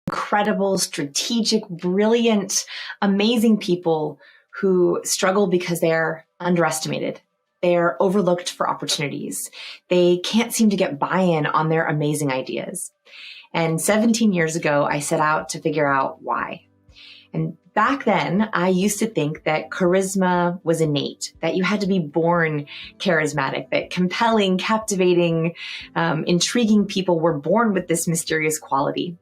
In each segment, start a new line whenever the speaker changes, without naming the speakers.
incredible, strategic, brilliant, amazing people who struggle because they're underestimated. They're overlooked for opportunities. They can't seem to get buy-in on their amazing ideas. And 17 years ago, I set out to figure out why. And back then, I used to think that charisma was innate, that you had to be born charismatic, that compelling, captivating, intriguing people were born with this mysterious quality.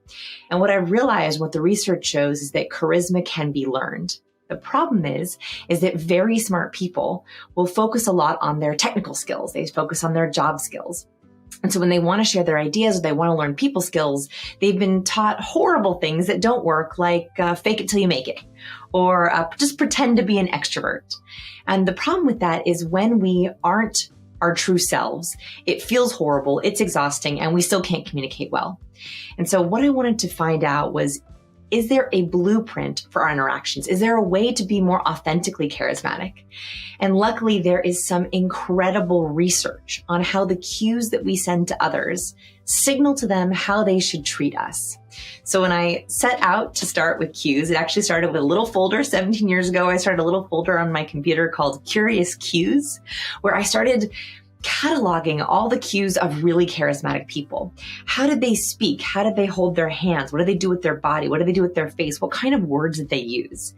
And what I realized, what the research shows, is that charisma can be learned. The problem is that very smart people will focus a lot on their technical skills. They focus on their job skills. And so when they want to share their ideas or they want to learn people skills, they've been taught horrible things that don't work, like fake it till you make it, or just pretend to be an extrovert. And the problem with that is when we aren't our true selves, it feels horrible, it's exhausting, and we still can't communicate well. And so what I wanted to find out was, is there a blueprint for our interactions? Is there a way to be more authentically charismatic? And luckily, there is some incredible research on how the cues that we send to others signal to them how they should treat us. So when I set out to start with cues, it actually started with a little folder. 17 years ago, I started a little folder on my computer called Curious Cues, where I started cataloging all the cues of really charismatic people. How did they speak? How did they hold their hands? What do they do with their body? What do they do with their face? What kind of words did they use?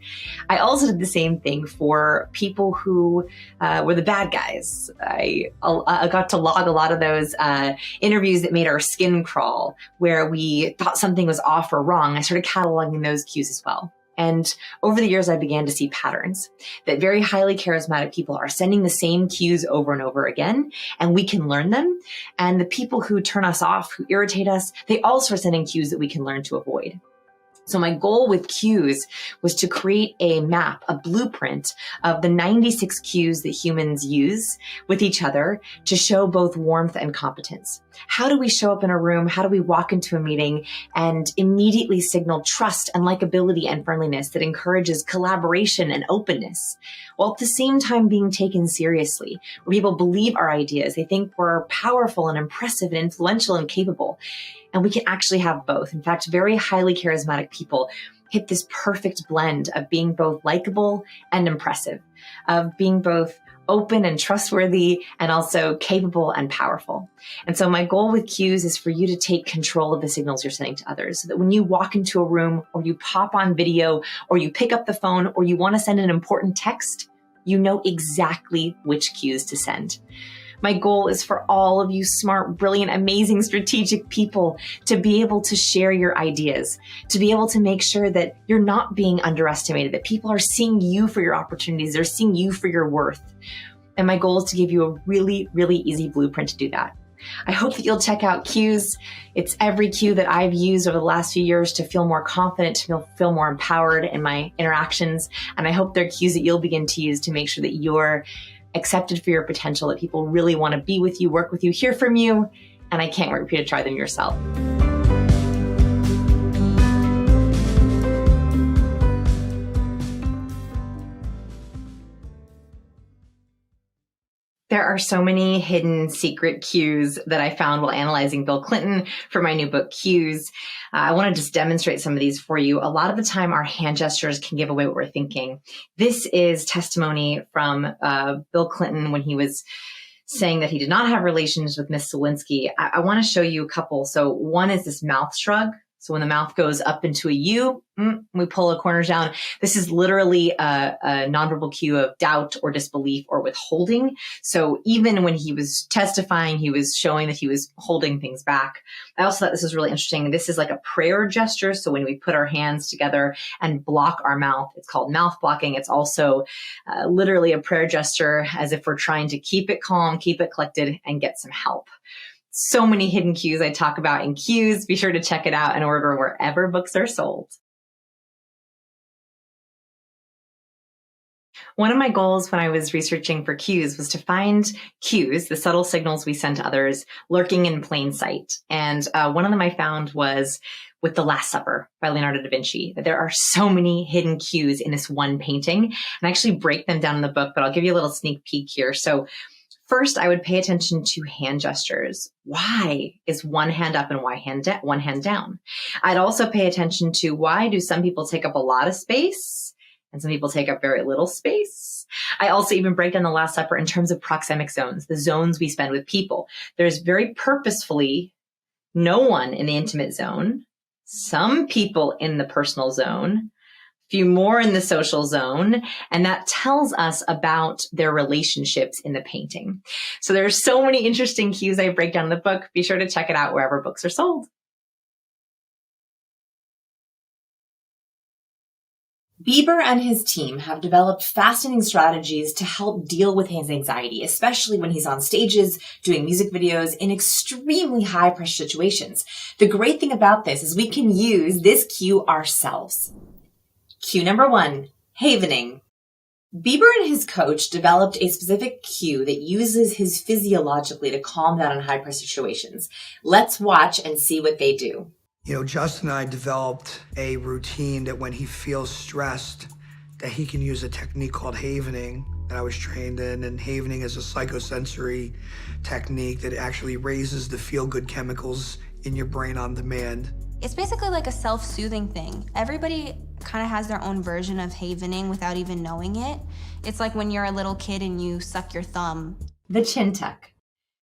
I also did the same thing for people who were the bad guys. I got to log a lot of those interviews that made our skin crawl, where we thought something was off or wrong. I started cataloging those cues as well. And over the years, I began to see patterns that very highly charismatic people are sending the same cues over and over again, and we can learn them. And the people who turn us off, who irritate us, they also are sending cues that we can learn to avoid. So my goal with cues was to create a map, a blueprint of the 96 cues that humans use with each other to show both warmth and competence. How do we show up in a room? How do we walk into a meeting and immediately signal trust and likability and friendliness that encourages collaboration and openness, while at the same time being taken seriously, where people believe our ideas, they think we're powerful and impressive and influential and capable. And we can actually have both. In fact, very highly charismatic people hit this perfect blend of being both likable and impressive, of being both open and trustworthy and also capable and powerful. And so my goal with cues is for you to take control of the signals you're sending to others, so that when you walk into a room or you pop on video or you pick up the phone or you want to send an important text, you know exactly which cues to send. My goal is for all of you smart, brilliant, amazing, strategic people to be able to share your ideas, to be able to make sure that you're not being underestimated, that people are seeing you for your opportunities, they're seeing you for your worth. And my goal is to give you a really, really easy blueprint to do that. I hope that you'll check out Cues. It's every cue that I've used over the last few years to feel more confident, to feel more empowered in my interactions. And I hope they're cues that you'll begin to use to make sure that you're accepted for your potential, that people really want to be with you, work with you, hear from you, and I can't wait for you to try them yourself. There are so many hidden secret cues that I found while analyzing Bill Clinton for my new book, Cues. I want to just demonstrate some of these for you. A lot of the time, our hand gestures can give away what we're thinking. This is testimony from Bill Clinton when he was saying that he did not have relations with Miss Lewinsky. I want to show you a couple. So one is this mouth shrug. So when the mouth goes up into a U, we pull the corners down. This is literally a nonverbal cue of doubt or disbelief or withholding. So even when he was testifying, he was showing that he was holding things back. I also thought this was really interesting. This is like a prayer gesture. So when we put our hands together and block our mouth, it's called mouth blocking. It's also literally a prayer gesture, as if we're trying to keep it calm, keep it collected, and get some help. So many hidden cues I talk about in Cues. Be sure to check it out and order wherever books are sold. One of my goals when I was researching for cues was to find cues, the subtle signals we send to others, lurking in plain sight. And one of them I found was with The Last Supper by Leonardo da Vinci. There are so many hidden cues in this one painting, and I actually break them down in the book, but I'll give you a little sneak peek here. So First, I would pay attention to hand gestures. Why is one hand up and one hand down? I'd also pay attention to why do some people take up a lot of space and some people take up very little space. I also even break down the Last Supper in terms of proxemic zones, the zones we spend with people. There's very purposefully no one in the intimate zone, some people in the personal zone, few more in the social zone, and that tells us about their relationships in the painting. So there are so many interesting cues I break down in the book. Be sure to check it out wherever books are sold. Bieber and his team have developed fascinating strategies to help deal with his anxiety, especially when he's on stages, doing music videos in extremely high pressure situations. The great thing about this is we can use this cue ourselves. Cue number 1, havening. Bieber and his coach developed a specific cue that uses his physiologically to calm down in high pressure situations. Let's watch and see what they do.
Justin and I developed a routine that when he feels stressed, that he can use a technique called havening that I was trained in. And havening is a psychosensory technique that actually raises the feel-good chemicals in your brain on demand.
It's basically like a self-soothing thing. Everybody kind of has their own version of havening without even knowing it. It's like when you're a little kid and you suck your thumb.
The chin tuck.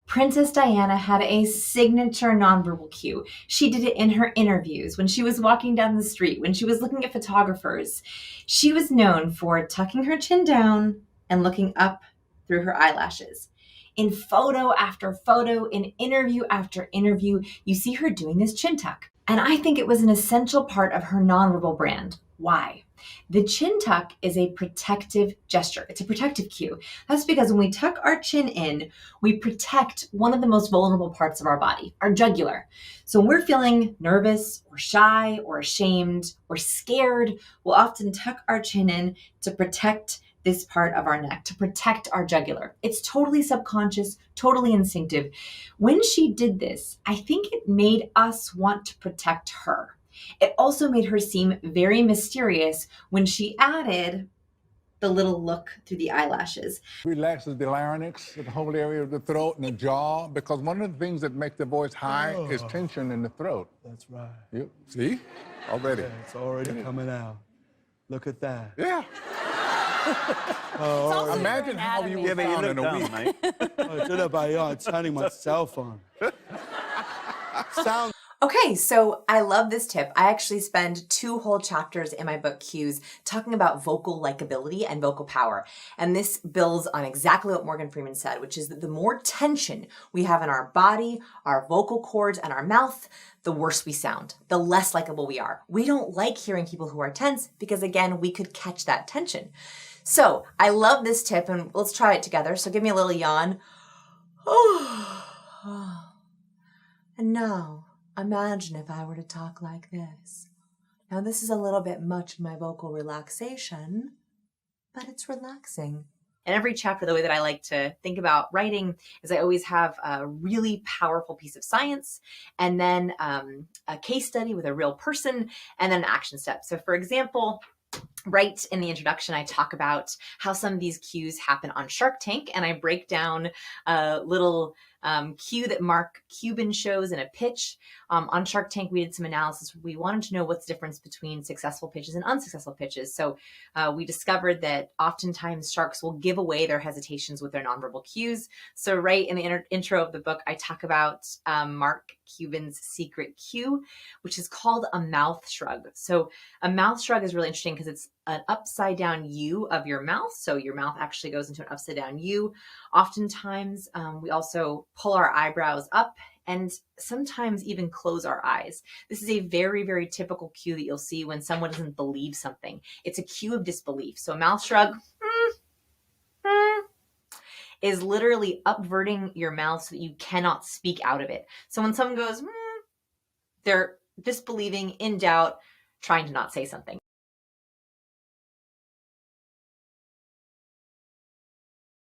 Princess Diana had a signature nonverbal cue. She did it in her interviews, when she was walking down the street, when she was looking at photographers. She was known for tucking her chin down and looking up through her eyelashes. In photo after photo, in interview after interview, you see her doing this chin tuck. And I think it was an essential part of her nonverbal brand. Why? The chin tuck is a protective gesture. It's a protective cue. That's because when we tuck our chin in, we protect one of the most vulnerable parts of our body, our jugular. So when we're feeling nervous or shy or ashamed or scared, we'll often tuck our chin in to protect this part of our neck, to protect our jugular. It's totally subconscious, totally instinctive. When she did this, I think it made us want to protect her. It also made her seem very mysterious when she added the little look through the eyelashes.
Relaxes the larynx, the whole area of the throat and the jaw, because one of the things that makes the voice high is tension in the throat.
That's right.
You see? Already.
Yeah, it's already coming out. Look at that.
Yeah. Imagine how you would sound in a week.
Mate. I'm turning my cell phone. Sound.
Okay, so I love this tip. I actually spend 2 whole chapters in my book, Cues, talking about vocal likability and vocal power. And this builds on exactly what Morgan Freeman said, which is that the more tension we have in our body, our vocal cords, and our mouth, the worse we sound, the less likable we are. We don't like hearing people who are tense because, again, we could catch that tension. So I love this tip, and let's try it together. So give me a little yawn. And now, imagine if I were to talk like this. Now, this is a little bit much my vocal relaxation, but it's relaxing. In every chapter, the way that I like to think about writing is I always have a really powerful piece of science and then a case study with a real person and then an action step. So for example, right in the introduction, I talk about how some of these cues happen on Shark Tank, and I break down a little cue that Mark Cuban shows in a pitch. On Shark Tank, we did some analysis. We wanted to know what's the difference between successful pitches and unsuccessful pitches. So we discovered that oftentimes sharks will give away their hesitations with their nonverbal cues. So right in the intro of the book, I talk about Mark Cuban's secret cue, which is called a mouth shrug. So a mouth shrug is really interesting because it's an upside down U of your mouth. So your mouth actually goes into an upside down U. Oftentimes, we also pull our eyebrows up and sometimes even close our eyes. This is a very, very typical cue that you'll see when someone doesn't believe something. It's a cue of disbelief. So a mouth shrug is literally upverting your mouth so that you cannot speak out of it. So when someone goes, they're disbelieving, in doubt, trying to not say something.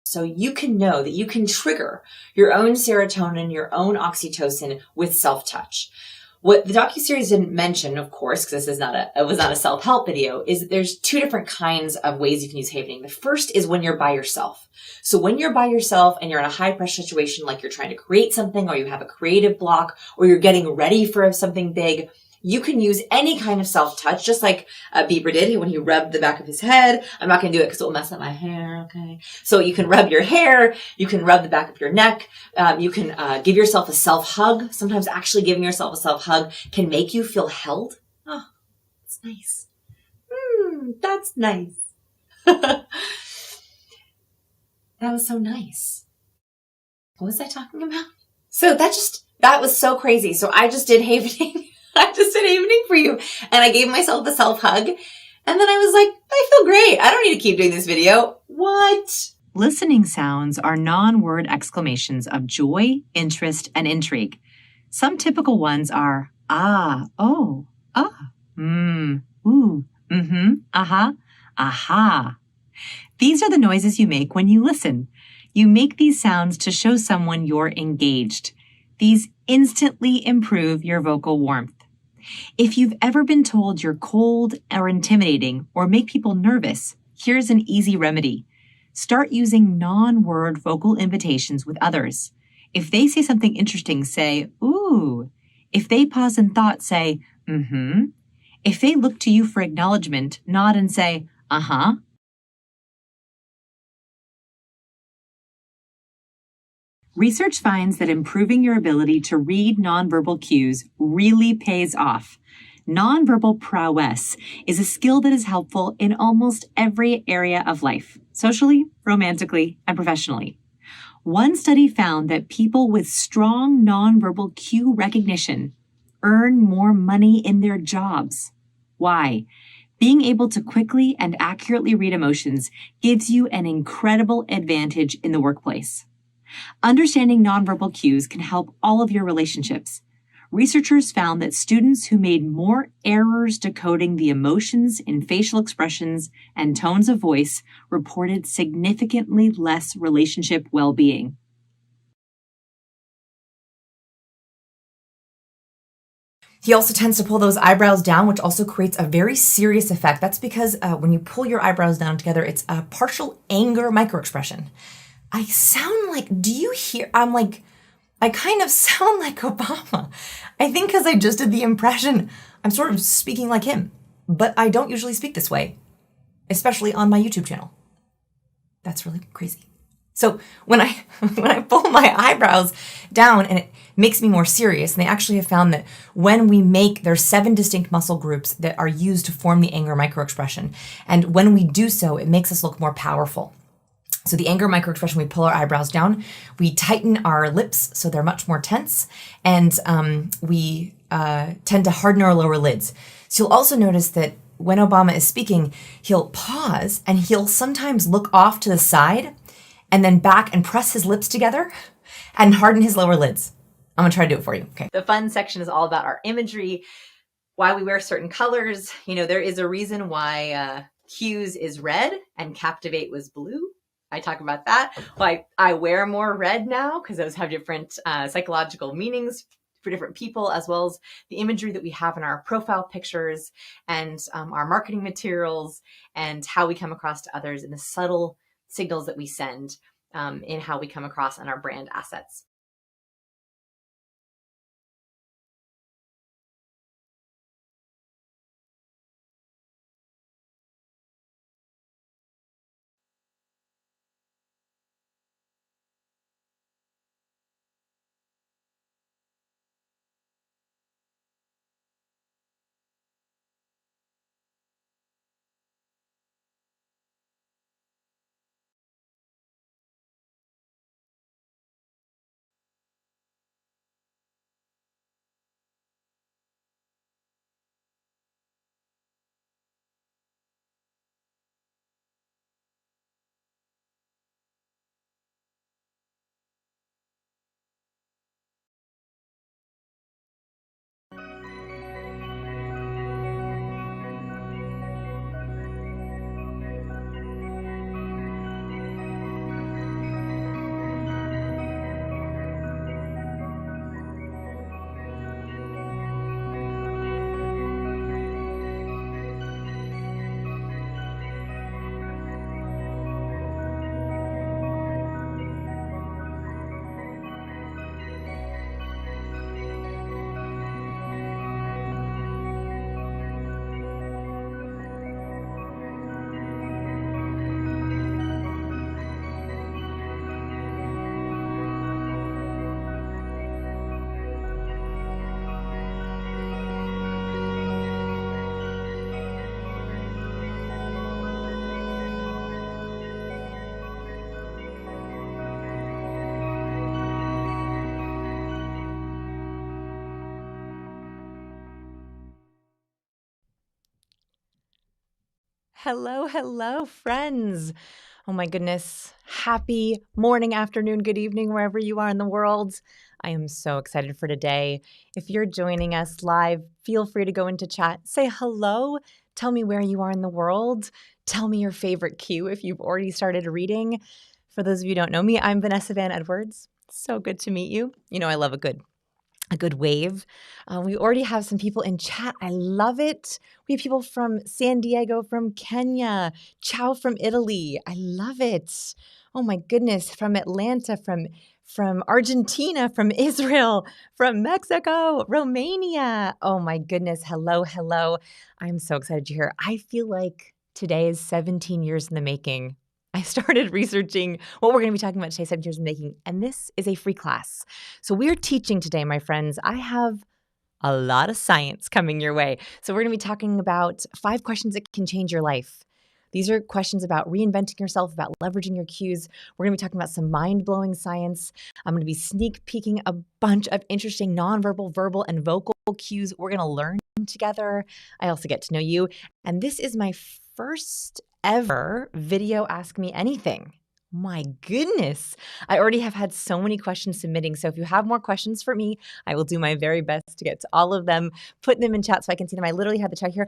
So you can know that you can trigger your own serotonin, your own oxytocin with self-touch. What the docuseries didn't mention, of course, because it was not a self-help video, is that there's two different kinds of ways you can use havening. The first is when you're by yourself. So when you're by yourself and you're in a high pressure situation, like you're trying to create something or you have a creative block or you're getting ready for something big, you can use any kind of self-touch, just like Bieber did when he rubbed the back of his head. I'm not going to do it because it will mess up my hair, okay? So you can rub your hair, you can rub the back of your neck, you can give yourself a self-hug. Sometimes actually giving yourself a self-hug can make you feel held. Oh, that's nice. That's nice. That was so nice. What was I talking about? So that was so crazy. So I just did havening. I just did havening for you. And I gave myself a self-hug. And then I was like, I feel great. I don't need to keep doing this video. What? Listening sounds are non-word exclamations of joy, interest, and intrigue. Some typical ones are ah, oh, ah, ooh, aha, aha. These are the noises you make when you listen. You make these sounds to show someone you're engaged. These instantly improve your vocal warmth. If you've ever been told you're cold or intimidating or make people nervous, here's an easy remedy. Start using non-word vocal invitations with others. If they say something interesting, say, ooh. If they pause in thought, say, mm-hmm. If they look to you for acknowledgement, nod and say, uh-huh. Research finds that improving your ability to read nonverbal cues really pays off. Nonverbal prowess is a skill that is helpful in almost every area of life, socially, romantically, and professionally. One study found that people with strong nonverbal cue recognition earn more money in their jobs. Why? Being able to quickly and accurately read emotions gives you an incredible advantage in the workplace. Understanding nonverbal cues can help all of your relationships. Researchers found that students who made more errors decoding the emotions in facial expressions and tones of voice reported significantly less relationship well-being. He also tends to pull those eyebrows down, which also creates a very serious effect. That's because when you pull your eyebrows down together, it's a partial anger microexpression. I sound like, do you hear? I kind of sound like Obama. I think because I just did the impression, I'm sort of speaking like him. But I don't usually speak this way, especially on my YouTube channel. That's really crazy. So when I pull my eyebrows down and it makes me more serious, and they actually have found that when we there's 7 distinct muscle groups that are used to form the anger microexpression. And when we do so, it makes us look more powerful. So the anger microexpression, we pull our eyebrows down, we tighten our lips so they're much more tense, and we tend to harden our lower lids. So you'll also notice that when Obama is speaking, he'll pause and he'll sometimes look off to the side and then back and press his lips together and harden his lower lids. I'm gonna try to do it for you. Okay. The fun section is all about our imagery, why we wear certain colors. You know, there is a reason why Cues is red and Captivate was blue. I talk about that. Well, I wear more red now because those have different psychological meanings for different people, as well as the imagery that we have in our profile pictures and our marketing materials and how we come across to others and the subtle signals that we send in how we come across on our brand assets. Hello, hello, friends. Oh my goodness. Happy morning, afternoon, good evening, wherever you are in the world. I am so excited for today. If you're joining us live, feel free to go into chat, say hello, tell me where you are in the world, tell me your favorite cue if you've already started reading. For those of you who don't know me, I'm Vanessa Van Edwards. So good to meet you. You know, I love a good wave. We already have some people in chat. I love it. We have people from San Diego, from Kenya, Ciao from Italy. I love it. Oh my goodness, from Atlanta, from Argentina, from Israel, from Mexico, Romania. Oh my goodness. Hello, hello. I'm so excited you're here. I feel like today is 17 years in the making. I started researching what we're going to be talking about today, 17 years in the making, and this is a free class. So we're teaching today, my friends. I have a lot of science coming your way. So we're going to be talking about 5 questions that can change your life. These are questions about reinventing yourself, about leveraging your cues. We're going to be talking about some mind-blowing science. I'm going to be sneak peeking a bunch of interesting nonverbal, verbal, and vocal cues we're going to learn together. I also get to know you. And this is my first ever video Ask Me Anything. My goodness. I already have had so many questions submitting. So if you have more questions for me, I will do my very best to get to all of them, put them in chat so I can see them. I literally have the chat here.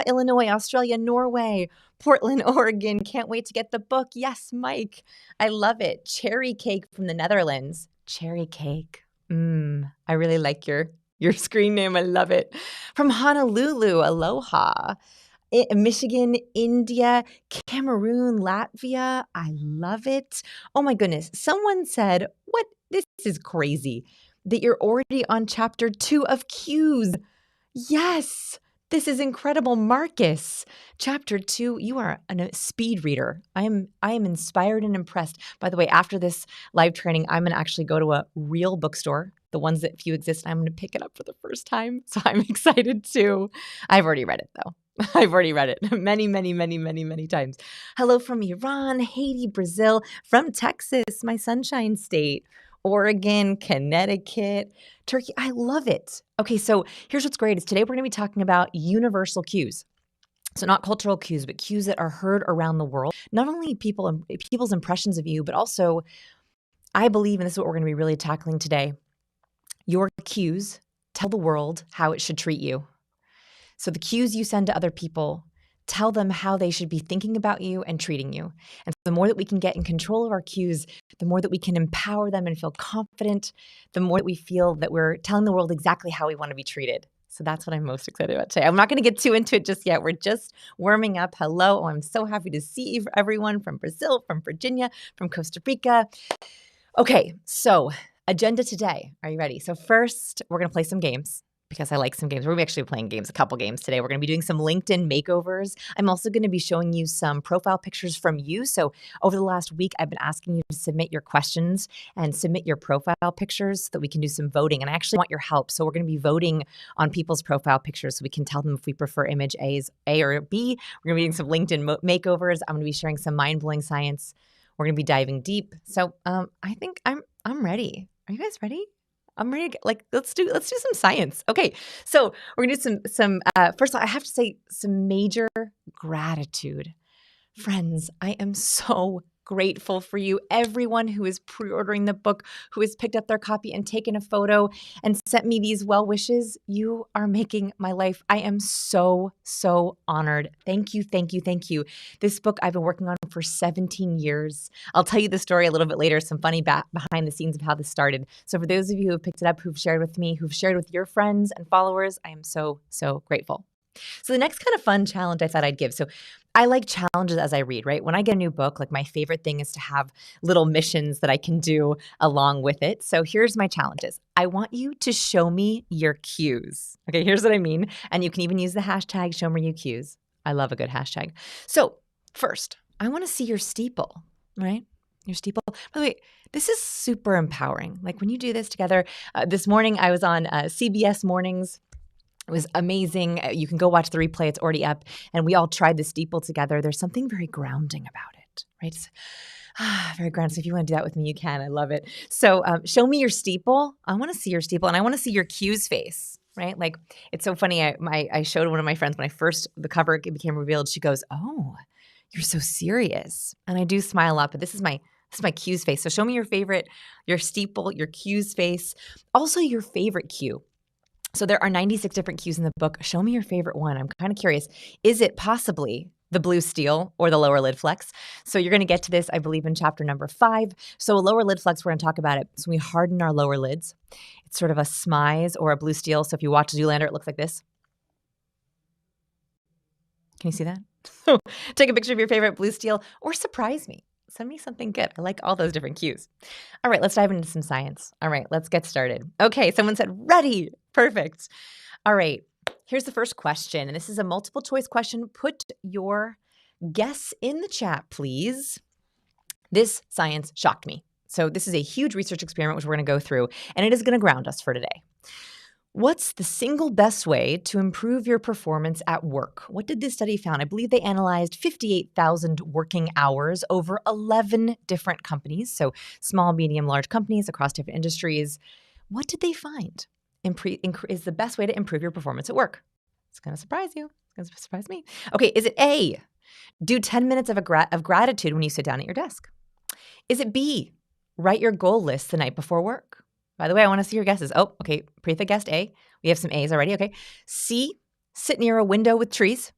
Illinois, Australia, Norway, Portland, Oregon. Can't wait to get the book. Yes, Mike. I love it. Cherry Cake from the Netherlands. Cherry Cake. I really like your screen name. I love it. From Honolulu, aloha. Michigan, India, Cameroon, Latvia. I love it. Oh my goodness. Someone said, what? This is crazy that you're already on chapter 2 of Cues. Yes. This is incredible. Marcus, chapter 2, you are a speed reader. I am inspired and impressed. By the way, after this live training, I'm going to actually go to a real bookstore, the ones that few exist. I'm going to pick it up for the first time. So I'm excited too. I've already read it though. I've already read it many, many, many, many, many times. Hello from Iran, Haiti, Brazil, from Texas, my sunshine state, Oregon, Connecticut, Turkey. I love it. Okay, so here's what's great is today we're going to be talking about universal cues. So not cultural cues, but cues that are heard around the world. Not only people's impressions of you, but also I believe, and this is what we're going to be really tackling today, your cues tell the world how it should treat you. So the cues you send to other people, tell them how they should be thinking about you and treating you. And so the more that we can get in control of our cues, the more that we can empower them and feel confident, the more that we feel that we're telling the world exactly how we want to be treated. So that's what I'm most excited about today. I'm not going to get too into it just yet. We're just warming up. Hello. Oh, I'm so happy to see everyone from Brazil, from Virginia, from Costa Rica. Okay, so agenda today. Are you ready? So first, we're going to play some games, because I like some games. We're going to be actually playing games, a couple games today. We're going to be doing some LinkedIn makeovers. I'm also going to be showing you some profile pictures from you. So over the last week, I've been asking you to submit your questions and submit your profile pictures so that we can do some voting. And I actually want your help. So we're going to be voting on people's profile pictures so we can tell them if we prefer image A or B. We're going to be doing some LinkedIn makeovers. I'm going to be sharing some mind-blowing science. We're going to be diving deep. So I think I'm ready. Are you guys ready? I'm ready to let's do some science. Okay, so we're gonna do some first of all, I have to say some major gratitude. Friends, I am so grateful for you. Everyone who is pre-ordering the book, who has picked up their copy and taken a photo and sent me these well wishes, you are making my life. I am so, so honored. Thank you, thank you, thank you. This book I've been working on for 17 years. I'll tell you the story a little bit later, some funny behind the scenes of how this started. So for those of you who have picked it up, who've shared with me, who've shared with your friends and followers, I am so, so grateful. So the next kind of fun challenge I thought I'd give. So I like challenges as I read, right? When I get a new book, like my favorite thing is to have little missions that I can do along with it. So here's my challenges. I want you to show me your cues. Okay, here's what I mean. And you can even use the hashtag show me your cues. I love a good hashtag. So first, I want to see your steeple, right? Your steeple. By the way, this is super empowering. Like when you do this together, this morning I was on CBS Mornings. It was amazing. You can go watch the replay. It's already up. And we all tried the steeple together. There's something very grounding about it, right? It's, very grounding. So if you want to do that with me, you can. I love it. So show me your steeple. I want to see your steeple. And I want to see your cues face.
right? Like, it's so funny. I showed one of my friends when the cover became revealed. She goes, "Oh, you're so serious." And I do smile up, but this is my cues face. So show me your favorite, your steeple, your cues face, also your favorite cue. So there are 96 different cues in the book. Show me your favorite one. I'm kind of curious. Is it possibly the blue steel or the lower lid flex? So you're going to get to this, I believe, in chapter number 5. So a lower lid flex, we're going to talk about it. So we harden our lower lids. It's sort of a smize or a blue steel. So if you watch Zoolander, it looks like this. Can you see that? So take a picture of your favorite blue steel or surprise me. Send me something good. I like all those different cues. All right, let's dive into some science. All right, let's get started. Okay, someone said ready. Perfect. All right, here's the first question, and this is a multiple choice question. Put your guess in the chat, please. This science shocked me. So this is a huge research experiment which we're going to go through, and it is going to ground us for today. What's the single best way to improve your performance at work? What did this study found? I believe they analyzed 58,000 working hours over 11 different companies, so small, medium, large companies across different industries. What did they find is the best way to improve your performance at work? It's going to surprise you. It's going to surprise me. Okay, is it A, do 10 minutes of gratitude when you sit down at your desk? Is it B, write your goal list the night before work? By the way, I want to see your guesses. Oh, okay. Preetha guessed A. We have some A's already. Okay. C, sit near a window with trees.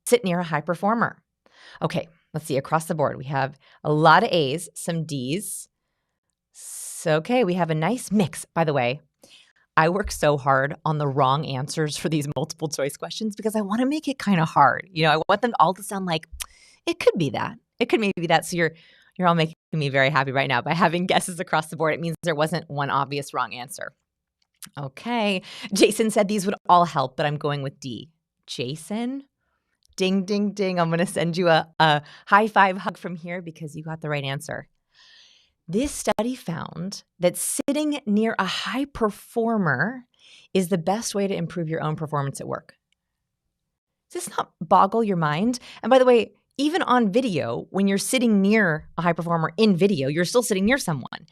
Sit near a high performer. Okay. Let's see. Across the board, we have a lot of A's, some D's. So, okay. We have a nice mix. By the way, I work so hard on the wrong answers for these multiple choice questions because I want to make it kind of hard. I want them all to sound like it could be that. It could maybe be that. So you're all making me very happy right now by having guesses across the board. It means there wasn't one obvious wrong answer. Okay. Jason said these would all help, but I'm going with D. Jason, ding, ding, ding. I'm going to send you a high five hug from here because you got the right answer. This study found that sitting near a high performer is the best way to improve your own performance at work. Does this not boggle your mind? And by the way, even on video, when you're sitting near a high performer in video, you're still sitting near someone.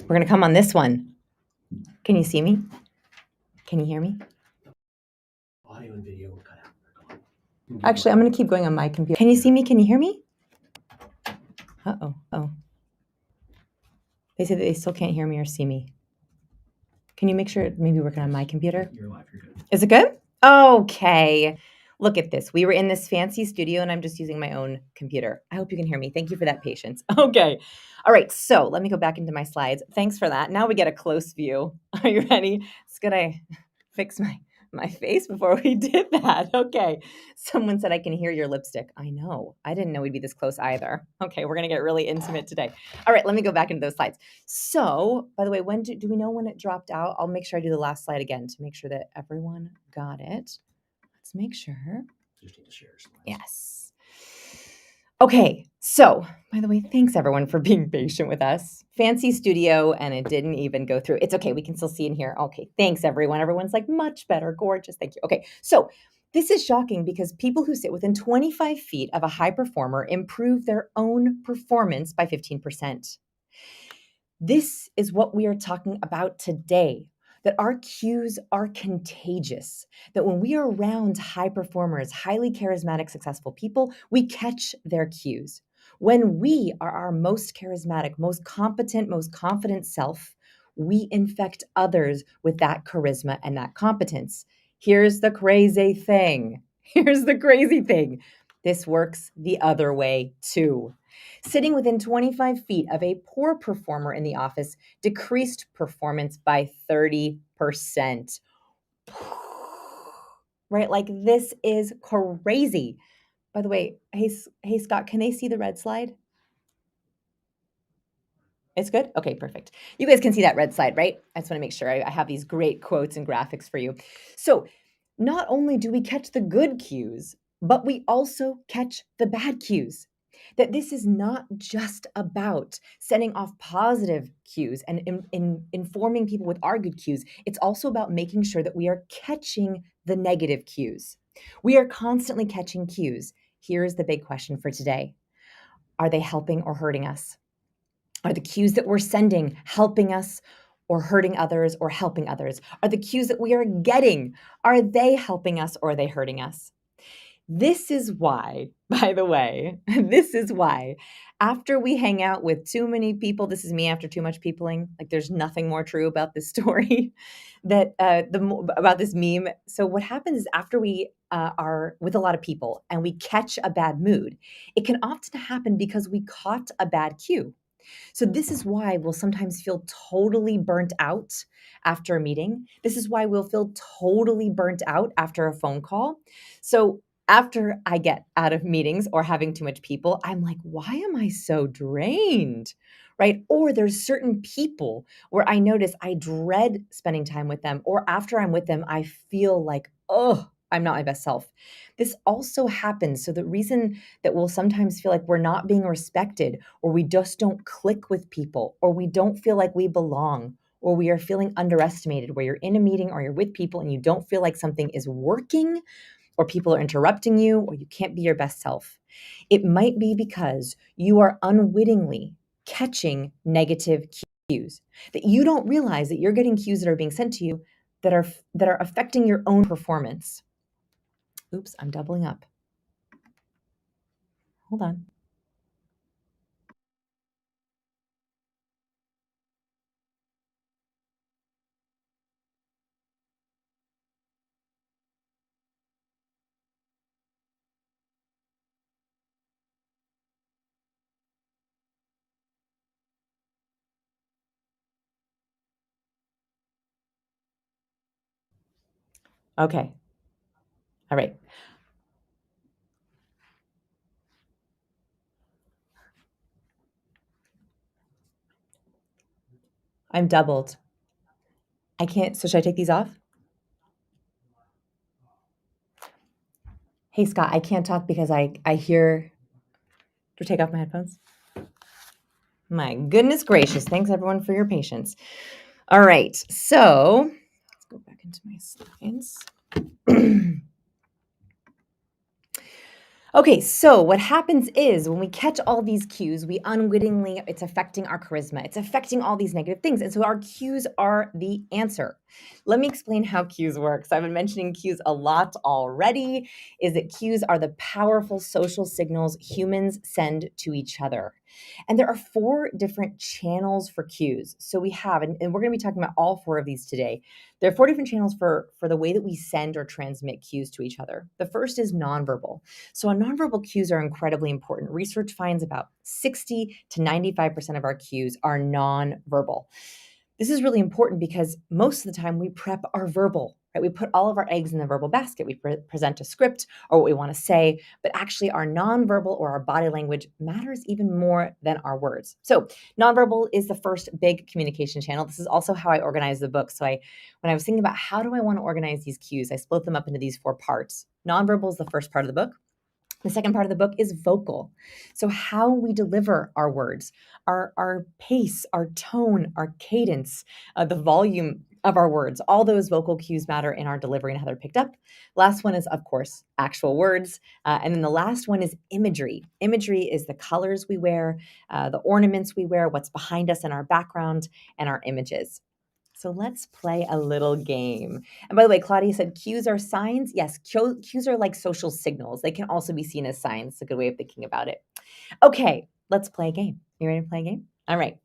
We're going to come on this one. Can you see me? Can you hear me?
Audio and video will cut out.
Actually, I'm going to keep going on my computer. Can you see me? Can you hear me? Uh-oh. Oh. They say that they still can't hear me or see me. Can you make sure it may be working on my computer?
You're live. You're good.
Is it good? Okay. Look at this. We were in this fancy studio and I'm just using my own computer. I hope you can hear me. Thank you for that patience. Okay. All right. So let me go back into my slides. Thanks for that. Now we get a close view. Are you ready? It's good I fix my face before we did that. Okay. Someone said I can hear your lipstick. I know. I didn't know we'd be this close either. Okay. We're going to get really intimate today. All right. Let me go back into those slides. So, by the way, when do we know when it dropped out? I'll make sure I do the last slide again to make sure that everyone got it. Let's make sure.
Just need to share slides.
Yes. Okay. So, by the way, thanks everyone for being patient with us. Fancy studio, and it didn't even go through. It's okay. We can still see in here. Okay. Thanks everyone. Everyone's like much better. Gorgeous. Thank you. Okay. So this is shocking because people who sit within 25 feet of a high performer improve their own performance by 15%. This is what we are talking about today. that our cues are contagious, that when we are around high performers, highly charismatic, successful people, we catch their cues. When we are our most charismatic, most competent, most confident self, we infect others with that charisma and that competence. Here's the crazy thing. Here's the crazy thing. This works the other way too. Sitting within 25 feet of a poor performer in the office decreased performance by 30%. Right? Like, this is crazy. By the way, hey Scott, can they see the red slide? It's good? Okay, perfect. You guys can see that red slide, right? I just want to make sure I have these great quotes and graphics for you. So, not only do we catch the good cues, but we also catch the bad cues. That this is not just about sending off positive cues and informing people with our good cues. It's also about making sure that we are catching the negative cues. We are constantly catching cues. Here's the big question for today. Are they helping or hurting us? Are the cues that we're sending helping us or hurting others or helping others? Are the cues that we are getting, are they helping us or are they hurting us? This is why, by the way, this is why after we hang out with too many people, this is me after too much peopling, like there's nothing more true about this story that about this meme. So what happens is after we are with a lot of people and we catch a bad mood, it can often happen because we caught a bad cue. So this is why we'll sometimes feel totally burnt out after a meeting. This is why we'll feel totally burnt out after a phone call. So after I get out of meetings or having too much people, I'm like, why am I so drained? Right? Or there's certain people where I notice I dread spending time with them, or after I'm with them, I feel like, oh, I'm not my best self. This also happens. So the reason that we'll sometimes feel like we're not being respected, or we just don't click with people, or we don't feel like we belong, or we are feeling underestimated, where you're in a meeting or you're with people and you don't feel like something is working, or people are interrupting you, or you can't be your best self. It might be because you are unwittingly catching negative cues, that you don't realize that you're getting cues that are being sent to you that are affecting your own performance. Oops, I'm doubling up. Hold on. Okay. All right. I'm doubled. I can't. So should I take these off? Hey, Scott, I can't talk because I hear. Do I take off my headphones? My goodness gracious. Thanks, everyone, for your patience. All right. So let's go back into my slides. Okay, so what happens is when we catch all these cues, we unwittingly, it's affecting our charisma. It's affecting all these negative things. And so our cues are the answer. Let me explain how cues work. So I've been mentioning cues a lot already, is that cues are the powerful social signals humans send to each other. And there are 4 different channels for cues. So we have, and we're going to be talking about all 4 of these today. There are 4 different channels for the way that we send or transmit cues to each other. The first is nonverbal. So nonverbal cues are incredibly important. Research finds about 60 to 95% of our cues are nonverbal. This is really important because most of the time we prep our verbal, right? We put all of our eggs in the verbal basket. We present a script or what we want to say, but actually our nonverbal or our body language matters even more than our words. So nonverbal is the first big communication channel. This is also how I organize the book. So when I was thinking about how do I want to organize these cues, I split them up into these 4 parts. Nonverbal is the first part of the book. The second part of the book is vocal. So how we deliver our words, our pace, our tone, our cadence, the volume of our words, all those vocal cues matter in our delivery and how they're picked up. Last one is, of course, actual words. And then the last one is imagery. Imagery is the colors we wear, the ornaments we wear, what's behind us in our background, and our images. So let's play a little game. And by the way, Claudia said cues are signs. Yes, cues are like social signals. They can also be seen as signs. It's a good way of thinking about it. Okay, let's play a game. You ready to play a game? All right.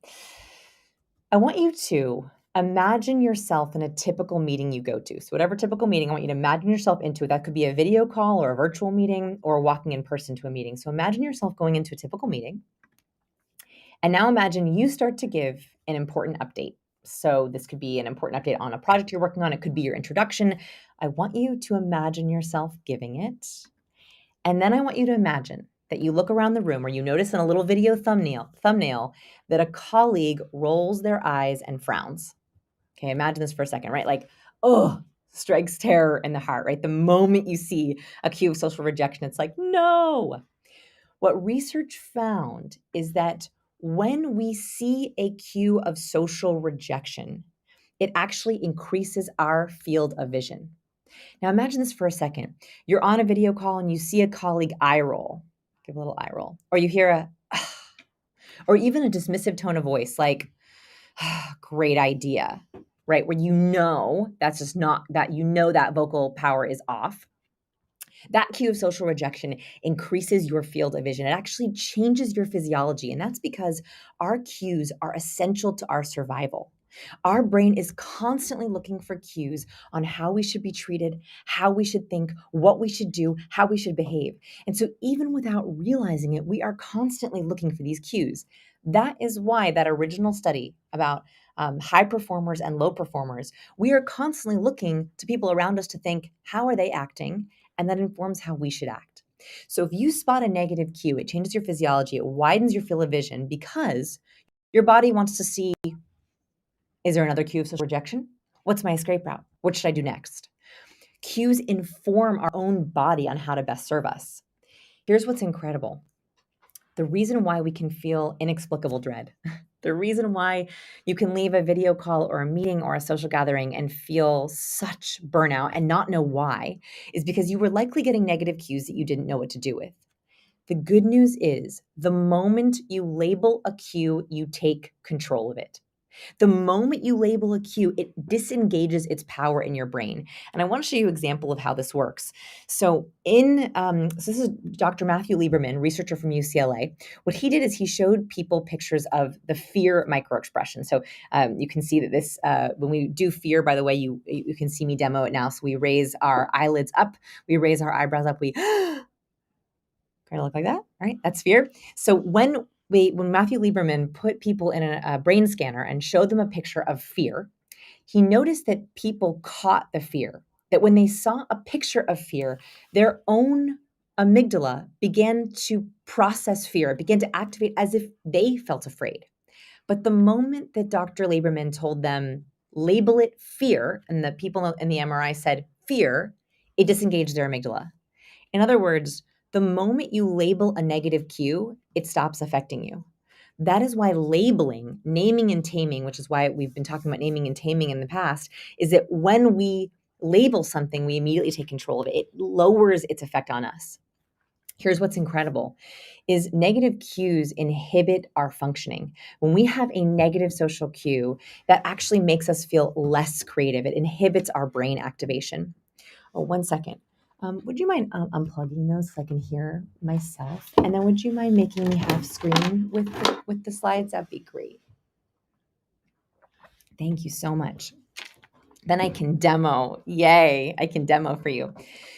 I want you to imagine yourself in a typical meeting you go to. So whatever typical meeting, I want you to imagine yourself into it. That could be a video call or a virtual meeting or walking in person to a meeting. So imagine yourself going into a typical meeting. And now imagine you start to give an important update. So this could be an important update on a project you're working on. It could be your introduction. I want you to imagine yourself giving it. And then I want you to imagine that you look around the room or you notice in a little video thumbnail that a colleague rolls their eyes and frowns. Okay, imagine this for a second, right? Like, oh, strikes terror in the heart, right? The moment you see a cue of social rejection, it's like, no. What research found is that when we see a cue of social rejection, it actually increases our field of vision. Now imagine this for a second. You're on a video call and you see a colleague eye roll. Give a little eye roll. Or you hear a, or even a dismissive tone of voice like, great idea, right? Where you know that's just not, that you know that vocal power is off. That cue of social rejection increases your field of vision. It actually changes your physiology. And that's because our cues are essential to our survival. Our brain is constantly looking for cues on how we should be treated, how we should think, what we should do, how we should behave. And so even without realizing it, we are constantly looking for these cues. That is why that original study about high performers and low performers, we are constantly looking to people around us to think, how are they acting? And that informs how we should act. So if you spot a negative cue, it changes your physiology, it widens your field of vision because your body wants to see, is there another cue of social rejection? What's my escape route? What should I do next? Cues inform our own body on how to best serve us. Here's what's incredible. The reason why we can feel inexplicable dread, the reason why you can leave a video call or a meeting or a social gathering and feel such burnout and not know why, is because you were likely getting negative cues that you didn't know what to do with. The good news is the moment you label a cue, you take control of it. The moment you label a cue, it disengages its power in your brain. And I want to show you an example of how this works. So this is Dr. Matthew Lieberman, researcher from UCLA. What he did is he showed people pictures of the fear microexpression. So you can see that this, when we do fear, by the way, you can see me demo it now. So we raise our eyelids up, we raise our eyebrows up, we kind of look like that, right? That's fear. So when Matthew Lieberman put people in a brain scanner and showed them a picture of fear, he noticed that people caught the fear, that when they saw a picture of fear, their own amygdala began to process fear, it began to activate as if they felt afraid. But the moment that Dr. Lieberman told them, label it fear, and the people in the MRI said fear, it disengaged their amygdala. In other words, the moment you label a negative cue, it stops affecting you. That is why labeling, naming and taming, which is why we've been talking about naming and taming in the past, is that when we label something, we immediately take control of it. It lowers its effect on us. Here's what's incredible is negative cues inhibit our functioning. When we have a negative social cue, that actually makes us feel less creative. It inhibits our brain activation. Oh, 1 second. Would you mind unplugging those so I can hear myself? And then would you mind making me half screen with the slides? That'd be great. Thank you so much. Then I can demo. Yay, I can demo for you.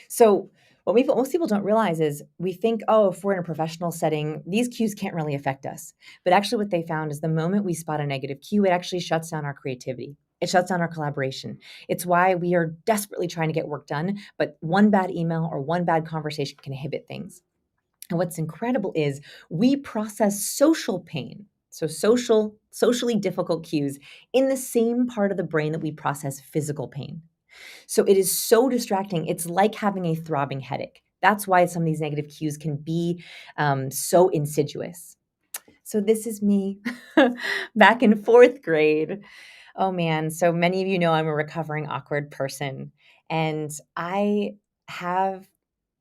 So what most people don't realize is we think, oh, if we're in a professional setting, these cues can't really affect us. But actually what they found is the moment we spot a negative cue, it actually shuts down our creativity. It shuts down our collaboration. It's why we are desperately trying to get work done, but one bad email or one bad conversation can inhibit things. And what's incredible is we process social pain, so socially difficult cues, in the same part of the brain that we process physical pain. So it is so distracting. It's like having a throbbing headache. That's why some of these negative cues can be so insidious. So this is me back in 4th grade. Oh man, so many of you know I'm a recovering awkward person, and I have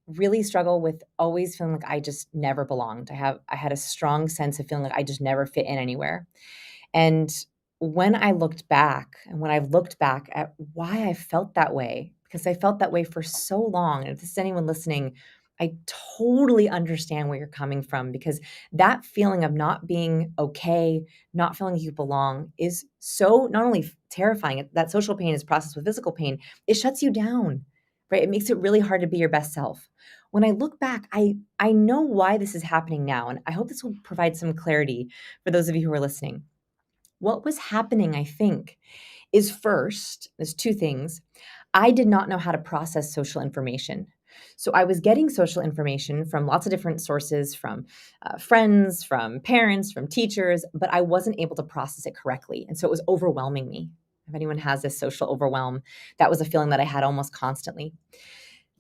really struggled with always feeling like I just never belonged. I had a strong sense of feeling like I just never fit in anywhere. And when I looked back and when I've looked back at why I felt that way, because I felt that way for so long. And if this is anyone listening, I totally understand where you're coming from, because that feeling of not being okay, not feeling you belong is so not only terrifying, that social pain is processed with physical pain. It shuts you down, right? It makes it really hard to be your best self. When I look back, I know why this is happening now. And I hope this will provide some clarity for those of you who are listening. What was happening, I think, is first, there's two things. I did not know how to process social information. So I was getting social information from lots of different sources, from friends, from parents, from teachers, but I wasn't able to process it correctly. And so it was overwhelming me. If anyone has this social overwhelm, that was a feeling that I had almost constantly.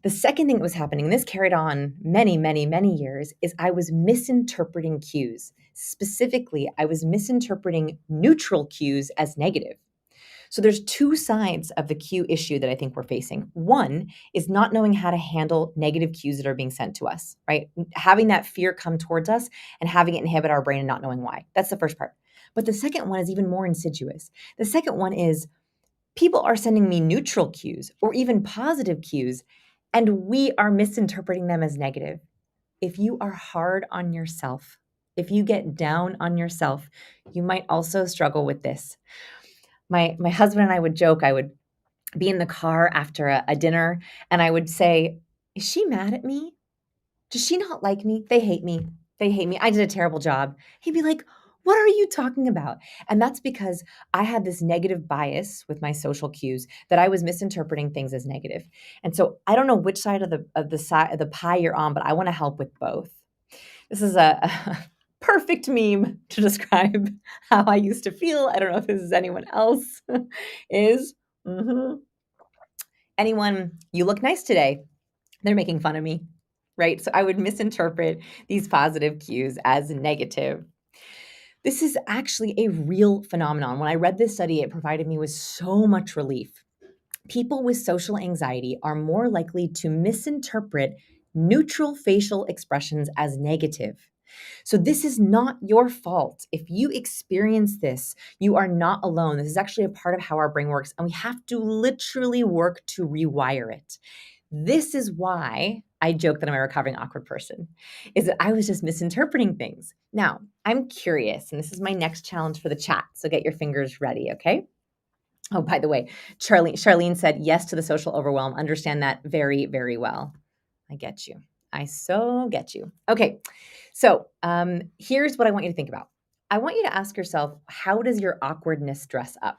The second thing that was happening, and this carried on many, many, many years, is I was misinterpreting cues. Specifically, I was misinterpreting neutral cues as negative. So there's two sides of the cue issue that I think we're facing. One is not knowing how to handle negative cues that are being sent to us, right? Having that fear come towards us and having it inhibit our brain and not knowing why. That's the first part. But the second one is even more insidious. The second one is people are sending me neutral cues or even positive cues, and we are misinterpreting them as negative. If you are hard on yourself, if you get down on yourself, you might also struggle with this. My husband and I would joke. I would be in the car after a dinner, and I would say, "Is she mad at me? Does she not like me? They hate me. They hate me. I did a terrible job." He'd be like, "What are you talking about?" And that's because I had this negative bias with my social cues that I was misinterpreting things as negative. And so I don't know which side of the side of the pie you're on, but I want to help with both. This is a perfect meme to describe how I used to feel. I don't know if this is anyone else is. Mhm. Anyone, you look nice today. They're making fun of me, right? So I would misinterpret these positive cues as negative. This is actually a real phenomenon. When I read this study, it provided me with so much relief. People with social anxiety are more likely to misinterpret neutral facial expressions as negative. So, this is not your fault. If you experience this, you are not alone. This is actually a part of how our brain works, and we have to literally work to rewire it. This is why I joke that I'm a recovering awkward person, is that I was just misinterpreting things. Now, I'm curious, and this is my next challenge for the chat. So, get your fingers ready, okay? Oh, by the way, Charlene said yes to the social overwhelm. Understand that very, very well. I get you. I so get you. Okay, so here's what I want you to think about. I want you to ask yourself, how does your awkwardness dress up?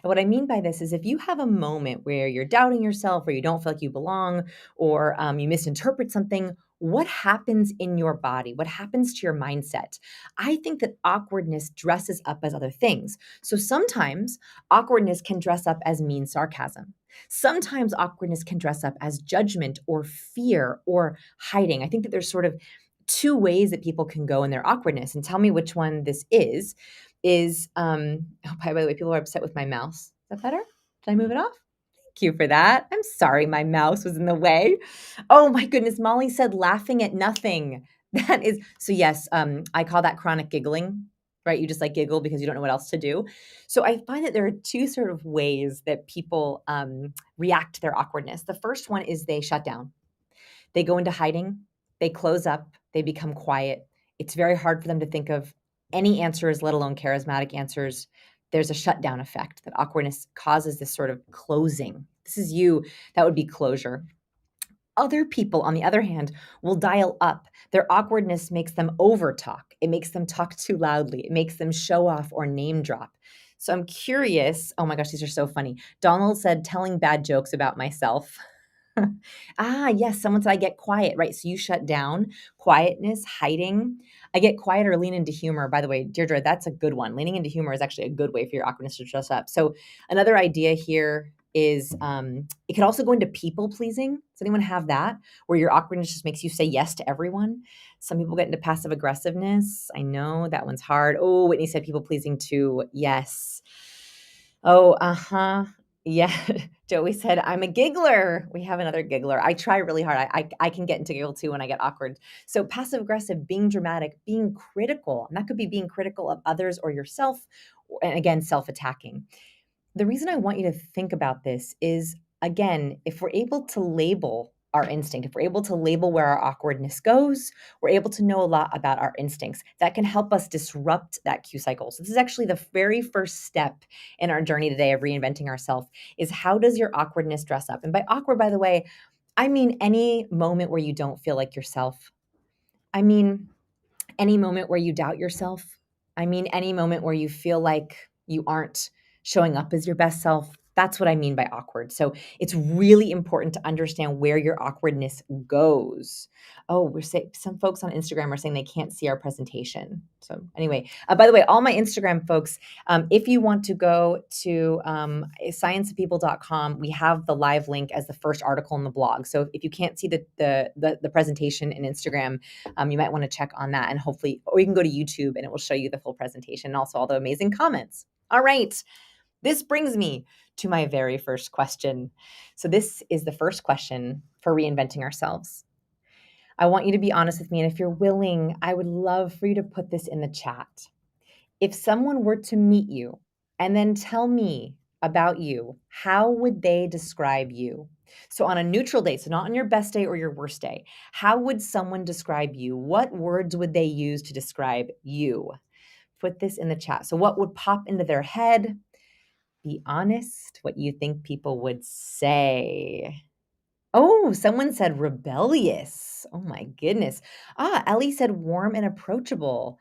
And what I mean by this is if you have a moment where you're doubting yourself or you don't feel like you belong or you misinterpret something, what happens in your body? What happens to your mindset? I think that awkwardness dresses up as other things. So sometimes awkwardness can dress up as mean sarcasm. Sometimes awkwardness can dress up as judgment or fear or hiding. I think that there's sort of two ways that people can go in their awkwardness. And tell me which one this is oh, by the way, people are upset with my mouse. Is that better? Did I move it off? Thank you for that. I'm sorry my mouse was in the way. Oh my goodness, Molly said laughing at nothing. That is so yes, I call that chronic giggling, right? You just like giggle because you don't know what else to do. So I find that there are two sort of ways that people react to their awkwardness. The first one is they shut down. They go into hiding, they close up, they become quiet. It's very hard for them to think of any answers, let alone charismatic answers. There's a shutdown effect that awkwardness causes this sort of closing. This is you, that would be closure. Other people, on the other hand, will dial up. Their awkwardness makes them overtalk. It makes them talk too loudly. It makes them show off or name drop. So I'm curious. Oh my gosh, these are so funny. Donald said, telling bad jokes about myself. Yes, someone said I get quiet, right? So you shut down, quietness, hiding. I get quiet or lean into humor. By the way, Deirdre, that's a good one. Leaning into humor is actually a good way for your awkwardness to dress up. So another idea here is it could also go into people pleasing. Does anyone have that? Where your awkwardness just makes you say yes to everyone? Some people get into passive aggressiveness. I know that one's hard. Oh, Whitney said people pleasing too. Yes. Oh, uh-huh. Yeah, Joey said, I'm a giggler. We have another giggler. I try really hard. I can get into giggle too when I get awkward. So passive aggressive, being dramatic, being critical, and that could be being critical of others or yourself, and again, self-attacking. The reason I want you to think about this is, again, if we're able to label our instinct, if we're able to label where our awkwardness goes, we're able to know a lot about our instincts. That can help us disrupt that cue cycle. So this is actually the very first step in our journey today of reinventing ourselves, is how does your awkwardness dress up? And by awkward, by the way, I mean any moment where you don't feel like yourself. I mean any moment where you doubt yourself. I mean any moment where you feel like you aren't showing up as your best self. That's what I mean by awkward. So it's really important to understand where your awkwardness goes. Oh, we're saying some folks on Instagram are saying they can't see our presentation. So anyway, by the way, all my Instagram folks, if you want to go to scienceofpeople.com, we have the live link as the first article in the blog. So if you can't see the presentation in Instagram, you might want to check on that, and hopefully, or you can go to YouTube and it will show you the full presentation and also all the amazing comments. All right. This brings me to my very first question. So this is the first question for reinventing ourselves. I want you to be honest with me. And if you're willing, I would love for you to put this in the chat. If someone were to meet you and then tell me about you, how would they describe you? So on a neutral day, so not on your best day or your worst day, how would someone describe you? What words would they use to describe you? Put this in the chat. So what would pop into their head? Be honest, what you think people would say. Oh, someone said rebellious. Oh my goodness. Ellie said warm and approachable.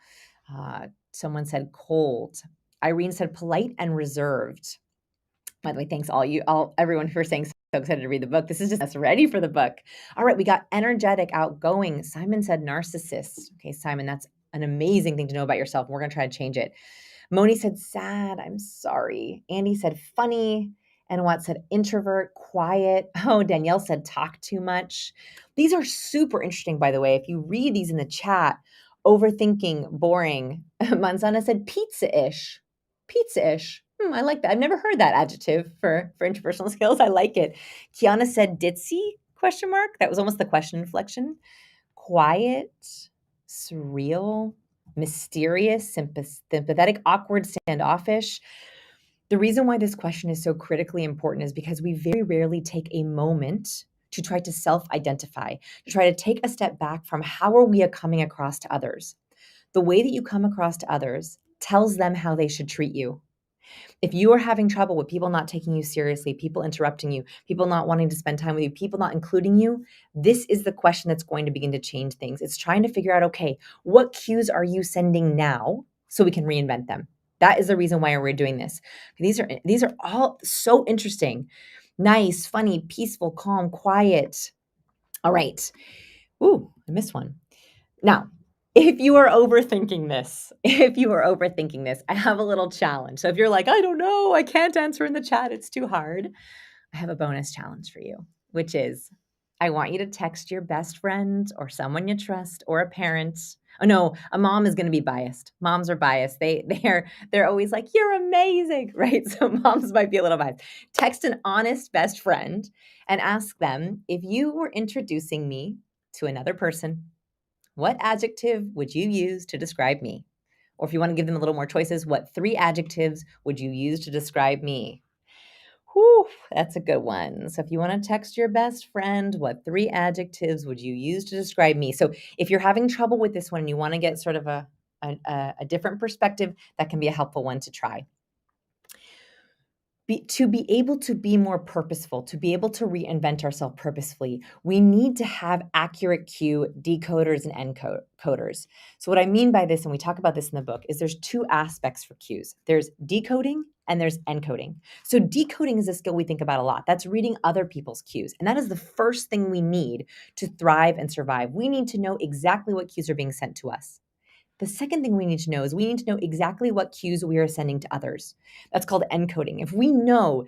Someone said cold. Irene said polite and reserved. By the way, thanks everyone who are saying so excited to read the book. This is just us ready for the book. All right, we got energetic, outgoing. Simon said narcissist. Okay, Simon, that's an amazing thing to know about yourself. We're going to try to change it. Moni said sad. I'm sorry. Andy said funny. And Watt said introvert, quiet. Oh, Danielle said talk too much. These are super interesting, by the way. If you read these in the chat, overthinking, boring. Manzana said pizza-ish. Pizza-ish. I like that. I've never heard that adjective for interpersonal skills. I like it. Kiana said ditzy, question mark. That was almost the question inflection. Quiet, surreal, mysterious, sympathetic, awkward, standoffish. The reason why this question is so critically important is because we very rarely take a moment to try to self-identify, to try to take a step back from how are we coming across to others. The way that you come across to others tells them how they should treat you. If you are having trouble with people not taking you seriously, people interrupting you, people not wanting to spend time with you, people not including you, this is the question that's going to begin to change things. It's trying to figure out, okay, what cues are you sending now so we can reinvent them? That is the reason why we're doing this. These are all so interesting. Nice, funny, peaceful, calm, quiet. All right. Ooh, I missed one. Now, if you are overthinking this, I have a little challenge. So if you're like, I don't know, I can't answer in the chat, it's too hard, I have a bonus challenge for you, which is I want you to text your best friend or someone you trust or a parent. Oh no, a mom is going to be biased. Moms are biased. They're always like, you're amazing, right? So moms might be a little biased. Text an honest best friend and ask them, if you were introducing me to another person, what adjective would you use to describe me? Or if you want to give them a little more choices, what 3 adjectives would you use to describe me? Whew, that's a good one. So if you want to text your best friend, what 3 adjectives would you use to describe me? So if you're having trouble with this one and you want to get sort of a different perspective, that can be a helpful one to try. To be able to be more purposeful, to be able to reinvent ourselves purposefully, we need to have accurate cue decoders and encoders. So what I mean by this, and we talk about this in the book, is there's 2 aspects for cues. There's decoding and there's encoding. So decoding is a skill we think about a lot. That's reading other people's cues. And that is the first thing we need to thrive and survive. We need to know exactly what cues are being sent to us. The second thing we need to know is we need to know exactly what cues we are sending to others. That's called encoding. If we know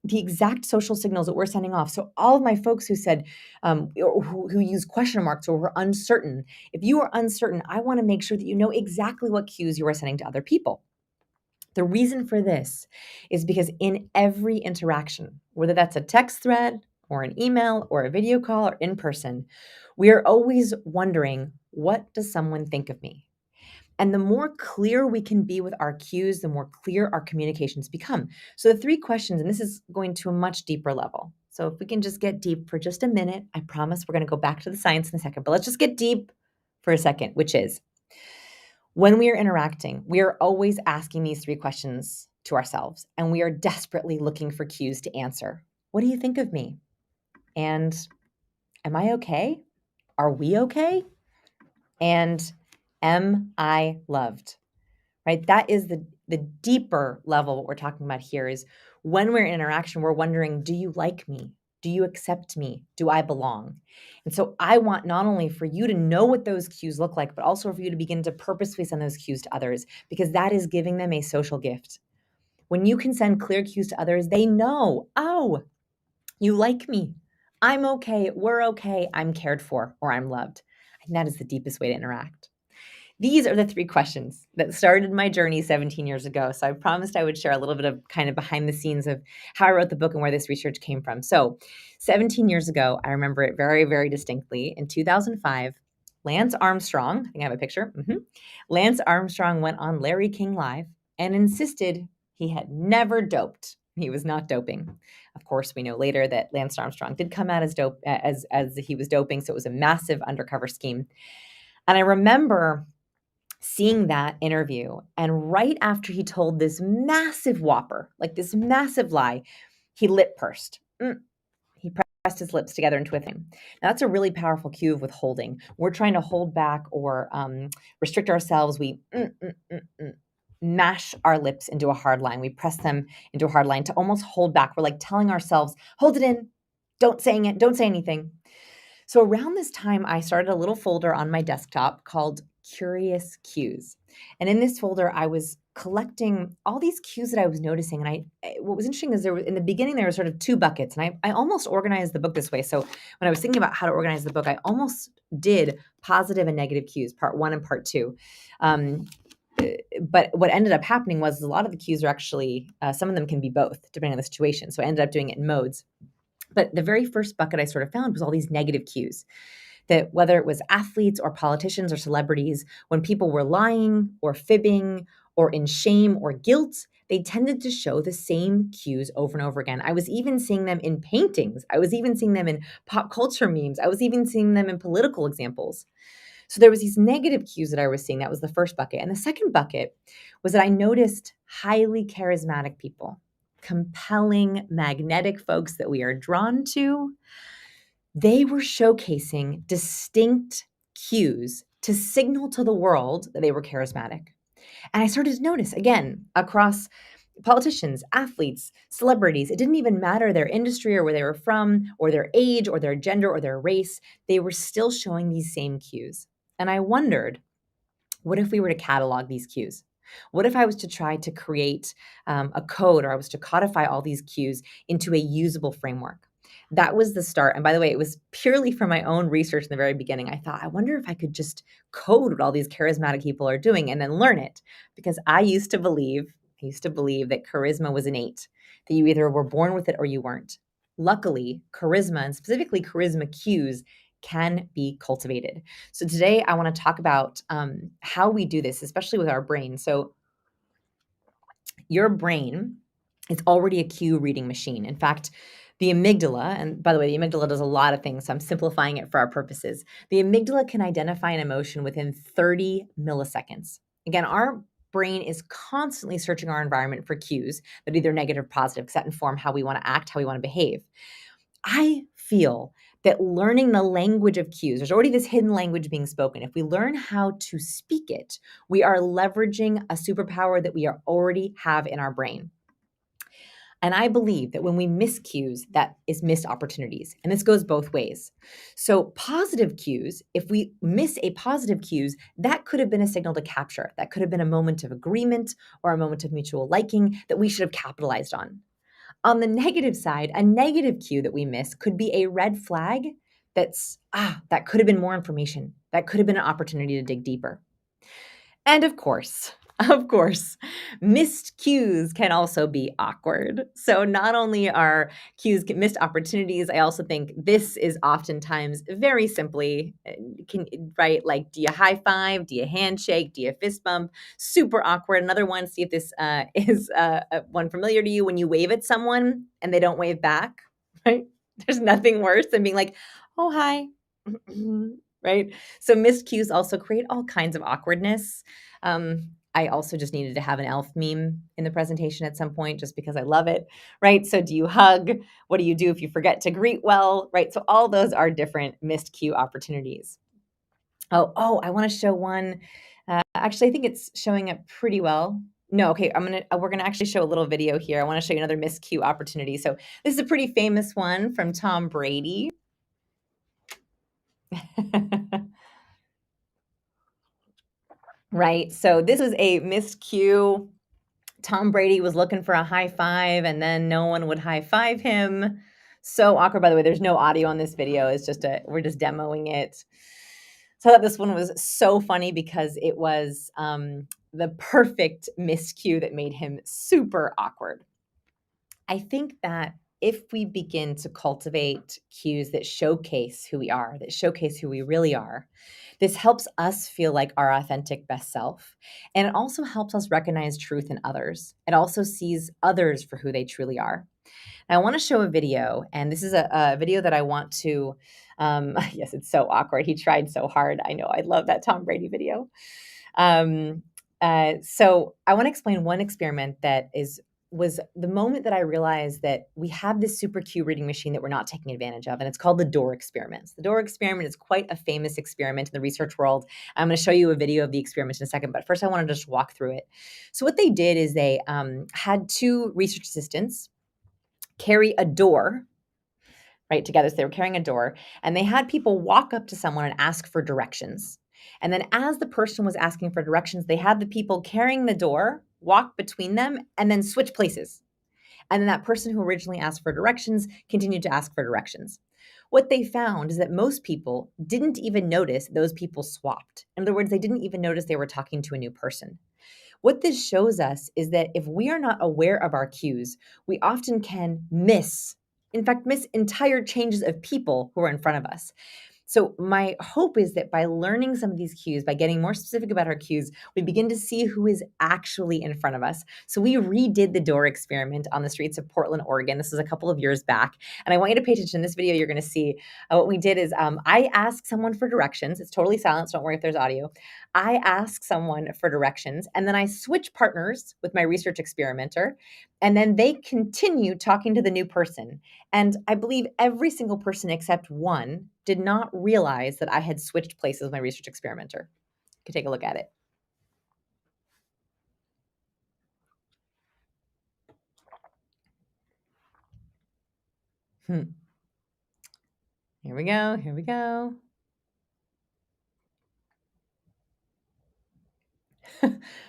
the exact social signals that we're sending off, so all of my folks who said, who use question marks or were uncertain, if you are uncertain, I want to make sure that you know exactly what cues you are sending to other people. The reason for this is because in every interaction, whether that's a text thread or an email or a video call or in person, we are always wondering, what does someone think of me? And the more clear we can be with our cues, the more clear our communications become. So the 3 questions, and this is going to a much deeper level. So if we can just get deep for just a minute, I promise we're going to go back to the science in a second, but let's just get deep for a second, which is, when we are interacting, we are always asking these 3 questions to ourselves, and we are desperately looking for cues to answer. What do you think of me? And am I okay? Are we okay? And am I loved? Right? That is the deeper level. What we're talking about here is, when we're in interaction, we're wondering, do you like me? Do you accept me? Do I belong? And so I want not only for you to know what those cues look like, but also for you to begin to purposefully send those cues to others, because that is giving them a social gift. When you can send clear cues to others, they know, oh, you like me. I'm okay. We're okay. I'm cared for, or I'm loved. And that is the deepest way to interact. These are the 3 questions that started my journey 17 years ago. So I promised I would share a little bit of kind of behind the scenes of how I wrote the book and where this research came from. So 17 years ago, I remember it very, very distinctly. In 2005, Lance Armstrong, I think I have a picture. Lance Armstrong went on Larry King Live and insisted he had never doped. He was not doping. Of course, we know later that Lance Armstrong did come out as he was doping. So it was a massive undercover scheme. And I remember seeing that interview, and right after he told this massive whopper, like this massive lie, he lip pursed. He pressed his lips together into a thing. Now, that's a really powerful cue of withholding. We're trying to hold back or restrict ourselves. We mash our lips into a hard line. We press them into a hard line to almost hold back. We're like telling ourselves, hold it in, don't say anything. So around this time, I started a little folder on my desktop called Curious Cues. And in this folder, I was collecting all these cues that I was noticing. And what was interesting is in the beginning, there were sort of 2 buckets. And I almost organized the book this way. So when I was thinking about how to organize the book, I almost did positive and negative cues, part 1 and part 2. But what ended up happening was a lot of the cues are actually, some of them can be both, depending on the situation. So I ended up doing it in modes. But the very first bucket I sort of found was all these negative cues, that whether it was athletes or politicians or celebrities, when people were lying or fibbing or in shame or guilt, they tended to show the same cues over and over again. I was even seeing them in paintings. I was even seeing them in pop culture memes. I was even seeing them in political examples. So there was these negative cues that I was seeing. That was the first bucket. And the second bucket was that I noticed highly charismatic people, compelling, magnetic folks that we are drawn to. They were showcasing distinct cues to signal to the world that they were charismatic. And I started to notice, again, across politicians, athletes, celebrities, it didn't even matter their industry or where they were from or their age or their gender or their race, they were still showing these same cues. And I wondered, what if we were to catalog these cues? What if I was to try to create a code, or I was to codify all these cues into a usable framework? That was the start. And by the way, it was purely from my own research in the very beginning. I thought, I wonder if I could just code what all these charismatic people are doing and then learn it. Because I used to believe that charisma was innate, that you either were born with it or you weren't. Luckily, charisma, and specifically charisma cues, can be cultivated. So today I want to talk about how we do this, especially with our brain. So your brain is already a cue reading machine. In fact, the amygdala, and by the way, the amygdala does a lot of things, so I'm simplifying it for our purposes. The amygdala can identify an emotion within 30 milliseconds. Again, our brain is constantly searching our environment for cues that are either negative or positive, because that inform how we want to act, how we want to behave. I feel that learning the language of cues, there's already this hidden language being spoken. If we learn how to speak it, we are leveraging a superpower that we already have in our brain. And I believe that when we miss cues, that is missed opportunities. And this goes both ways. So positive cues, if we miss a positive cues, that could have been a signal to capture. That could have been a moment of agreement or a moment of mutual liking that we should have capitalized on. On the negative side, a negative cue that we miss could be a red flag that could have been more information. That could have been an opportunity to dig deeper. And of course, Of course, missed cues can also be awkward. So, not only are cues missed opportunities, I also think this is oftentimes very simply, right? Like, do you high five? Do you handshake? Do you fist bump? Super awkward. Another one, see if this is one familiar to you. When you wave at someone and they don't wave back, right? There's nothing worse than being like, oh, hi. Right? So, missed cues also create all kinds of awkwardness. I also just needed to have an elf meme in the presentation at some point just because I love it, right? So do you hug? What do you do if you forget to greet well, right? So all those are different missed cue opportunities. Oh, I want to show one. Actually, I think it's showing up pretty well. No, okay, we're gonna actually show a little video here. I want to show you another missed cue opportunity. So this is a pretty famous one from Tom Brady. Right. So this was a missed cue. Tom Brady was looking for a high five and then no one would high five him. So awkward. By the way, there's no audio on this video. It's just we're just demoing it. So I thought this one was so funny because it was the perfect miscue that made him super awkward. I think that if we begin to cultivate cues that showcase who we are, that showcase who we really are, this helps us feel like our authentic best self. And it also helps us recognize truth in others. It also sees others for who they truly are. Now, I want to show a video, and this is a video that I want to, yes, it's so awkward. He tried so hard. I know. I love that Tom Brady video. So I want to explain one experiment that was the moment that I realized that we have this super cue reading machine that we're not taking advantage of, and it's called the door experiment. The door experiment is quite a famous experiment in the research world. I'm going to show you a video of the experiment in a second, but first I want to just walk through it. So what they did is they had two research assistants carry a door, right, together. So they were carrying a door, and they had people walk up to someone and ask for directions. And then as the person was asking for directions, they had the people carrying the door walk between them and then switch places. And then that person who originally asked for directions continued to ask for directions. What they found is that most people didn't even notice those people swapped. In other words, they didn't even notice they were talking to a new person. What this shows us is that if we are not aware of our cues, we often can miss entire changes of people who are in front of us. So my hope is that by learning some of these cues, by getting more specific about our cues, we begin to see who is actually in front of us. So we redid the door experiment on the streets of Portland, Oregon. This was a couple of years back. And I want you to pay attention. In this video, you're going to see what we did is I asked someone for directions. It's totally silent, so don't worry if there's audio. I asked someone for directions, and then I switch partners with my research experimenter, and then they continue talking to the new person. And I believe every single person except one did not realize that I had switched places with my research experimenter. You can take a look at it. Here we go. Here we go.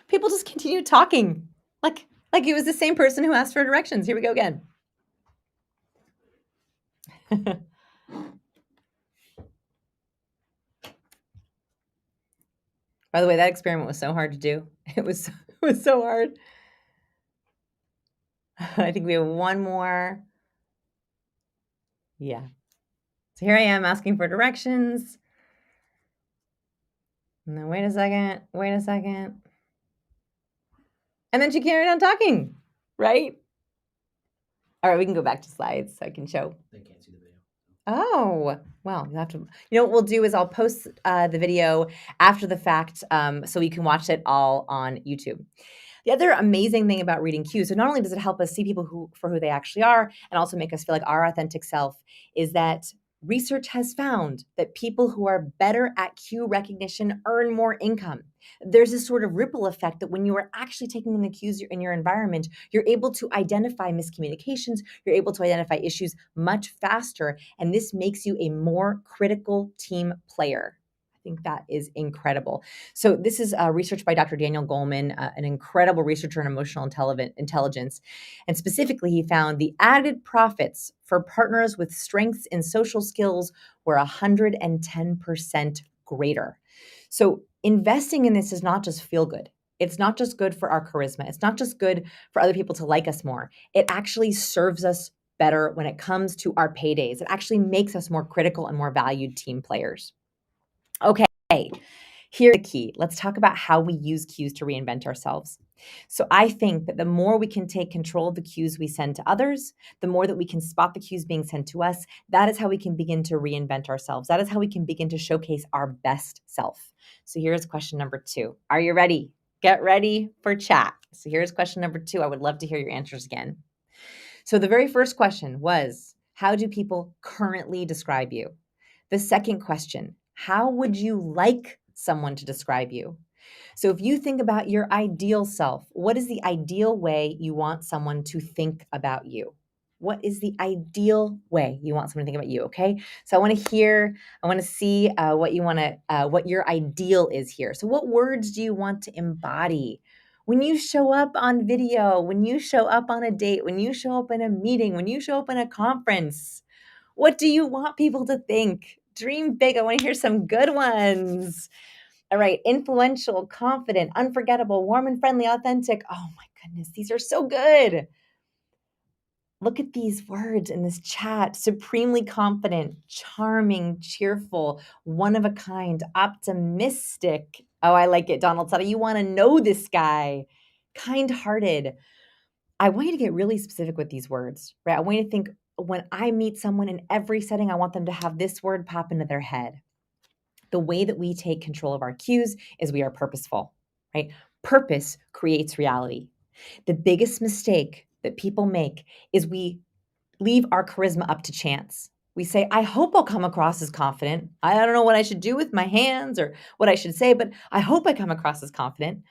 People just continue talking like it was the same person who asked for directions. Here we go again. By the way, that experiment was so hard to do. It was so hard. I think we have one more. Yeah. So here I am asking for directions. And then wait a second. And then she carried on talking, right? All right, we can go back to slides so I can show.
They can't see the video.
Oh, well, you have to. You know what we'll do is I'll post the video after the fact so you can watch it all on YouTube. The other amazing thing about reading cues, so not only does it help us see people for who they actually are and also make us feel like our authentic self, is that research has found that people who are better at cue recognition earn more income. There's this sort of ripple effect that when you are actually taking in the cues in your environment, you're able to identify miscommunications, you're able to identify issues much faster, and this makes you a more critical team player. I think that is incredible. So this is research by Dr. Daniel Goleman, an incredible researcher in emotional intelligence. And specifically, he found the added profits for partners with strengths in social skills were 110% greater. So investing in this is not just feel good. It's not just good for our charisma. It's not just good for other people to like us more. It actually serves us better when it comes to our paydays. It actually makes us more critical and more valued team players. Okay, here's the key. Let's talk about how we use cues to reinvent ourselves. So I think that the more we can take control of the cues we send to others, the more that we can spot the cues being sent to us, that is how we can begin to reinvent ourselves. That is how we can begin to showcase our best self. So here's question number 2. Are you ready? Get ready for chat. So here's question number 2. I would love to hear your answers again. So the very first question was, how do people currently describe you? The second question, how would you like someone to describe you? So if you think about your ideal self, what is the ideal way you want someone to think about you? What is the ideal way you want someone to think about you? Okay. So I want to see what your ideal is here. So what words do you want to embody? When you show up on video, when you show up on a date, when you show up in a meeting, when you show up in a conference, what do you want people to think? Dream big. I want to hear some good ones. All right. Influential, confident, unforgettable, warm and friendly, authentic. Oh my goodness. These are so good. Look at these words in this chat. Supremely confident, charming, cheerful, one of a kind, optimistic. Oh, I like it. Donald Sutter. You want to know this guy. Kind-hearted. I want you to get really specific with these words, right? I want you to think, when I meet someone in every setting, I want them to have this word pop into their head. The way that we take control of our cues is we are purposeful, right? Purpose creates reality. The biggest mistake that people make is we leave our charisma up to chance. We say, I hope I'll come across as confident. I don't know what I should do with my hands or what I should say, but I hope I come across as confident.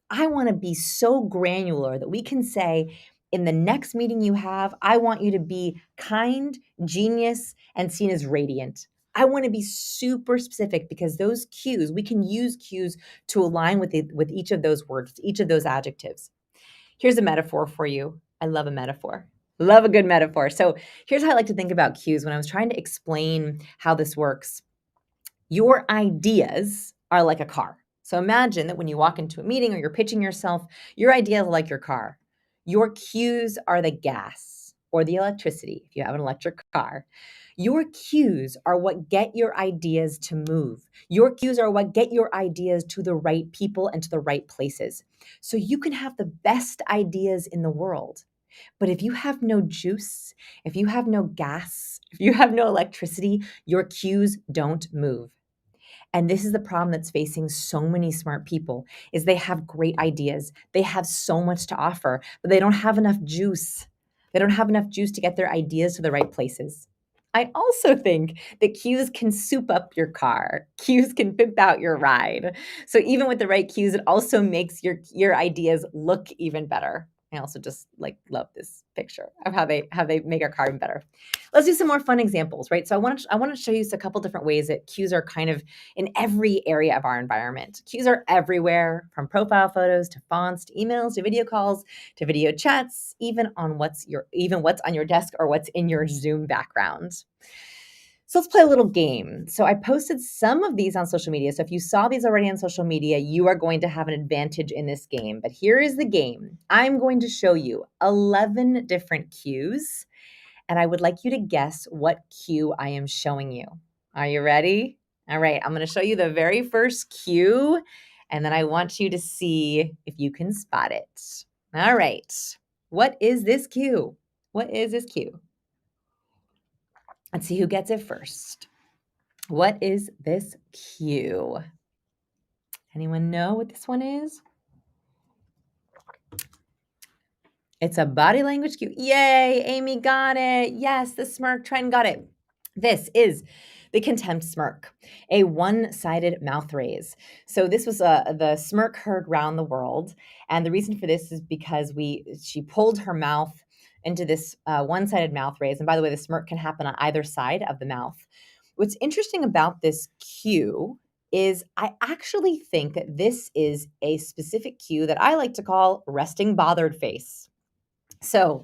I want to be so granular that we can say, in the next meeting you have, I want you to be kind, genius, and seen as radiant. I want to be super specific because those cues, we can use cues to align with each of those words, each of those adjectives. Here's a metaphor for you. I love a metaphor. Love a good metaphor. So here's how I like to think about cues when I was trying to explain how this works. Your ideas are like a car. So imagine that when you walk into a meeting or you're pitching yourself, your ideas are like your car. Your cues are the gas or the electricity if you have an electric car. Your cues are what get your ideas to move. Your cues are what get your ideas to the right people and to the right places. So you can have the best ideas in the world. But if you have no juice, if you have no gas, if you have no electricity, your cues don't move. And this is the problem that's facing so many smart people is they have great ideas. They have so much to offer, but they don't have enough juice. They don't have enough juice to get their ideas to the right places. I also think that cues can soup up your car. Cues can pimp out your ride. So even with the right cues, it also makes your ideas look even better. I also just love this picture of how they make our car even better. Let's do some more fun examples, right? So I want to show you a couple different ways that cues are kind of in every area of our environment. Cues are everywhere, from profile photos to fonts to emails to video calls to video chats, even what's on your desk or what's in your Zoom background. So let's play a little game. So I posted some of these on social media. So if you saw these already on social media, you are going to have an advantage in this game. But here is the game. I'm going to show you 11 different cues, and I would like you to guess what cue I am showing you. Are you ready? All right, I'm going to show you the very first cue, and then I want you to see if you can spot it. All right. What is this cue? What is this cue? Let's see who gets it first. What is this cue? Anyone know what this one is? It's a body language cue. Yay, Amy got it. Yes, the smirk trend got it. This is the contempt smirk, a one-sided mouth raise. So this was the smirk heard round the world. And the reason for this is because she pulled her mouth into this one-sided mouth raise. And by the way, the smirk can happen on either side of the mouth. What's interesting about this cue is I actually think that this is a specific cue that I like to call resting bothered face. So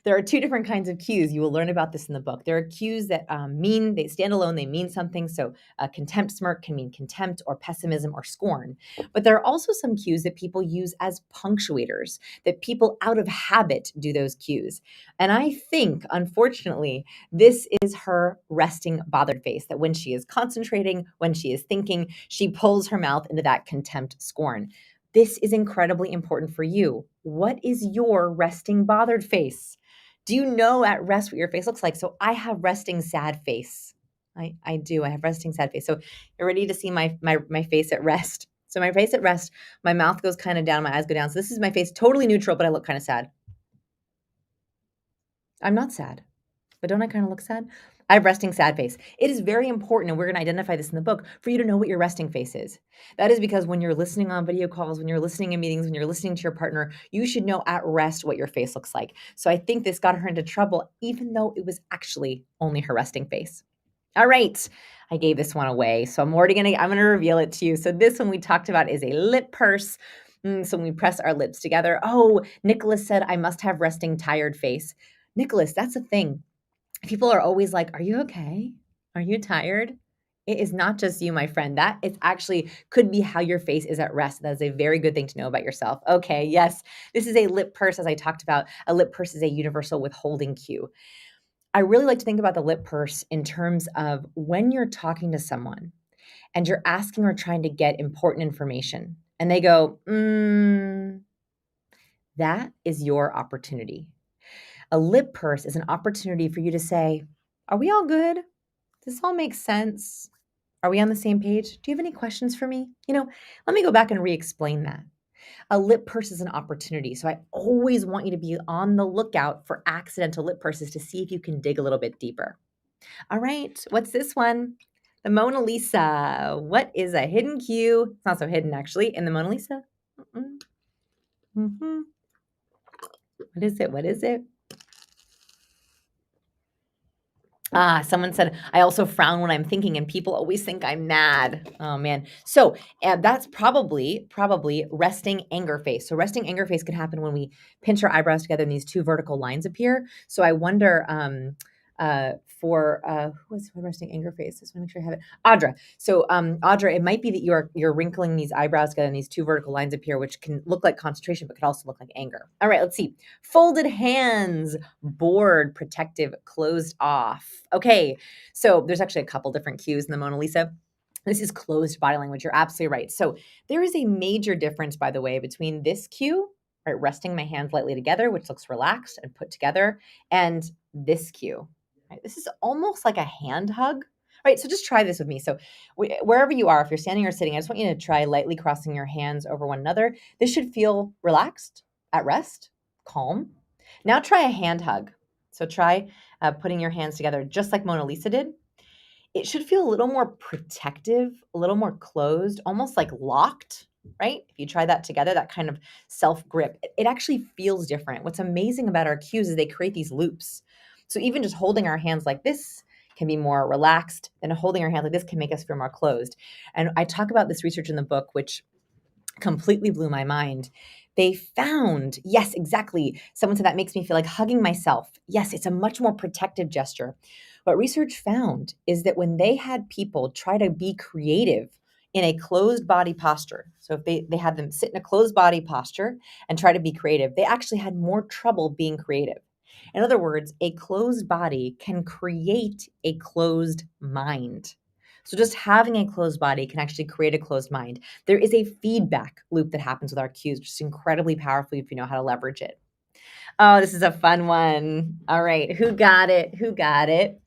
There are two different kinds of cues. You will learn about this in the book. There are cues that they stand alone, they mean something. So a contempt smirk can mean contempt or pessimism or scorn. But there are also some cues that people use as punctuators, that people out of habit do those cues. And I think, unfortunately, this is her resting bothered face, that when she is concentrating, when she is thinking, she pulls her mouth into that contempt scorn. This is incredibly important for you. What is your resting bothered face? Do you know at rest what your face looks like? So I have resting sad face. I do. I have resting sad face. So you're ready to see my face at rest. So my face at rest, my mouth goes kind of down, my eyes go down. So this is my face, totally neutral, but I look kind of sad. I'm not sad, but don't I kind of look sad? I have resting sad face. It is very important, and we're going to identify this in the book, for you to know what your resting face is. That is because when you're listening on video calls, when you're listening in meetings, when you're listening to your partner, you should know at rest what your face looks like. So I think this got her into trouble, even though it was actually only her resting face. All right. I gave this one away. So I'm going to reveal it to you. So this one we talked about is a lip purse. So when we press our lips together, oh, Nicholas said, I must have resting tired face. Nicholas, that's a thing. People are always like, are you okay? Are you tired? It is not just you, my friend. That is actually could be how your face is at rest. That is a very good thing to know about yourself. Okay, yes, this is a lip purse, as I talked about. A lip purse is a universal withholding cue. I really like to think about the lip purse in terms of when you're talking to someone and you're asking or trying to get important information, and they go, that is your opportunity. A lip purse is an opportunity for you to say, are we all good? Does this all make sense? Are we on the same page? Do you have any questions for me? Let me go back and re-explain that. A lip purse is an opportunity. So I always want you to be on the lookout for accidental lip purses to see if you can dig a little bit deeper. All right, what's this one? The Mona Lisa. What is a hidden cue? It's not so hidden, actually, in the Mona Lisa. Mm-hmm. What is it? What is it? Someone said, I also frown when I'm thinking, and people always think I'm mad. Oh, man. So that's probably resting anger face. So resting anger face can happen when we pinch our eyebrows together and these two vertical lines appear. So I wonder who was resting anger face? Just want to make sure I have it. Audra. So Audra, it might be that you're wrinkling these eyebrows together and these two vertical lines appear, which can look like concentration, but could also look like anger. All right, let's see. Folded hands, bored, protective, closed off. Okay, so there's actually a couple different cues in the Mona Lisa. This is closed body language. You're absolutely right. So there is a major difference, by the way, between this cue, right, resting my hands lightly together, which looks relaxed and put together, and this cue. Right? This is almost like a hand hug, right? So just try this with me. So wherever you are, if you're standing or sitting, I just want you to try lightly crossing your hands over one another. This should feel relaxed, at rest, calm. Now try a hand hug. So try putting your hands together just like Mona Lisa did. It should feel a little more protective, a little more closed, almost like locked, right? If you try that together, that kind of self-grip, it actually feels different. What's amazing about our cues is they create these loops. So even just holding our hands like this can be more relaxed, and holding our hands like this can make us feel more closed. And I talk about this research in the book, which completely blew my mind. They found, yes, exactly. Someone said that makes me feel like hugging myself. Yes, it's a much more protective gesture. What research found is that when they had people try to be creative in a closed body posture, so if they had them sit in a closed body posture and try to be creative, they actually had more trouble being creative. In other words, a closed body can create a closed mind. So just having a closed body can actually create a closed mind. There is a feedback loop that happens with our cues, which is incredibly powerful if you know how to leverage it. Oh, this is a fun one. All right, who got it? Who got it?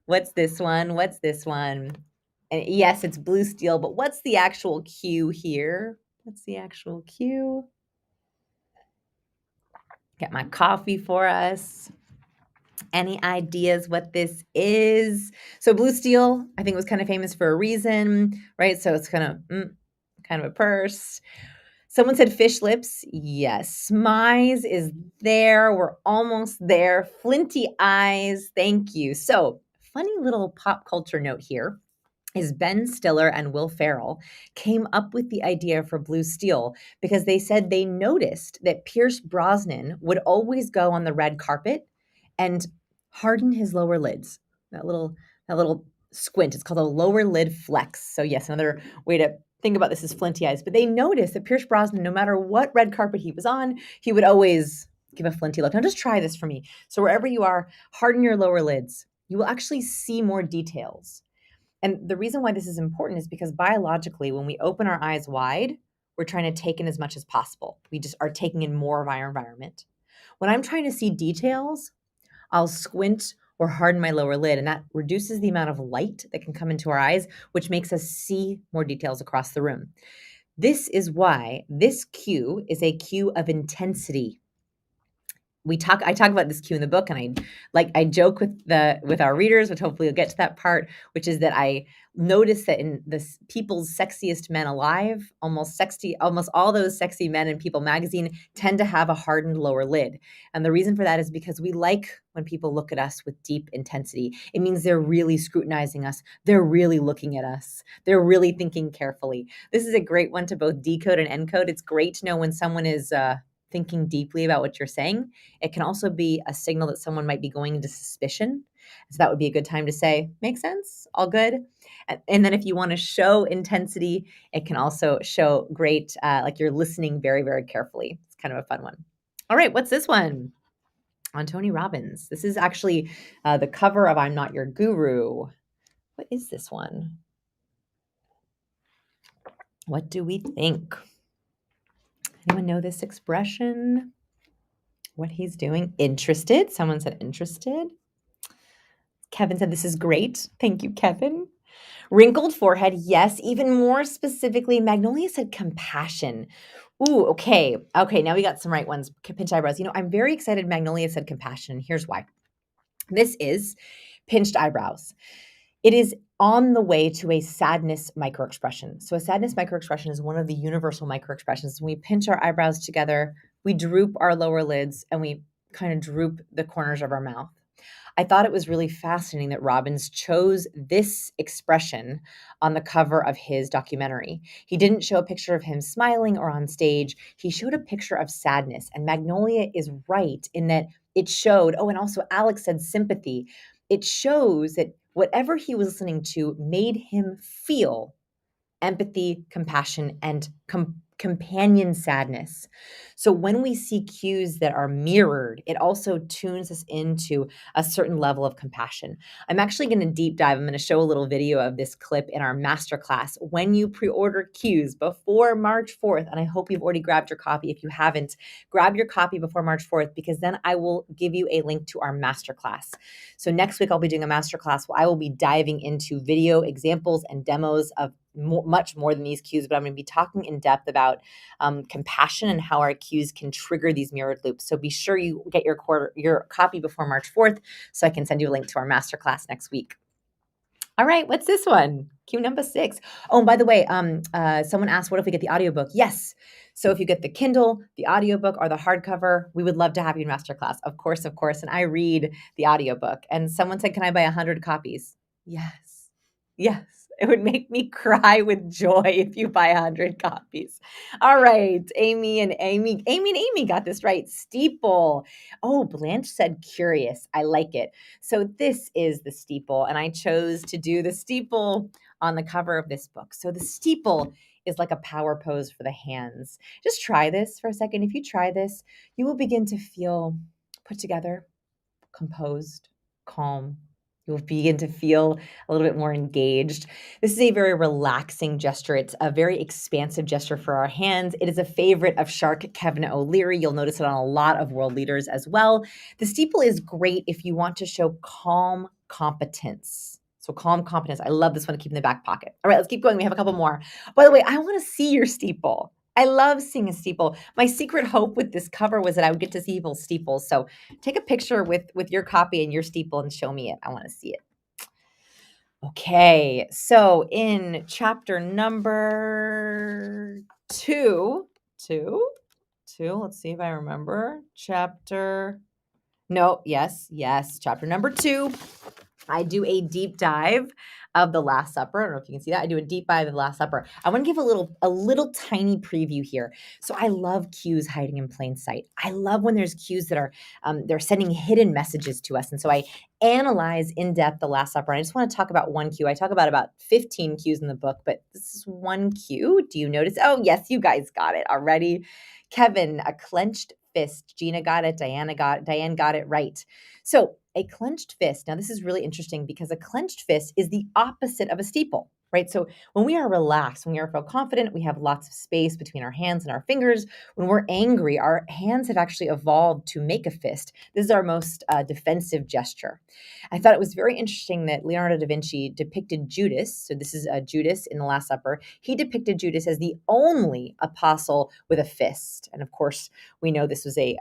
What's this one? What's this one? And yes, it's blue steel, but what's the actual cue here? What's the actual cue? Get my coffee for us. Any ideas what this is? So blue steel, I think, was kind of famous for a reason, right? So it's kind of a purse. Someone said fish lips. Yes. Smize is there. We're almost there. Flinty eyes. Thank you. So funny little pop culture note here is Ben Stiller and Will Ferrell came up with the idea for blue steel because they said they noticed that Pierce Brosnan would always go on the red carpet and harden his lower lids. That little squint. It's called a lower lid flex. So yes, another way to think about this is flinty eyes. But they noticed that Pierce Brosnan, no matter what red carpet he was on, he would always give a flinty look. Now just try this for me. So wherever you are, harden your lower lids. You will actually see more details. And the reason why this is important is because biologically, when we open our eyes wide, we're trying to take in as much as possible. We just are taking in more of our environment. When I'm trying to see details, I'll squint or harden my lower lid, and that reduces the amount of light that can come into our eyes, which makes us see more details across the room. This is why this cue is a cue of intensity. I talk about this cue in the book, and I joke with our readers, which hopefully you'll get to that part, which is that I notice that in the People's Sexiest Men Alive, almost all those sexy men in People magazine tend to have a hardened lower lid. And the reason for that is because we like when people look at us with deep intensity. It means they're really scrutinizing us. They're really looking at us. They're really thinking carefully. This is a great one to both decode and encode. It's great to know when someone is thinking deeply about what you're saying. It can also be a signal that someone might be going into suspicion. So that would be a good time to say, make sense? All good? And then if you want to show intensity, it can also show great, like you're listening very, very carefully. It's kind of a fun one. All right, what's this one? On Tony Robbins. This is actually the cover of I'm Not Your Guru. What is this one? What do we think? Anyone know this expression? What he's doing? Interested. Someone said interested. Kevin said this is great. Thank you, Kevin. Wrinkled forehead. Yes. Even more specifically, Magnolia said compassion. Ooh, okay. Okay, now we got some right ones. Pinched eyebrows. I'm very excited Magnolia said compassion. Here's why. This is pinched eyebrows. It is on the way to a sadness microexpression. So a sadness microexpression is one of the universal microexpressions. When we pinch our eyebrows together, we droop our lower lids and we kind of droop the corners of our mouth. I thought it was really fascinating that Robbins chose this expression on the cover of his documentary. He didn't show a picture of him smiling or on stage. He showed a picture of sadness. And Magnolia is right in that it showed, and also Alex said sympathy. It shows that whatever he was listening to made him feel empathy, compassion, and companion sadness. So when we see cues that are mirrored, it also tunes us into a certain level of compassion. I'm actually going to deep dive. I'm going to show a little video of this clip in our masterclass when you pre-order Cues before March 4th. And I hope you've already grabbed your copy. If you haven't, grab your copy before March 4th, because then I will give you a link to our masterclass. So next week, I'll be doing a masterclass where I will be diving into video examples and demos of much more than these cues, but I'm going to be talking in depth about compassion and how our cues can trigger these mirrored loops. So be sure you get your copy before March 4th so I can send you a link to our masterclass next week. All right, what's this one? Cue number 6. Oh, and by the way, someone asked, what if we get the audiobook? Yes. So if you get the Kindle, the audiobook, or the hardcover, we would love to have you in masterclass. Of course. And I read the audiobook. And someone said, can I buy 100 copies? Yes. Yes. It would make me cry with joy if you buy 100 copies. All right. Amy got this right. Steeple. Oh, Blanche said curious. I like it. So this is the steeple, and I chose to do the steeple on the cover of this book. So the steeple is like a power pose for the hands. Just try this for a second. If you try this, you will begin to feel put together, composed, calm. You'll begin to feel a little bit more engaged. This is a very relaxing gesture. It's a very expansive gesture for our hands. It is a favorite of Shark Kevin O'Leary. You'll notice it on a lot of world leaders as well. The steeple is great if you want to show calm competence. So calm competence. I love this one to keep in the back pocket. All right, let's keep going. We have a couple more. By the way, I want to see your steeple. I love seeing a steeple. My secret hope with this cover was that I would get to see people's steeples. So take a picture with your copy and your steeple and show me it. I want to see it. Okay, so in chapter number 2, let's see if I remember. Chapter number 2. I do a deep dive of The Last Supper. I don't know if you can see that. I do a deep dive of The Last Supper. I want to give a little tiny preview here. So I love cues hiding in plain sight. I love when there's cues that are they're sending hidden messages to us. And so I analyze in depth The Last Supper. And I just want to talk about one cue. I talk about 15 cues in the book, but this is one cue. Do you notice? Oh, yes, you guys got it already. Kevin, a clenched fist. Gina got it. Diane got it right. So a clenched fist. Now, this is really interesting because a clenched fist is the opposite of a steeple, right? So when we are relaxed, when we feel confident, we have lots of space between our hands and our fingers. When we're angry, our hands have actually evolved to make a fist. This is our most defensive gesture. I thought it was very interesting that Leonardo da Vinci depicted Judas. So this is Judas in The Last Supper. He depicted Judas as the only apostle with a fist. And of course, we know this was a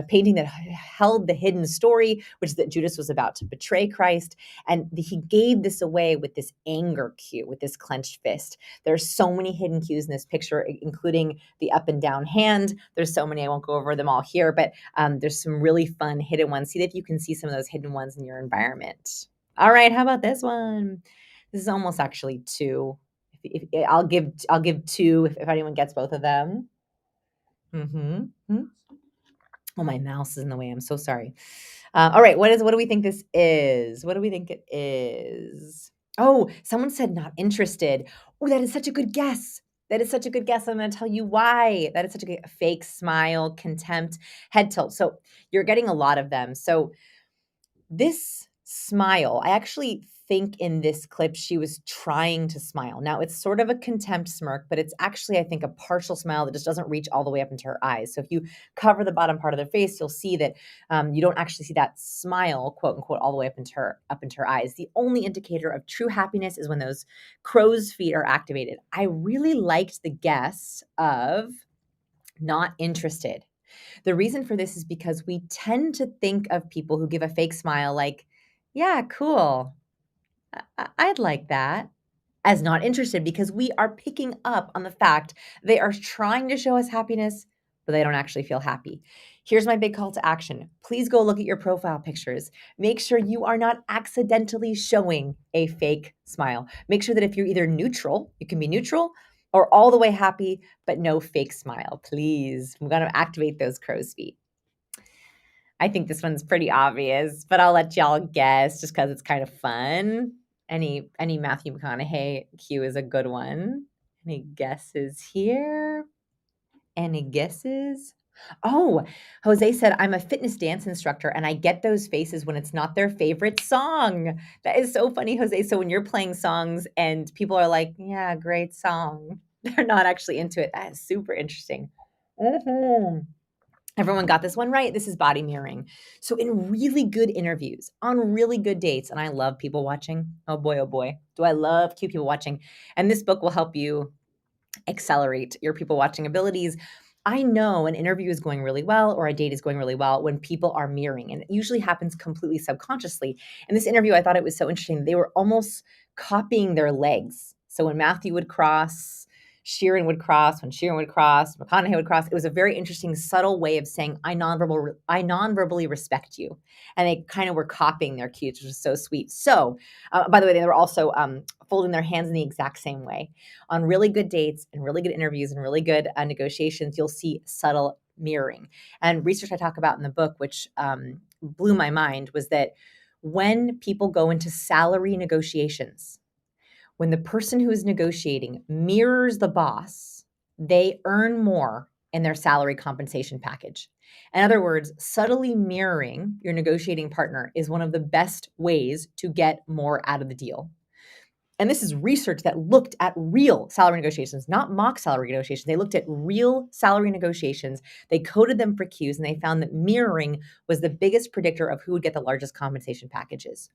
painting that held the hidden story, which is that Judas was about to betray Christ. And he gave this away with this anger cue, with this clenched fist. There's so many hidden cues in this picture, including the up and down hand. There's so many, I won't go over them all here, but there's some really fun hidden ones. See if you can see some of those hidden ones in your environment. All right, how about this one? This is almost actually two. I'll give two if anyone gets both of them. Oh, my mouse is in the way. I'm so sorry. All right, what do we think this is? What do we think it is? Oh, someone said not interested. Oh, that is such a good guess. That is such a good guess. I'm going to tell you why. That is such a good fake smile, contempt, head tilt. So you're getting a lot of them. So this smile, I actually think in this clip she was trying to smile. Now it's sort of a contempt smirk, but it's actually, I think, a partial smile that just doesn't reach all the way up into her eyes. So if you cover the bottom part of their face, you'll see that you don't actually see that smile, quote unquote, all the way up into her eyes. The only indicator of true happiness is when those crow's feet are activated. I really liked the guess of not interested. The reason for this is because we tend to think of people who give a fake smile like, yeah, cool. I'd like that, as not interested, because we are picking up on the fact they are trying to show us happiness, but they don't actually feel happy. Here's my big call to action. Please go look at your profile pictures. Make sure you are not accidentally showing a fake smile. Make sure that if you're either neutral, you can be neutral, or all the way happy, but no fake smile, please. We're going to activate those crow's feet. I think this one's pretty obvious, but I'll let y'all guess just because it's kind of fun. Any Matthew McConaughey cue is a good one. Any guesses here? Any guesses? Oh, Jose said, I'm a fitness dance instructor and I get those faces when it's not their favorite song. That is so funny, Jose. So when you're playing songs and people are like, yeah, great song, they're not actually into it. That is super interesting. Everyone got this one right. This is body mirroring. So in really good interviews, on really good dates, and I love people watching. Oh boy, do I love cute people watching. And this book will help you accelerate your people watching abilities. I know an interview is going really well or a date is going really well when people are mirroring, and it usually happens completely subconsciously. In this interview, I thought it was so interesting. They were almost copying their legs. So when Matthew would cross, Sheeran would cross, when Sheeran would cross, McConaughey would cross. It was a very interesting, subtle way of saying, I non-verbally respect you. And they kind of were copying their cues, which was so sweet. So, by the way, they were also folding their hands in the exact same way. On really good dates and really good interviews and really good negotiations, you'll see subtle mirroring. And research I talk about in the book, which blew my mind, was that when people go into salary negotiations, when the person who is negotiating mirrors the boss, they earn more in their salary compensation package. In other words, subtly mirroring your negotiating partner is one of the best ways to get more out of the deal. And this is research that looked at real salary negotiations, not mock salary negotiations. They looked at real salary negotiations. They coded them for cues, and they found that mirroring was the biggest predictor of who would get the largest compensation packages.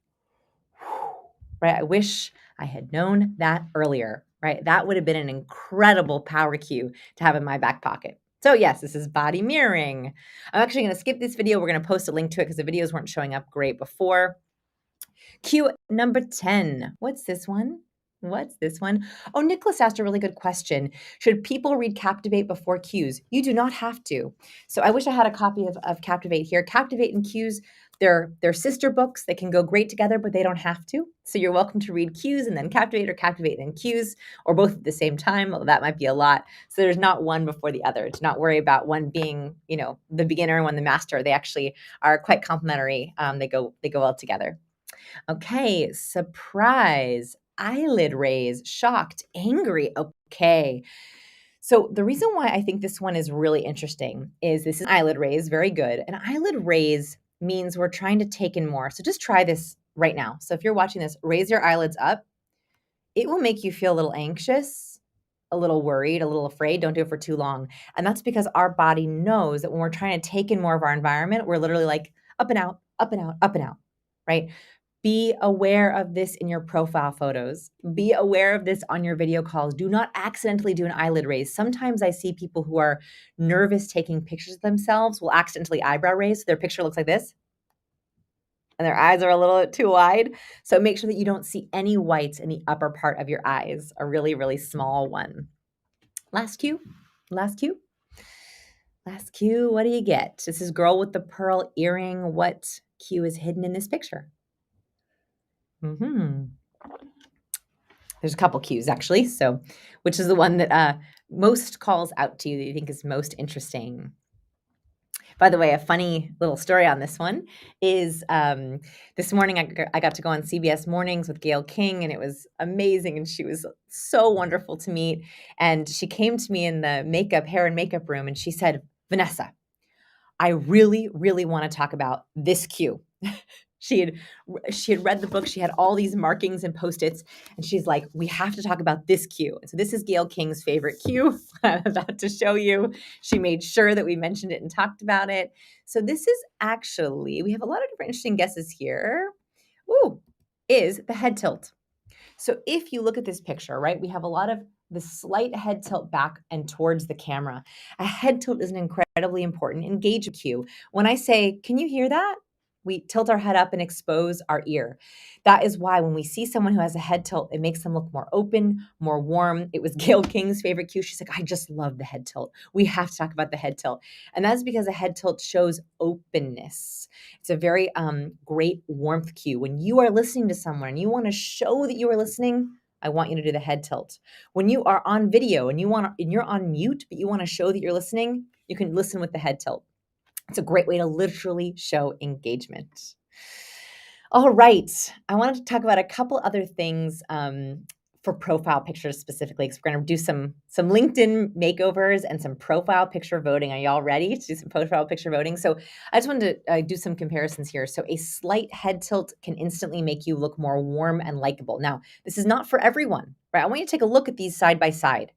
Right? I wish I had known that earlier, right? That would have been an incredible power cue to have in my back pocket. So yes, this is body mirroring. I'm actually going to skip this video. We're going to post a link to it because the videos weren't showing up great before. Cue number 10. What's this one? Oh, Nicholas asked a really good question. Should people read Captivate before cues? You do not have to. So I wish I had a copy of Captivate here. Captivate and cues, They're sister books. They can go great together, but they don't have to. So you're welcome to read Cues and then Captivate, or Captivate and then Cues, or both at the same time. Well, that might be a lot. So there's not one before the other. To not worry about one being, the beginner and one the master. They actually are quite complementary. They go well together. Okay, surprise, eyelid raise, shocked, angry. Okay. So the reason why I think this one is really interesting is this is eyelid raise, very good. An eyelid raise means we're trying to take in more. So just try this right now. So if you're watching this, raise your eyelids up. It will make you feel a little anxious, a little worried, a little afraid. Don't do it for too long. And that's because our body knows that when we're trying to take in more of our environment, we're literally like up and out, up and out, up and out, right? Be aware of this in your profile photos. Be aware of this on your video calls. Do not accidentally do an eyelid raise. Sometimes I see people who are nervous taking pictures of themselves will accidentally eyebrow raise. So their picture looks like this, and their eyes are a little too wide. So make sure that you don't see any whites in the upper part of your eyes, a really, really small one. Last cue. Last cue. Last cue. What do you get? This is girl with the pearl earring. What cue is hidden in this picture? There's a couple cues actually. So which is the one that most calls out to you that you think is most interesting? By the way, a funny little story on this one is this morning I got to go on CBS Mornings with Gayle King, and it was amazing. And she was so wonderful to meet. And she came to me in the hair and makeup room, and she said, "Vanessa, I really, really want to talk about this cue." She had read the book. She had all these markings and Post-its, and she's like, "We have to talk about this cue." And so this is Gayle King's favorite cue I'm about to show you. She made sure that we mentioned it and talked about it. So this is actually, we have a lot of different interesting guesses here. Is the head tilt. So if you look at this picture, right, we have a lot of the slight head tilt back and towards the camera. A head tilt is an incredibly important engagement cue. When I say, "Can you hear that?" we tilt our head up and expose our ear. That is why when we see someone who has a head tilt, it makes them look more open, more warm. It was Gayle King's favorite cue. She's like, "I just love the head tilt. We have to talk about the head tilt." And that's because a head tilt shows openness. It's a very great warmth cue. When you are listening to someone and you want to show that you are listening, I want you to do the head tilt. When you are on video and you're on mute, but you want to show that you're listening, you can listen with the head tilt. It's a great way to literally show engagement. All right. I wanted to talk about a couple other things for profile pictures specifically, because we're going to do some LinkedIn makeovers and some profile picture voting. Are y'all ready to do some profile picture voting? So I just wanted to do some comparisons here. So a slight head tilt can instantly make you look more warm and likable. Now, this is not for everyone, right? I want you to take a look at these side by side.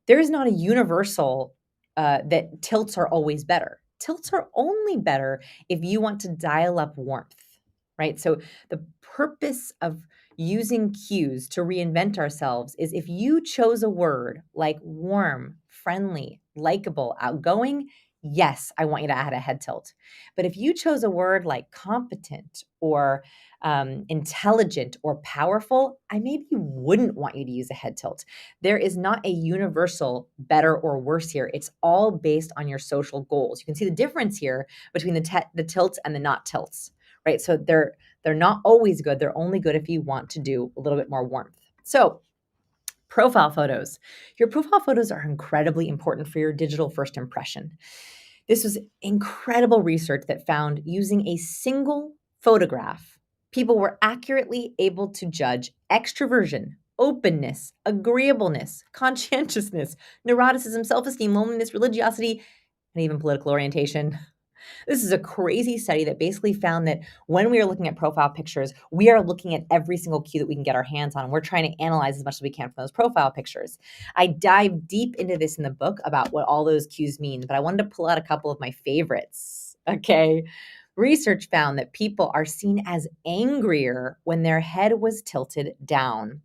There is not a universal that tilts are always better. Tilts are only better if you want to dial up warmth, right? So the purpose of using cues to reinvent ourselves is if you chose a word like warm, friendly, likable, outgoing, yes, I want you to add a head tilt. But if you chose a word like competent or intelligent or powerful, I maybe wouldn't want you to use a head tilt. There is not a universal better or worse here. It's all based on your social goals. You can see the difference here between the tilts and the not tilts, right? So they're not always good. They're only good if you want to do a little bit more warmth. So profile photos. Your profile photos are incredibly important for your digital first impression. This was incredible research that found using a single photograph, people were accurately able to judge extroversion, openness, agreeableness, conscientiousness, neuroticism, self-esteem, loneliness, religiosity, and even political orientation. This is a crazy study that basically found that when we are looking at profile pictures, we are looking at every single cue that we can get our hands on. We're trying to analyze as much as we can from those profile pictures. I dive deep into this in the book about what all those cues mean, but I wanted to pull out a couple of my favorites. Okay. Research found that people are seen as angrier when their head was tilted down.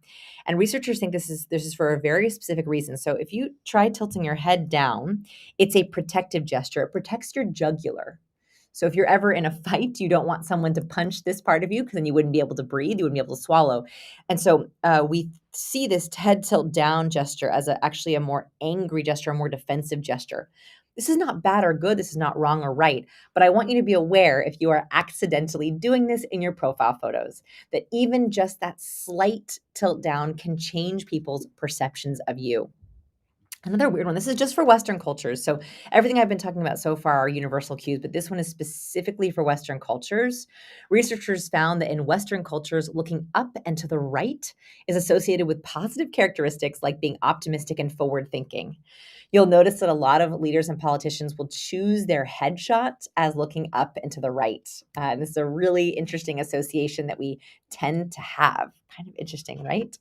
And researchers think this is for a very specific reason. So if you try tilting your head down, it's a protective gesture. It protects your jugular. So if you're ever in a fight, you don't want someone to punch this part of you because then you wouldn't be able to breathe, you wouldn't be able to swallow. And so we see this head tilt down gesture as actually a more angry gesture, a more defensive gesture. This is not bad or good. This is not wrong or right. But I want you to be aware if you are accidentally doing this in your profile photos, that even just that slight tilt down can change people's perceptions of you. Another weird one. This is just for Western cultures. So everything I've been talking about so far are universal cues, but this one is specifically for Western cultures. Researchers found that in Western cultures, looking up and to the right is associated with positive characteristics like being optimistic and forward thinking. You'll notice that a lot of leaders and politicians will choose their headshot as looking up and to the right. This is a really interesting association that we tend to have. Kind of interesting, right?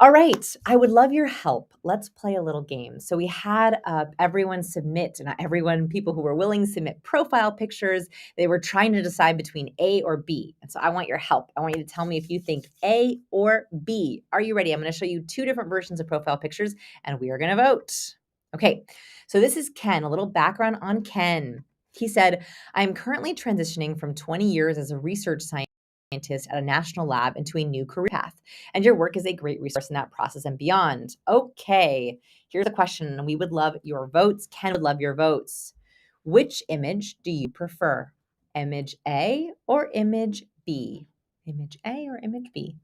All right, I would love your help. Let's play a little game. So we had everyone submit, not everyone, people who were willing submit profile pictures. They were trying to decide between A or B. And so I want your help. I want you to tell me if you think A or B. Are you ready? I'm going to show you two different versions of profile pictures, and we are going to vote. Okay, so this is Ken, a little background on Ken. He said, I'm currently transitioning from 20 years as a research scientist at a national lab into a new career path, and your work is a great resource in that process and beyond. Okay, here's a question, and we would love your votes. Ken would love your votes. Which image do you prefer? Image A or image B? Image A or image B?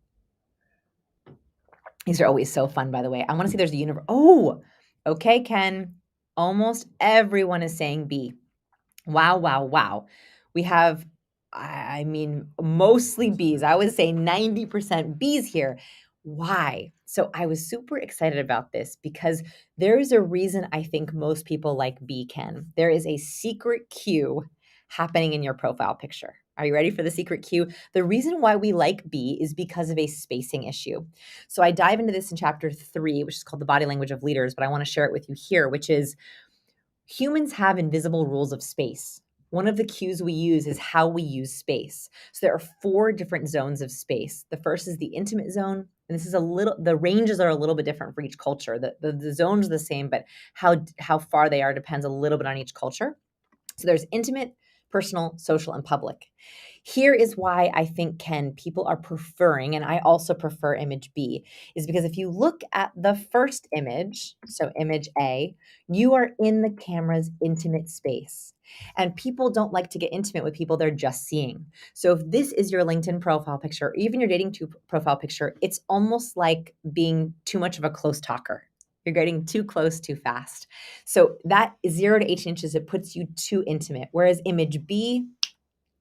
These are always so fun, by the way. I want to see there's a universe. Oh, okay, Ken. Almost everyone is saying B. Wow, wow, wow. We have, I mean, mostly Bs. I would say 90% Bs here. Why? So I was super excited about this because there is a reason I think most people like B, Ken. There is a secret cue happening in your profile picture. Are you ready for the secret cue? The reason why we like B is because of a spacing issue. So I dive into this in chapter 3, which is called The Body Language of Leaders, but I want to share it with you here, which is humans have invisible rules of space. One of the cues we use is how we use space. So there are 4 different zones of space. The first is the intimate zone. And this is the ranges are a little bit different for each culture. The zones are the same, but how far they are depends a little bit on each culture. So there's intimate, personal, social, and public. Here is why I think, Ken, people are preferring, and I also prefer image B, is because if you look at the first image, so image A, you are in the camera's intimate space. And people don't like to get intimate with people they're just seeing. So if this is your LinkedIn profile picture, or even your dating profile picture, it's almost like being too much of a close talker. You're getting too close too fast. So that 0 to 18 inches, it puts you too intimate. Whereas image B,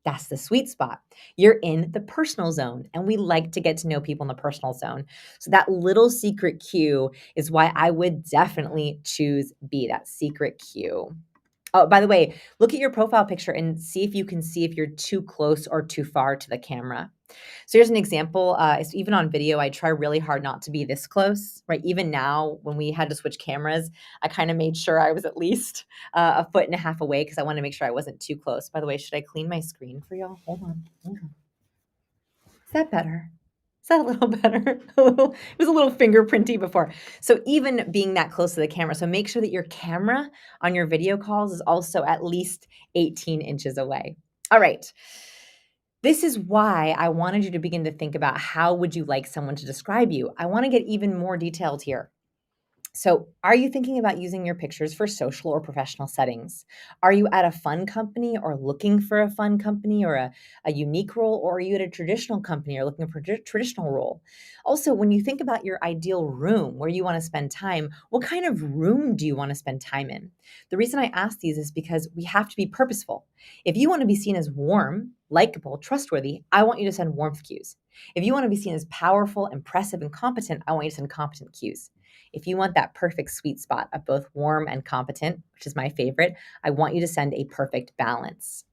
that's the sweet spot. You're in the personal zone, and we like to get to know people in the personal zone. So that little secret cue is why I would definitely choose B, that secret cue. Oh, by the way, look at your profile picture and see if you can see if you're too close or too far to the camera. So here's an example. Even on video, I try really hard not to be this close, right? Even now, when we had to switch cameras, I kind of made sure I was at least 1.5 feet away because I wanted to make sure I wasn't too close. By the way, should I clean my screen for y'all? Hold on. Is that better? Is that a little better? It was a little fingerprinty before. So even being that close to the camera, so make sure that your camera on your video calls is also at least 18 inches away. All right. This is why I wanted you to begin to think about how would you like someone to describe you? I want to get even more detailed here. So, are you thinking about using your pictures for social or professional settings? Are you at a fun company or looking for a fun company or a unique role? Or are you at a traditional company or looking for a traditional role? Also, when you think about your ideal room where you want to spend time, what kind of room do you want to spend time in? The reason I ask these is because we have to be purposeful. If you want to be seen as warm, likable, trustworthy, I want you to send warmth cues. If you want to be seen as powerful, impressive, and competent, I want you to send competent cues. If you want that perfect sweet spot of both warm and competent, which is my favorite, I want you to send a perfect balance.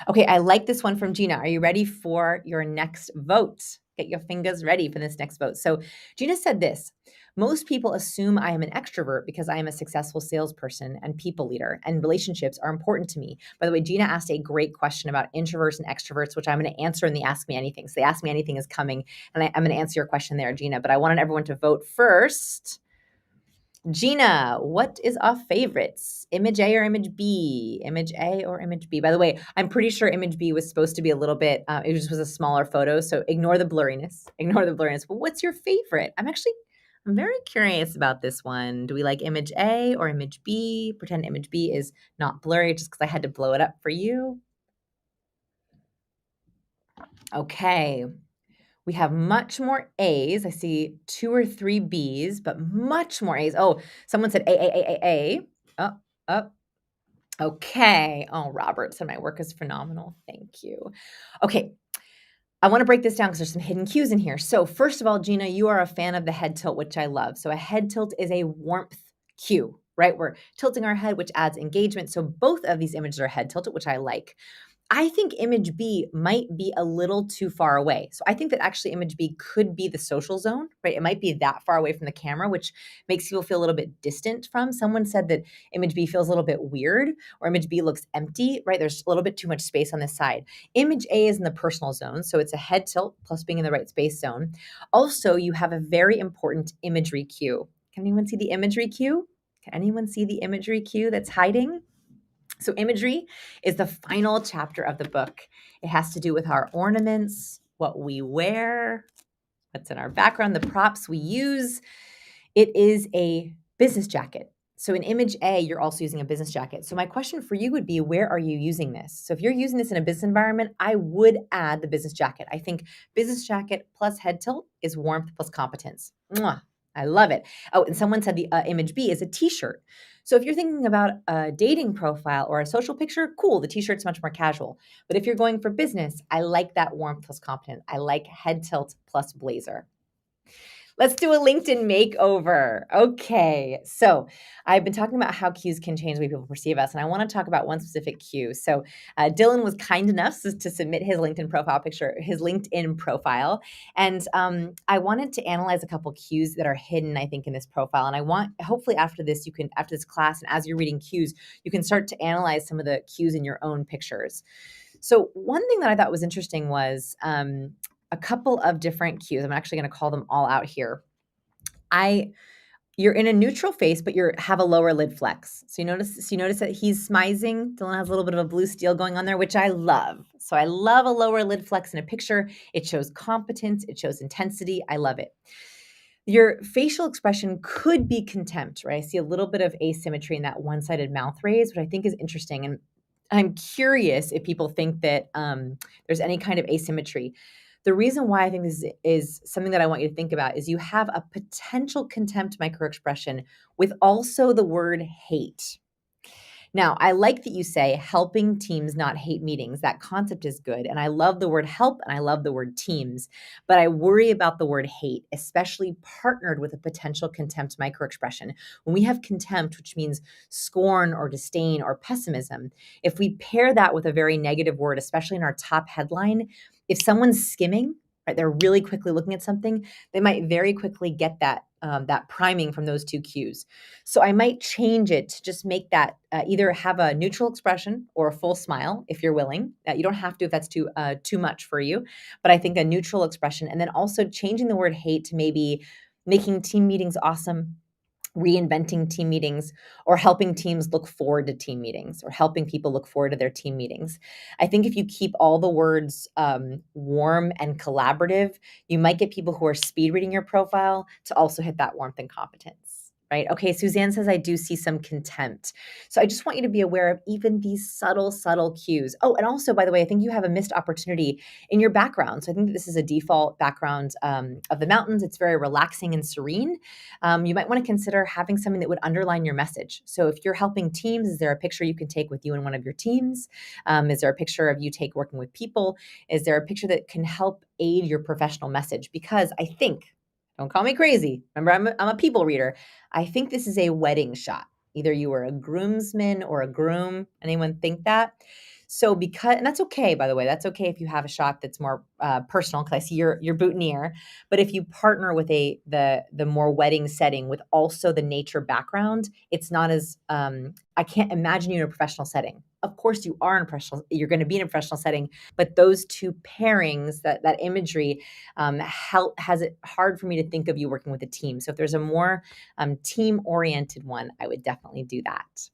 Okay, I like this one from Gina. Are you ready for your next vote? Get your fingers ready for this next vote. So Gina said this: most people assume I am an extrovert because I am a successful salesperson and people leader, and relationships are important to me. By the way, Gina asked a great question about introverts and extroverts, which I'm going to answer in the Ask Me Anything. So the Ask Me Anything is coming, and I'm going to answer your question there, Gina. But I wanted everyone to vote first. Gina, what is off favorites? Image A or image B? Image A or image B? By the way, I'm pretty sure image B was supposed to be a little bit, it just was a smaller photo. So ignore the blurriness. Ignore the blurriness. But what's your favorite? I'm very curious about this one. Do we like image A or image B? Pretend image B is not blurry just because I had to blow it up for you. Okay. We have much more A's. I see 2 or 3 B's, but much more A's. Oh, someone said A. Oh, oh, okay. Oh, Robert said my work is phenomenal. Thank you. Okay. I want to break this down because there's some hidden cues in here. So first of all, Gina, you are a fan of the head tilt, which I love. So a head tilt is a warmth cue, right? We're tilting our head, which adds engagement. So both of these images are head tilted, which I like. I think image B might be a little too far away. So I think that actually image B could be the social zone, right? It might be that far away from the camera, which makes people feel a little bit distant from. Someone said that image B feels a little bit weird or image B looks empty, right? There's a little bit too much space on this side. Image A is in the personal zone. So it's a head tilt plus being in the right space zone. Also, you have a very important imagery cue. Can anyone see the imagery cue? Can anyone see the imagery cue that's hiding? So imagery is the final chapter of the book. It has to do with our ornaments, what we wear, what's in our background, the props we use. It is a business jacket. So in image A, you're also using a business jacket. So my question for you would be, where are you using this? So if you're using this in a business environment, I would add the business jacket. I think business jacket plus head tilt is warmth plus competence. Mwah. I love it. Oh, and someone said the image B is a t-shirt. So if you're thinking about a dating profile or a social picture, cool, the t-shirt's much more casual. But if you're going for business, I like that warmth plus competence. I like head tilt plus blazer. Let's do a LinkedIn makeover. Okay, so I've been talking about how cues can change the way people perceive us, and I want to talk about one specific cue. So Dylan was kind enough to submit his LinkedIn profile picture, his LinkedIn profile, and I wanted to analyze a couple cues that are hidden, I think, in this profile. And I want, hopefully, after this class, and as you're reading cues, you can start to analyze some of the cues in your own pictures. So one thing that I thought was interesting was a couple of different cues. I'm actually going to call them all out here. You're in a neutral face, but you have a lower lid flex. So you notice that he's smizing. Dylan has a little bit of a blue steel going on there, which I love. So I love a lower lid flex in a picture. It shows competence. It shows intensity. I love it. Your facial expression could be contempt, right? I see a little bit of asymmetry in that one-sided mouth raise, which I think is interesting. And I'm curious if people think that there's any kind of asymmetry. The reason why I think this is something that I want you to think about is you have a potential contempt microexpression with also the word hate. Now, I like that you say helping teams not hate meetings. That concept is good. And I love the word help and I love the word teams. But I worry about the word hate, especially partnered with a potential contempt microexpression. When we have contempt, which means scorn or disdain or pessimism, if we pair that with a very negative word, especially in our top headline, if someone's skimming, right, they're really quickly looking at something, they might very quickly get that priming from those two cues. So I might change it to just make that either have a neutral expression or a full smile if you're willing. You don't have to if that's too much for you, but I think a neutral expression, and then also changing the word hate to maybe making team meetings awesome, reinventing team meetings, or helping teams look forward to team meetings, or helping people look forward to their team meetings. I think if you keep all the words warm and collaborative, you might get people who are speed reading your profile to also hit that warmth and competence. Right? Okay, Suzanne says, I do see some contempt. So I just want you to be aware of even these subtle cues. Oh, and also, by the way, I think you have a missed opportunity in your background. So I think that this is a default background of the mountains. It's very relaxing and serene. You might want to consider having something that would underline your message. So if you're helping teams, is there a picture you can take with you in one of your teams? Is there a picture of you working with people? Is there a picture that can help aid your professional message? Because I think, don't call me crazy. Remember, I'm a people reader. I think this is a wedding shot. Either you were a groomsman or a groom. Anyone think that? So and that's okay, by the way, that's okay if you have a shot that's more personal, because I see your boutonniere. But if you partner with the more wedding setting with also the nature background, it's not as, I can't imagine you in a professional setting. Of course you are you're going to be in a professional setting, but those two pairings, that imagery, has it hard for me to think of you working with a team. So if there's a more team-oriented one, I would definitely do that.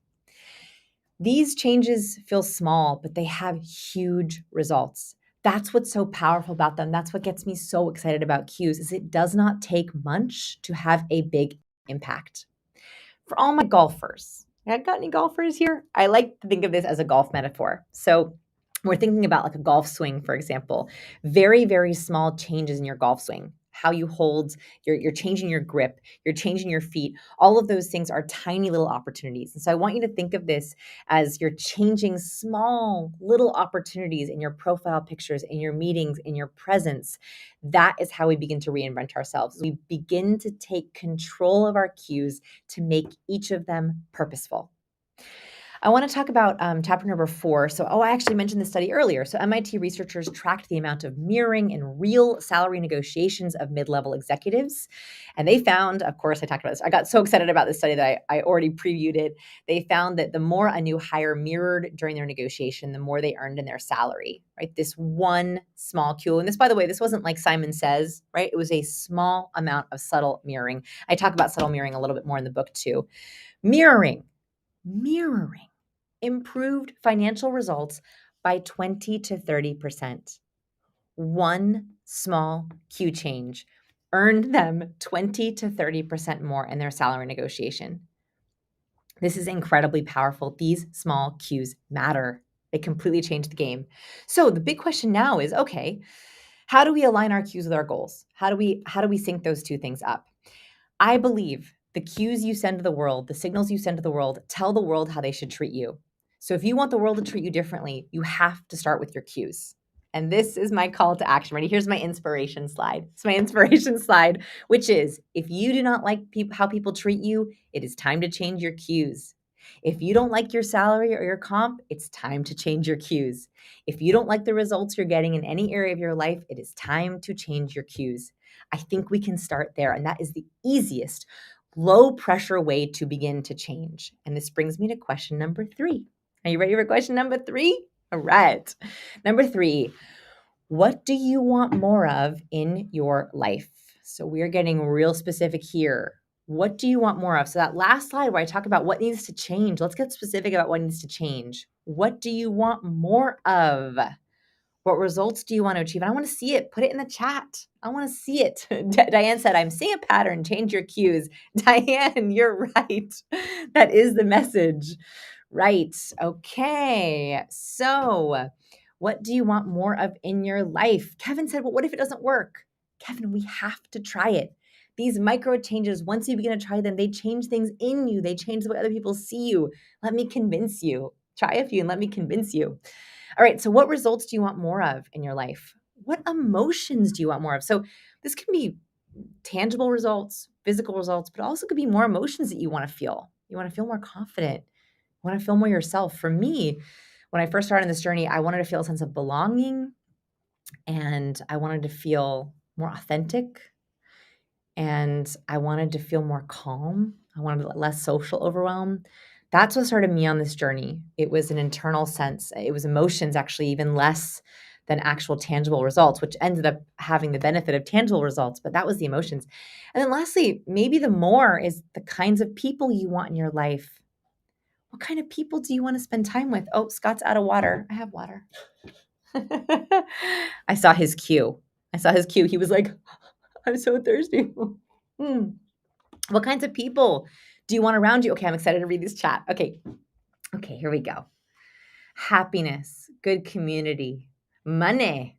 These changes feel small, but they have huge results. That's what's so powerful about them. That's what gets me so excited about Cues, is it does not take much to have a big impact. For all my golfers, I got any golfers here? I like to think of this as a golf metaphor. So we're thinking about like a golf swing, for example. Very, very small changes in your golf swing. How you hold, you're changing your grip, you're changing your feet. All of those things are tiny little opportunities. And so I want you to think of this as you're changing small little opportunities in your profile pictures, in your meetings, in your presence. That is how we begin to reinvent ourselves. We begin to take control of our cues to make each of them purposeful. I want to talk about chapter number 4. So, I actually mentioned this study earlier. So MIT researchers tracked the amount of mirroring in real salary negotiations of mid-level executives. And they found, of course, I talked about this. I got so excited about this study that I already previewed it. They found that the more a new hire mirrored during their negotiation, the more they earned in their salary, right? This one small cue. And this, by the way, this wasn't like Simon Says, right? It was a small amount of subtle mirroring. I talk about subtle mirroring a little bit more in the book too. Mirroring improved financial results by 20 to 30%. One small cue change earned them 20 to 30% more in their salary negotiation. This is incredibly powerful. These small cues matter. They completely change the game. So the big question now is, okay, how do we align our cues with our goals? How do we sync those two things up? I believe the cues you send to the world, the signals you send to the world, tell the world how they should treat you. So if you want the world to treat you differently, you have to start with your cues. And this is my call to action. Ready? Here's my inspiration slide. It's my inspiration slide, which is, if you do not like how people treat you, it is time to change your cues. If you don't like your salary or your comp, it's time to change your cues. If you don't like the results you're getting in any area of your life, it is time to change your cues. I think we can start there. And that is the easiest, low pressure way to begin to change. And this brings me to question number 3. Are you ready for question number 3? All right. Number 3, what do you want more of in your life? So we are getting real specific here. What do you want more of? So that last slide where I talk about what needs to change, let's get specific about what needs to change. What do you want more of? What results do you want to achieve? And I want to see it. Put it in the chat. I want to see it. Diane said, I'm seeing a pattern. Change your cues. Diane, you're right. That is the message. Right. Okay. So what do you want more of in your life? Kevin said, well, what if it doesn't work? Kevin, we have to try it. These micro changes, once you begin to try them, they change things in you. They change the way other people see you. Let me convince you. Try a few and let me convince you. All right, so what results do you want more of in your life? What emotions do you want more of? So this can be tangible results, physical results, but also could be more emotions that you want to feel. You want to feel more confident. You want to feel more yourself. For me, when I first started on this journey, I wanted to feel a sense of belonging, and I wanted to feel more authentic, and I wanted to feel more calm. I wanted less social overwhelm. That's what started me on this journey. It was an internal sense. It was emotions, actually, even less than actual tangible results, which ended up having the benefit of tangible results, but that was the emotions. And then lastly, maybe the more is the kinds of people you want in your life. What kind of people do you want to spend time with? Oh, Scott's out of water. I have water. I saw his cue. He was like, I'm so thirsty. What kinds of people do you want around you? Okay, I'm excited to read this chat. Okay, here we go. Happiness, good community, money,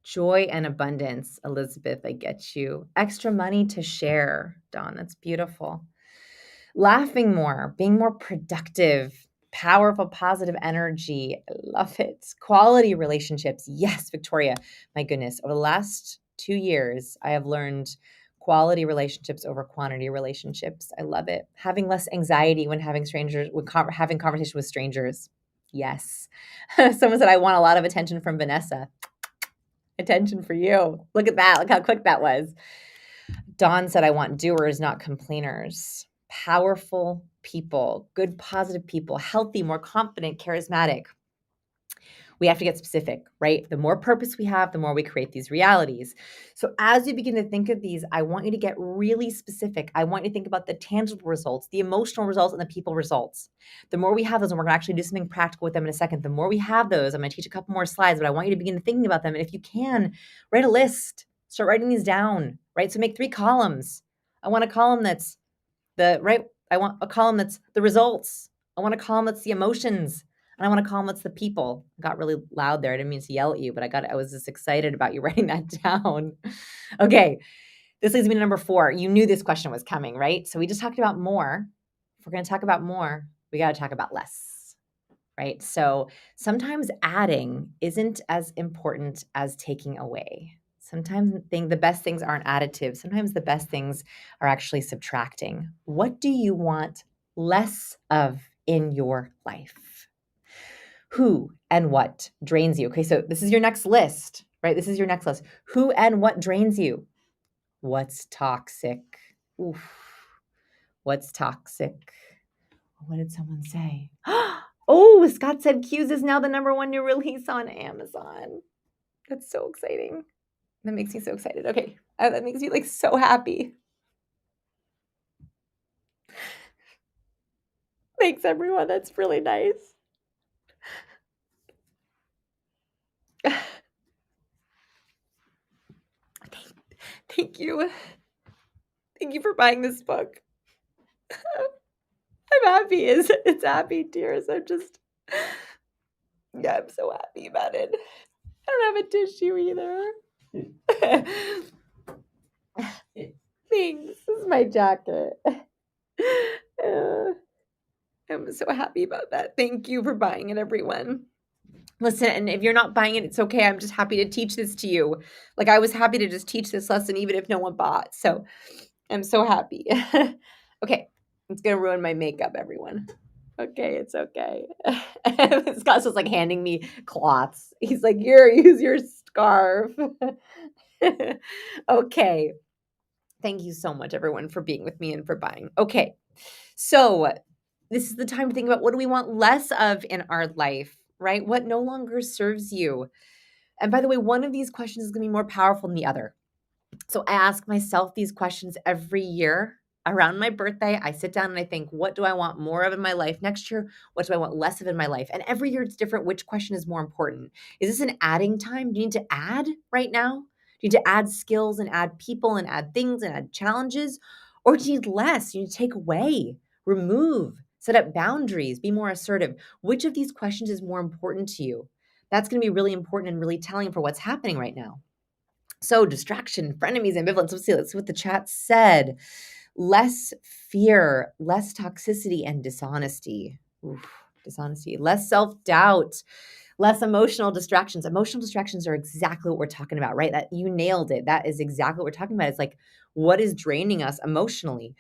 joy and abundance. Elizabeth, I get you. Extra money to share. Dawn, that's beautiful. Laughing more, being more productive, powerful, positive energy. I love it. Quality relationships. Yes, Victoria. My goodness. Over the last 2 years, I have learned quality relationships over quantity relationships. I love it. Having less anxiety when having conversation with strangers. Yes. Someone said, I want a lot of attention from Vanessa. Attention for you. Look at that. Look how quick that was. Dawn said, I want doers, not complainers. Powerful people, good, positive people, healthy, more confident, charismatic. We have to get specific, right? The more purpose we have, the more we create these realities. So as you begin to think of these, I want you to get really specific. I want you to think about the tangible results, the emotional results, and the people results. The more we have those, and we're going to actually do something practical with them in a second, the more we have those, I'm going to teach a couple more slides, but I want you to begin thinking about them. And if you can, write a list. Start writing these down, right? So make 3 columns. I want a column that's I want a column that's the results. I want a column that's the emotions. And I want to call them what's the people. I got really loud there. I didn't mean to yell at you, but I was just excited about you writing that down. Okay. This leads me to number 4. You knew this question was coming, right? So we just talked about more. If we're going to talk about more, we got to talk about less, right? So sometimes adding isn't as important as taking away. Sometimes the best things aren't additive. Sometimes the best things are actually subtracting. What do you want less of in your life? Who and what drains you? Okay, so this is your next list, right? This is your next list. Who and what drains you? What's toxic? Oof. What's toxic? What did someone say? Oh, Scott said Cues is now the #1 new release on Amazon. That's so exciting. That makes me so excited. Okay, that makes me like so happy. Thanks, everyone. That's really nice. Thank you. Thank you for buying this book. I'm happy. It's happy tears. I'm so happy about it. I don't have a tissue either. Thanks. This is my jacket. I'm so happy about that. Thank you for buying it, everyone. Listen, and if you're not buying it, it's okay. I'm just happy to teach this to you. Like I was happy to just teach this lesson even if no one bought. So I'm so happy. Okay. It's going to ruin my makeup, everyone. Okay. It's okay. Scott's just like handing me cloths. He's like, here, use your scarf. Okay. Thank you so much, everyone, for being with me and for buying. Okay. So this is the time to think about what do we want less of in our life, right? What no longer serves you? And by the way, one of these questions is going to be more powerful than the other. So I ask myself these questions every year around my birthday. I sit down and I think, what do I want more of in my life next year? What do I want less of in my life? And every year it's different. Which question is more important? Is this an adding time? Do you need to add right now? Do you need to add skills and add people and add things and add challenges? Or do you need less? You need to take away, remove, set up boundaries, be more assertive. Which of these questions is more important to you? That's going to be really important and really telling for what's happening right now. So distraction, frenemies, ambivalence. Let's see what the chat said. Less fear, less toxicity and dishonesty. Oof, dishonesty. Less self-doubt, less emotional distractions. Emotional distractions are exactly what we're talking about, right? That you nailed it. That is exactly what we're talking about. It's like, what is draining us emotionally?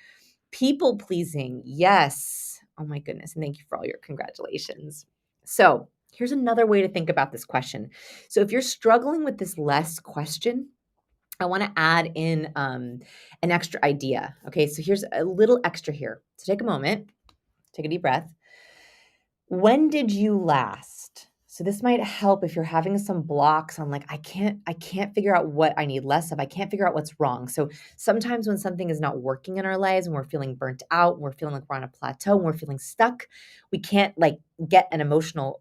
People pleasing. Yes. Oh my goodness. And thank you for all your congratulations. So here's another way to think about this question. So if you're struggling with this less question, I want to add in an extra idea. Okay, so here's a little extra here. So take a moment, take a deep breath. When did you last? So this might help if you're having some blocks on like, I can't figure out what I need less of. I can't figure out what's wrong. So sometimes when something is not working in our lives, when we're feeling burnt out, when we're feeling like we're on a plateau, when we're feeling stuck, we can't like get an emotional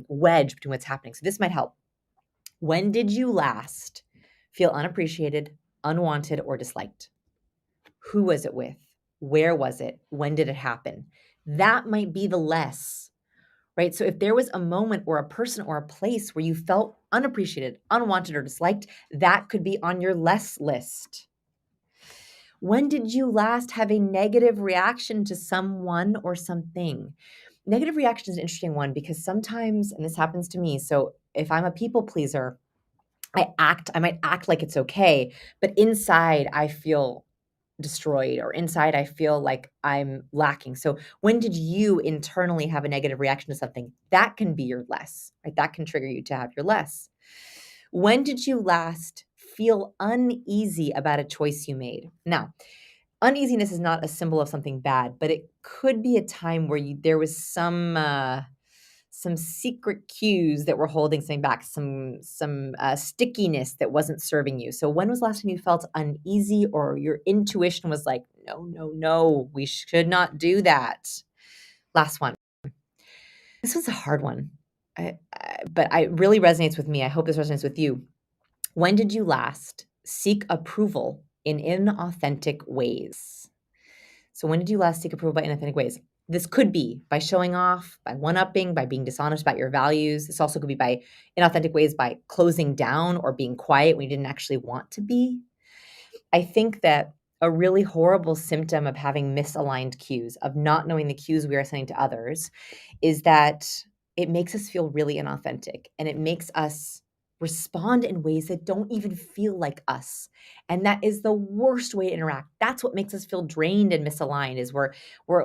wedge between what's happening. So this might help. When did you last feel unappreciated, unwanted, or disliked? Who was it with? Where was it? When did it happen? That might be the less, right? So if there was a moment or a person or a place where you felt unappreciated, unwanted, or disliked, that could be on your less list. When did you last have a negative reaction to someone or something? Negative reaction is an interesting one because sometimes, and this happens to me, so if I'm a people pleaser, I might act like it's okay, but inside I feel destroyed, or inside I feel like I'm lacking. So when did you internally have a negative reaction to something? That can be your less, right? That can trigger you to have your less. When did you last feel uneasy about a choice you made? Now, uneasiness is not a symbol of something bad, but it could be a time where there was some secret cues that were holding something back, some stickiness that wasn't serving you. So when was the last time you felt uneasy, or your intuition was like, no, no, no, we should not do that? Last one. This was a hard one, but it really resonates with me. I hope this resonates with you. When did you last seek approval in inauthentic ways? So when did you last seek approval by inauthentic ways? This could be by showing off, by one-upping, by being dishonest about your values. This also could be by inauthentic ways, by closing down or being quiet when you didn't actually want to be. I think that a really horrible symptom of having misaligned cues, of not knowing the cues we are sending to others, is that it makes us feel really inauthentic, and it makes us respond in ways that don't even feel like us. And that is the worst way to interact. That's what makes us feel drained and misaligned, is we're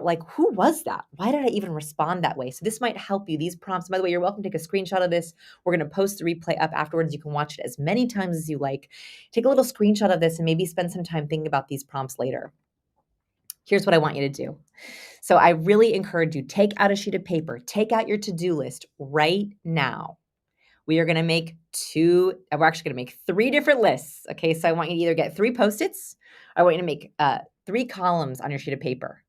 like, who was that? Why did I even respond that way? So this might help you. These prompts, by the way, you're welcome to take a screenshot of this. We're going to post the replay up afterwards. You can watch it as many times as you like. Take a little screenshot of this and maybe spend some time thinking about these prompts later. Here's what I want you to do. So I really encourage you, take out a sheet of paper, take out your to-do list right now. We're actually going to make 3 different lists. Okay. So I want you to either get 3 Post-its, or I want you to make 3 columns on your sheet of paper.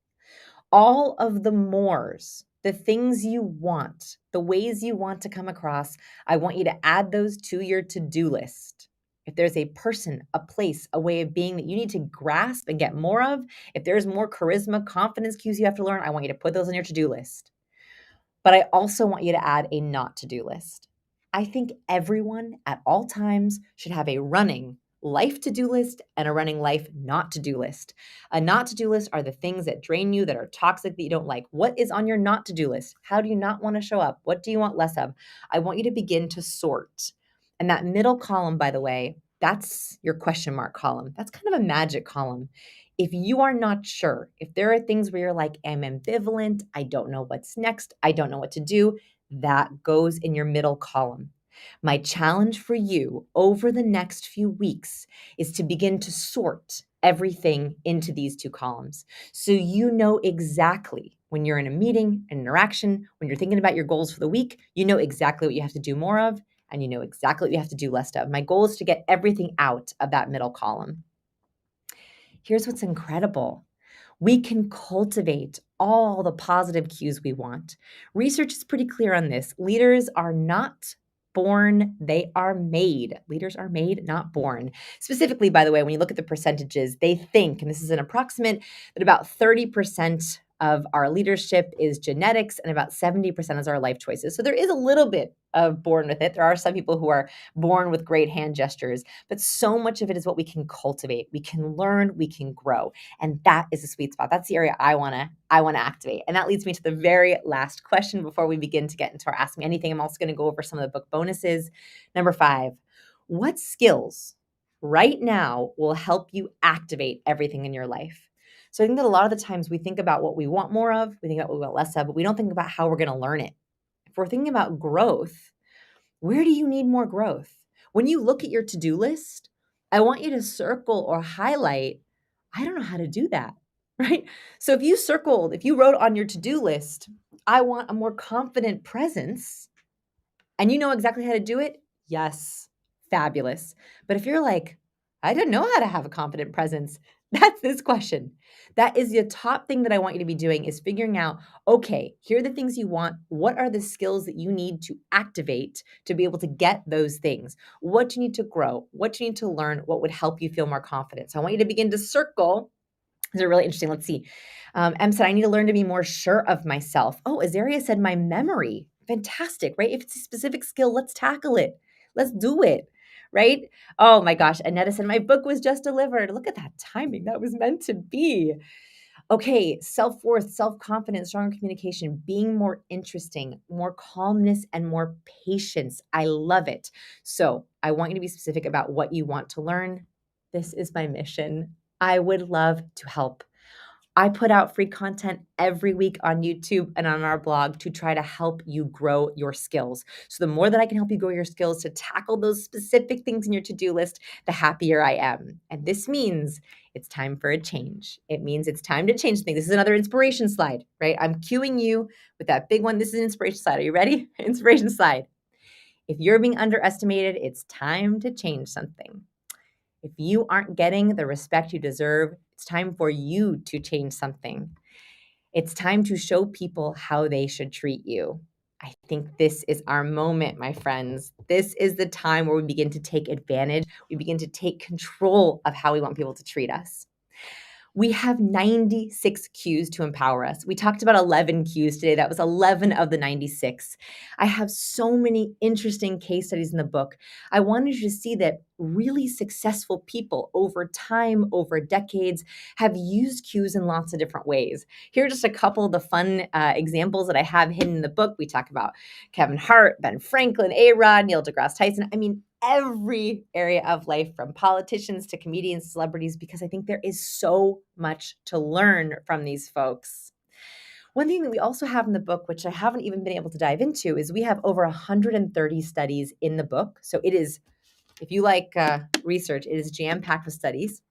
All of the mores, the things you want, the ways you want to come across, I want you to add those to your to-do list. If there's a person, a place, a way of being that you need to grasp and get more of, if there's more charisma, confidence cues you have to learn, I want you to put those on your to-do list. But I also want you to add a not to-do list. I think everyone at all times should have a running life to-do list and a running life not to-do list. A not to-do list are the things that drain you, that are toxic, that you don't like. What is on your not to-do list? How do you not want to show up? What do you want less of? I want you to begin to sort. And that middle column, by the way, that's your question mark column. That's kind of a magic column. If you are not sure, if there are things where you're like, I'm ambivalent, I don't know what's next, I don't know what to do, that goes in your middle column. My challenge for you over the next few weeks is to begin to sort everything into these 2 columns. So you know exactly when you're in a meeting, an interaction, when you're thinking about your goals for the week, you know exactly what you have to do more of, and you know exactly what you have to do less of. My goal is to get everything out of that middle column. Here's what's incredible. We can cultivate all the positive cues we want. Research is pretty clear on this. Leaders are not born, they are made. Leaders are made, not born. Specifically, by the way, when you look at the percentages, they think, and this is an approximate, that about 30% of our leadership is genetics and about 70% is our life choices. So there is a little bit of born with it. There are some people who are born with great hand gestures, but so much of it is what we can cultivate. We can learn, we can grow. And that is a sweet spot. That's the area I want to activate. And that leads me to the very last question before we begin to get into our Ask Me Anything. I'm also going to go over some of the book bonuses. Number 5, what skills right now will help you activate everything in your life? So I think that a lot of the times we think about what we want more of, we think about what we want less of, but we don't think about how we're going to learn it. If we're thinking about growth, where do you need more growth? When you look at your to-do list, I want you to circle or highlight, I don't know how to do that, right? So if you wrote on your to-do list, I want a more confident presence, and you know exactly how to do it, yes, fabulous. But if you're like, I don't know how to have a confident presence, that's this question. That is the top thing that I want you to be doing, is figuring out, okay, here are the things you want. What are the skills that you need to activate to be able to get those things? What do you need to grow? What do you need to learn? What would help you feel more confident? So I want you to begin to circle. These are really interesting. Let's see. Em said, I need to learn to be more sure of myself. Oh, Azaria said, my memory. Fantastic, right? If it's a specific skill, let's tackle it. Let's do it, right? Oh my gosh. Annetta said, my book was just delivered. Look at that timing. That was meant to be. Okay, self-worth, self-confidence, stronger communication, being more interesting, more calmness, and more patience. I love it. So I want you to be specific about what you want to learn. This is my mission. I would love to help. I put out free content every week on YouTube and on our blog to try to help you grow your skills. So the more that I can help you grow your skills to tackle those specific things in your to-do list, the happier I am. And this means it's time for a change. It means it's time to change things. This is another inspiration slide, right? I'm cueing you with that big one. This is an inspiration slide. Are you ready? Inspiration slide. If you're being underestimated, it's time to change something. If you aren't getting the respect you deserve, it's time for you to change something. It's time to show people how they should treat you. I think this is our moment, my friends. This is the time where we begin to take advantage. We begin to take control of how we want people to treat us. We have 96 cues to empower us. We talked about 11 cues today. That was 11 of the 96. I have so many interesting case studies in the book. I wanted you to see that really successful people over time, over decades, have used cues in lots of different ways. Here are just a couple of the fun examples that I have hidden in the book. We talk about Kevin Hart, Ben Franklin, A-Rod, Neil deGrasse Tyson. I mean, every area of life, from politicians to comedians, celebrities, because I think there is so much to learn from these folks. One thing that we also have in the book, which I haven't even been able to dive into, is we have over 130 studies in the book. So it is, if you like research, it is jam-packed with studies.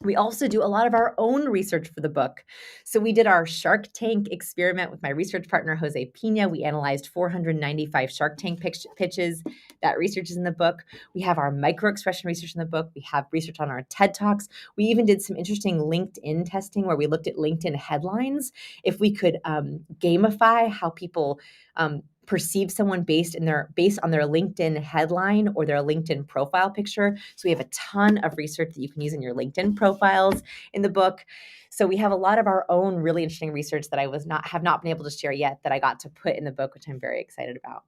We also do a lot of our own research for the book. So we did our Shark Tank experiment with my research partner, Jose Pina. We analyzed 495 Shark Tank pitches. That research is in the book. We have our micro-expression research in the book. We have research on our TED Talks. We even did some interesting LinkedIn testing where we looked at LinkedIn headlines. If we could gamify how people perceive someone based on their LinkedIn headline or their LinkedIn profile picture. So we have a ton of research that you can use in your LinkedIn profiles in the book. So we have a lot of our own really interesting research that I have not been able to share yet that I got to put in the book, which I'm very excited about.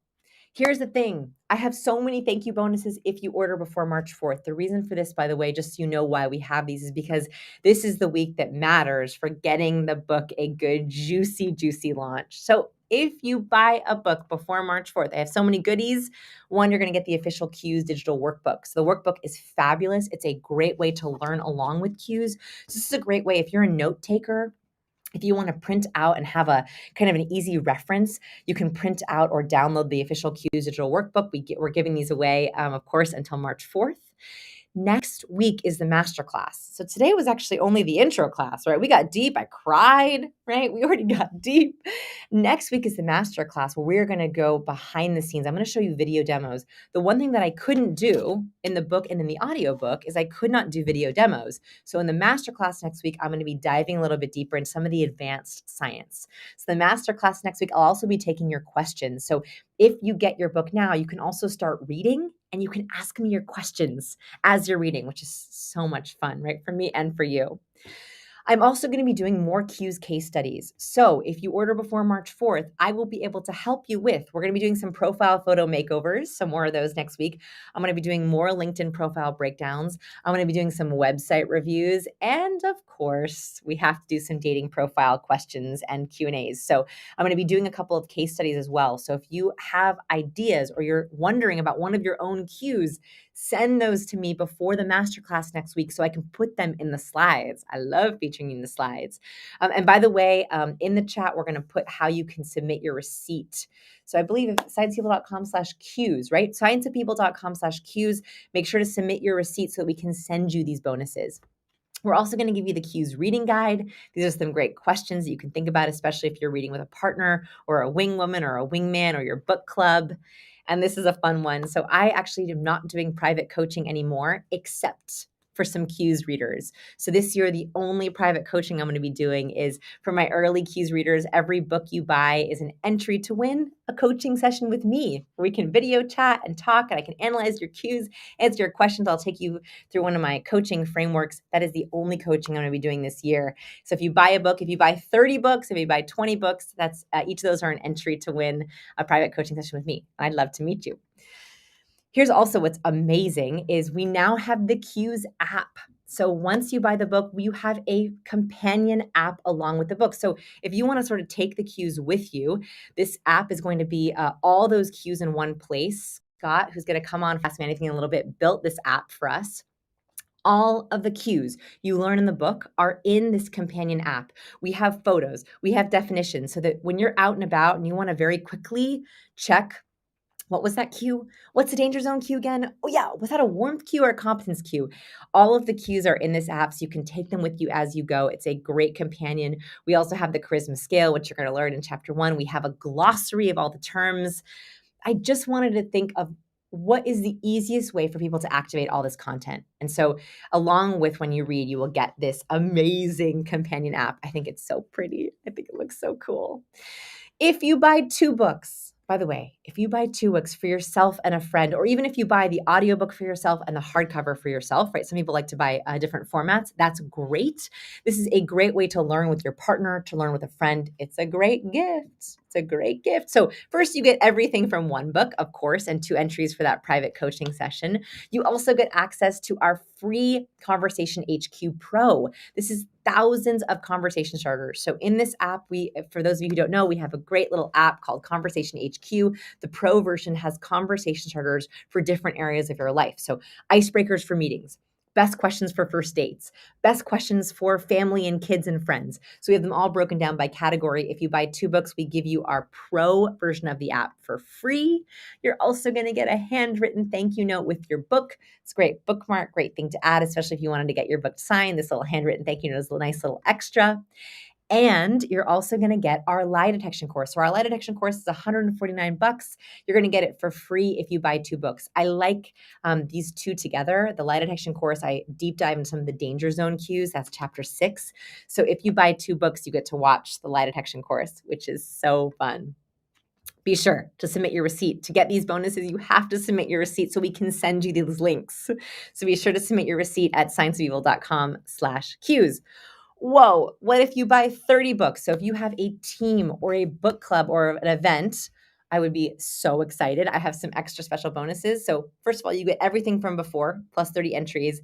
Here's the thing. I have so many thank you bonuses if you order before March 4th. The reason for this, by the way, just so you know why we have these, is because this is the week that matters for getting the book a good, juicy, juicy launch. So if you buy a book before March 4th, I have so many goodies. One, you're going to get the official Cues digital workbook. So the workbook is fabulous. It's a great way to learn along with Cues. So this is a great way if you're a note taker. If you want to print out and have a kind of an easy reference, you can print out or download the official Cues digital workbook. We're giving these away, of course, until March 4th. Next week is the masterclass. So today was actually only the intro class, right? We got deep. I cried, right? We already got deep. Next week is the masterclass where we're going to go behind the scenes. I'm going to show you video demos. The one thing that I couldn't do in the book and in the audiobook is I could not do video demos. So in the masterclass next week, I'm going to be diving a little bit deeper into some of the advanced science. So the masterclass next week, I'll also be taking your questions. So if you get your book now, you can also start reading and you can ask me your questions as you're reading, which is so much fun, right? For me and for you. I'm also going to be doing more Cues case studies. So if you order before March 4th, I will be able to help you with, we're going to be doing some profile photo makeovers, so more of those next week. I'm going to be doing more LinkedIn profile breakdowns. I'm going to be doing some website reviews. And of course, we have to do some dating profile questions and Q&As. So I'm going to be doing a couple of case studies as well. So if you have ideas or you're wondering about one of your own cues, send those to me before the masterclass next week so I can put them in the slides. I love featuring you in the slides. And by the way, in the chat, we're going to put how you can submit your receipt. So I believe sciencespeople.com/cues, right? Sciencespeople.com/cues. Make sure to submit your receipt so that we can send you these bonuses. We're also going to give you the Cues reading guide. These are some great questions that you can think about, especially if you're reading with a partner or a wing woman or a wingman or your book club. And this is a fun one. So I actually am not doing private coaching anymore, except for some Cues readers. So this year, the only private coaching I'm going to be doing is for my early Cues readers. Every book you buy is an entry to win a coaching session with me, where we can video chat and talk, and I can analyze your cues, answer your questions. I'll take you through one of my coaching frameworks. That is the only coaching I'm going to be doing this year. So if you buy a book, if you buy 30 books, if you buy 20 books, that's each of those are an entry to win a private coaching session with me. I'd love to meet you. Here's also what's amazing is we now have the Cues app. So once you buy the book, you have a companion app along with the book. So if you want to sort of take the cues with you, this app is going to be all those cues in one place. Scott, who's going to come on Fast Man Anything in a little bit, built this app for us. All of the cues you learn in the book are in this companion app. We have photos, we have definitions, so that when you're out and about and you want to very quickly check, what was that cue? What's the danger zone cue again? Oh yeah, was that a warmth cue or a competence cue? All of the cues are in this app, so you can take them with you as you go. It's a great companion. We also have the charisma scale, which you're going to learn in chapter 1. We have a glossary of all the terms. I just wanted to think of what is the easiest way for people to activate all this content. And so along with when you read, you will get this amazing companion app. I think it's so pretty. I think it looks so cool. If you buy 2 books, by the way, if you buy 2 books for yourself and a friend, or even if you buy the audiobook for yourself and the hardcover for yourself, right? Some people like to buy different formats. That's great. This is a great way to learn with your partner, to learn with a friend. It's a great gift. It's a great gift. So first you get everything from 1 book, of course, and 2 entries for that private coaching session. You also get access to our free Conversation HQ Pro. This is thousands of conversation starters. So in this app, for those of you who don't know, we have a great little app called Conversation HQ. The Pro version has conversation starters for different areas of your life. So icebreakers for meetings, best questions for first dates, best questions for family and kids and friends. So we have them all broken down by category. If you buy 2 books, we give you our Pro version of the app for free. You're also going to get a handwritten thank you note with your book. It's a great bookmark, great thing to add, especially if you wanted to get your book signed. This little handwritten thank you note is a nice little extra. And you're also going to get our lie detection course. So our lie detection course is $149. You're going to get it for free if you buy 2 books. I like these 2 together. The lie detection course, I deep dive into some of the danger zone cues. That's chapter 6. So if you buy 2 books, you get to watch the lie detection course, which is so fun. Be sure to submit your receipt. To get these bonuses, you have to submit your receipt so we can send you these links. So be sure to submit your receipt at scienceofevil.com/cues. Whoa, what if you buy 30 books? So if you have a team or a book club or an event, I would be so excited. I have some extra special bonuses. So first of all, you get everything from before, plus 30 entries.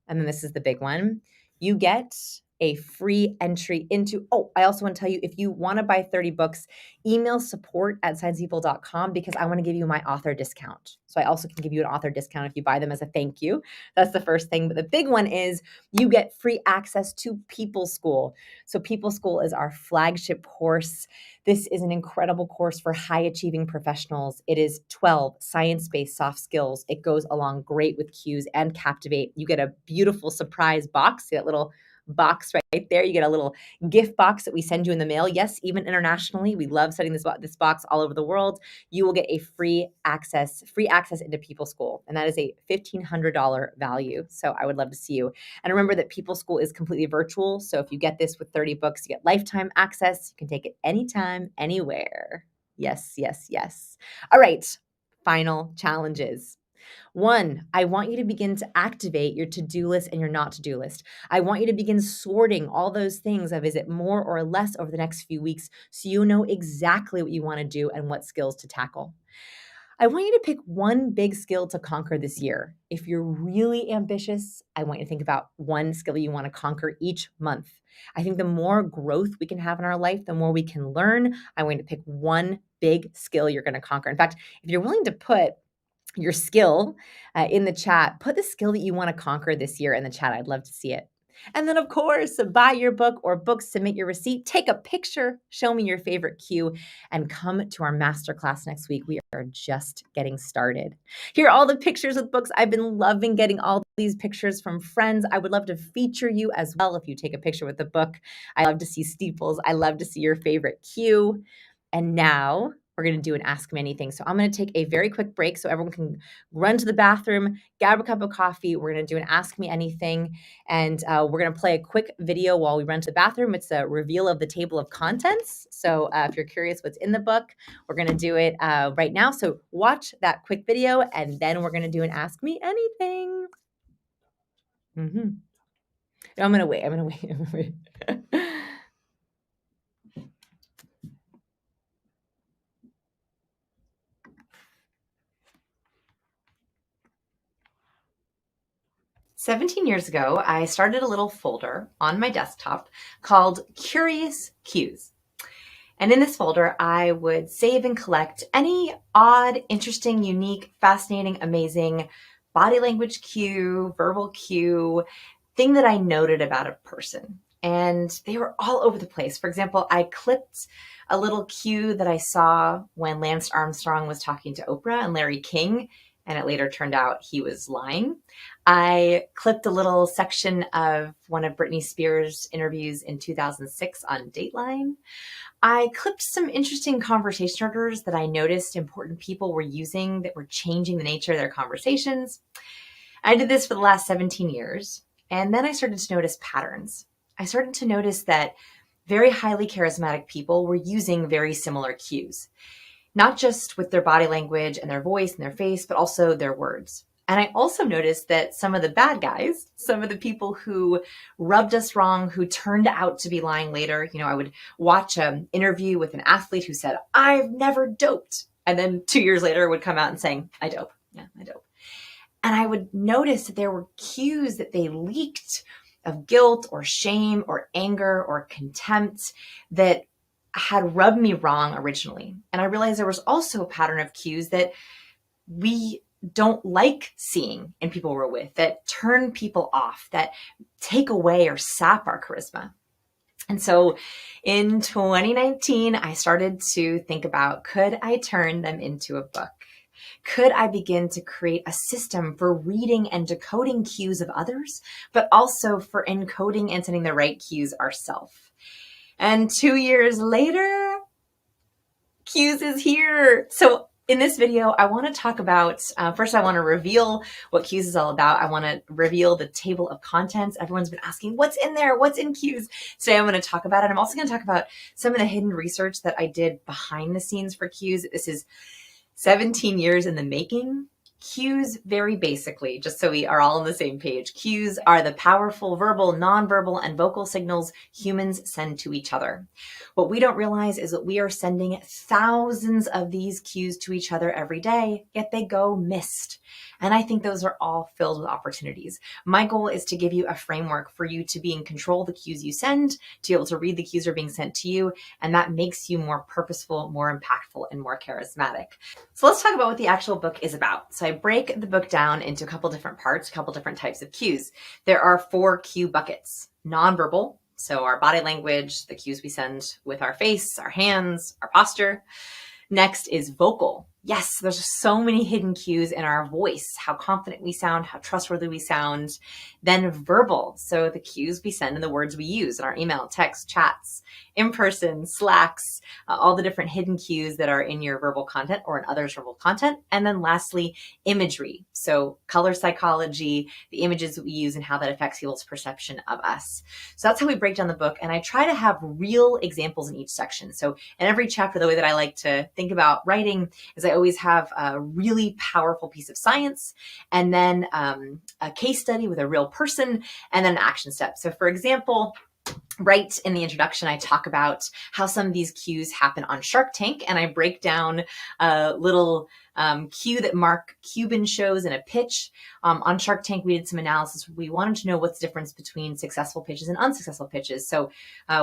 And then this is the big one. You get a free entry into, I also want to tell you, if you want to buy 30 books, email support@scienceofevil.com because I want to give you my author discount. So I also can give you an author discount if you buy them as a thank you. That's the first thing. But the big one is you get free access to People School. So People School is our flagship course. This is an incredible course for high achieving professionals. It is 12 science-based soft skills. It goes along great with Cues and Captivate. You get a beautiful surprise box, that little box right there. You get a little gift box that we send you in the mail. Yes, even internationally, we love sending this box all over the world. You will get a free access into People School, and that is a $1,500 value. So I would love to see you. And remember that People School is completely virtual. So if you get this with 30 books, you get lifetime access. You can take it anytime, anywhere. Yes, yes, yes. All right. Final challenges. 1, I want you to begin to activate your to-do list and your not to-do list. I want you to begin sorting all those things of is it more or less over the next few weeks so you know exactly what you want to do and what skills to tackle. I want you to pick 1 big skill to conquer this year. If you're really ambitious, I want you to think about 1 skill you want to conquer each month. I think the more growth we can have in our life, the more we can learn. I want you to pick 1 big skill you're going to conquer. In fact, if you're willing to put your skill in the chat, put the skill that you want to conquer this year in the chat. I'd love to see it. And then, of course, buy your book or books, submit your receipt, take a picture, show me your favorite cue, and come to our masterclass next week. We are just getting started. Here are all the pictures with books. I've been loving getting all these pictures from friends. I would love to feature you as well if you take a picture with the book. I love to see steeples. I love to see your favorite cue. And now we're going to do an Ask Me Anything. So I'm going to take a very quick break so everyone can run to the bathroom, grab a cup of coffee. We're going to do an Ask Me Anything. And we're going to play a quick video while we run to the bathroom. It's a reveal of the table of contents. So if you're curious what's in the book, we're going to do it right now. So watch that quick video, and then we're going to do an Ask Me Anything. I'm going to wait. I'm going to wait. 17 years ago, I started a little folder on my desktop called Curious Cues. And in this folder, I would save and collect any odd, interesting, unique, fascinating, amazing,
body language cue, verbal cue, thing that I noted about a person. And they were all over the place. For example, I clipped a little cue that I saw when Lance Armstrong was talking to Oprah and Larry King, and it later turned out he was lying. I clipped a little section of one of Britney Spears' interviews in 2006 on Dateline. I clipped some interesting conversation starters that I noticed important people were using that were changing the nature of their conversations. I did this for the last 17 years, and then I started to notice patterns. I started to notice that very highly charismatic people were using very similar cues, not just with their body language and their voice and their face, but also their words. And I also noticed that some of the bad guys, some of the people who rubbed us wrong, who turned out to be lying later, I would watch an interview with an athlete who said, "I've never doped." And then 2 years later would come out and saying, "I dope. Yeah, I dope." And I would notice that there were cues that they leaked of guilt or shame or anger or contempt that had rubbed me wrong originally. And I realized there was also a pattern of cues that we don't like seeing in people we're with, that turn people off, that take away or sap our charisma. And so in 2019, I started to think about, could I turn them into a book? Could I begin to create a system for reading and decoding cues of others, but also for encoding and sending the right cues ourselves? And 2 years later, Cues is here. So in this video, I want to talk about, first I want to reveal what Cues is all about. I want to reveal the table of contents. Everyone's been asking, what's in there? What's in Cues? Today I'm going to talk about it. I'm also going to talk about some of the hidden research that I did behind the scenes for Cues. This is 17 years in the making. Cues, very basically, just so we are all on the same page, cues are the powerful verbal, nonverbal, and vocal signals humans send to each other. What we don't realize is that we are sending thousands of these cues to each other every day, yet they go missed. And I think those are all filled with opportunities. My goal is to give you a framework for you to be in control of the cues you send, to be able to read the cues that are being sent to you, and that makes you more purposeful, more impactful, and more charismatic. So let's talk about what the actual book is about. So I break the book down into a couple different parts, a couple different types of cues. There are 4 cue buckets. Nonverbal, so our body language, the cues we send with our face, our hands, our posture. Next is vocal. Yes, there's so many hidden cues in our voice, how confident we sound, how trustworthy we sound. Then verbal, so the cues we send and the words we use in our email, text, chats, in person, Slacks, all the different hidden cues that are in your verbal content or in others' verbal content. And then lastly, imagery. So color psychology, the images that we use and how that affects people's perception of us. So that's how we break down the book. And I try to have real examples in each section. So in every chapter, the way that I like to think about writing is I always have a really powerful piece of science and then a case study with a real person and then an action step. So for example, right in the introduction, I talk about how some of these cues happen on Shark Tank, and I break down a little cue that Mark Cuban shows in a pitch. On Shark Tank, we did some analysis. We wanted to know what's the difference between successful pitches and unsuccessful pitches. So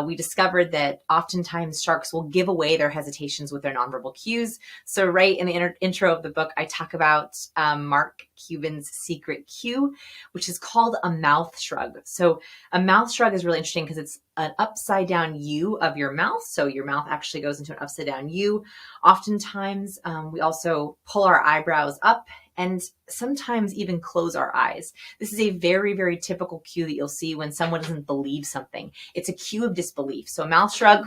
we discovered that oftentimes sharks will give away their hesitations with their nonverbal cues. So right in the intro of the book, I talk about Mark Cuban's secret cue, which is called a mouth shrug. So a mouth shrug is really interesting because it's an upside down U of your mouth. So your mouth actually goes into an upside down U. Oftentimes, we also pull our eyebrows up and sometimes even close our eyes. This is a very, very typical cue that you'll see when someone doesn't believe something. It's a cue of disbelief. So a mouth shrug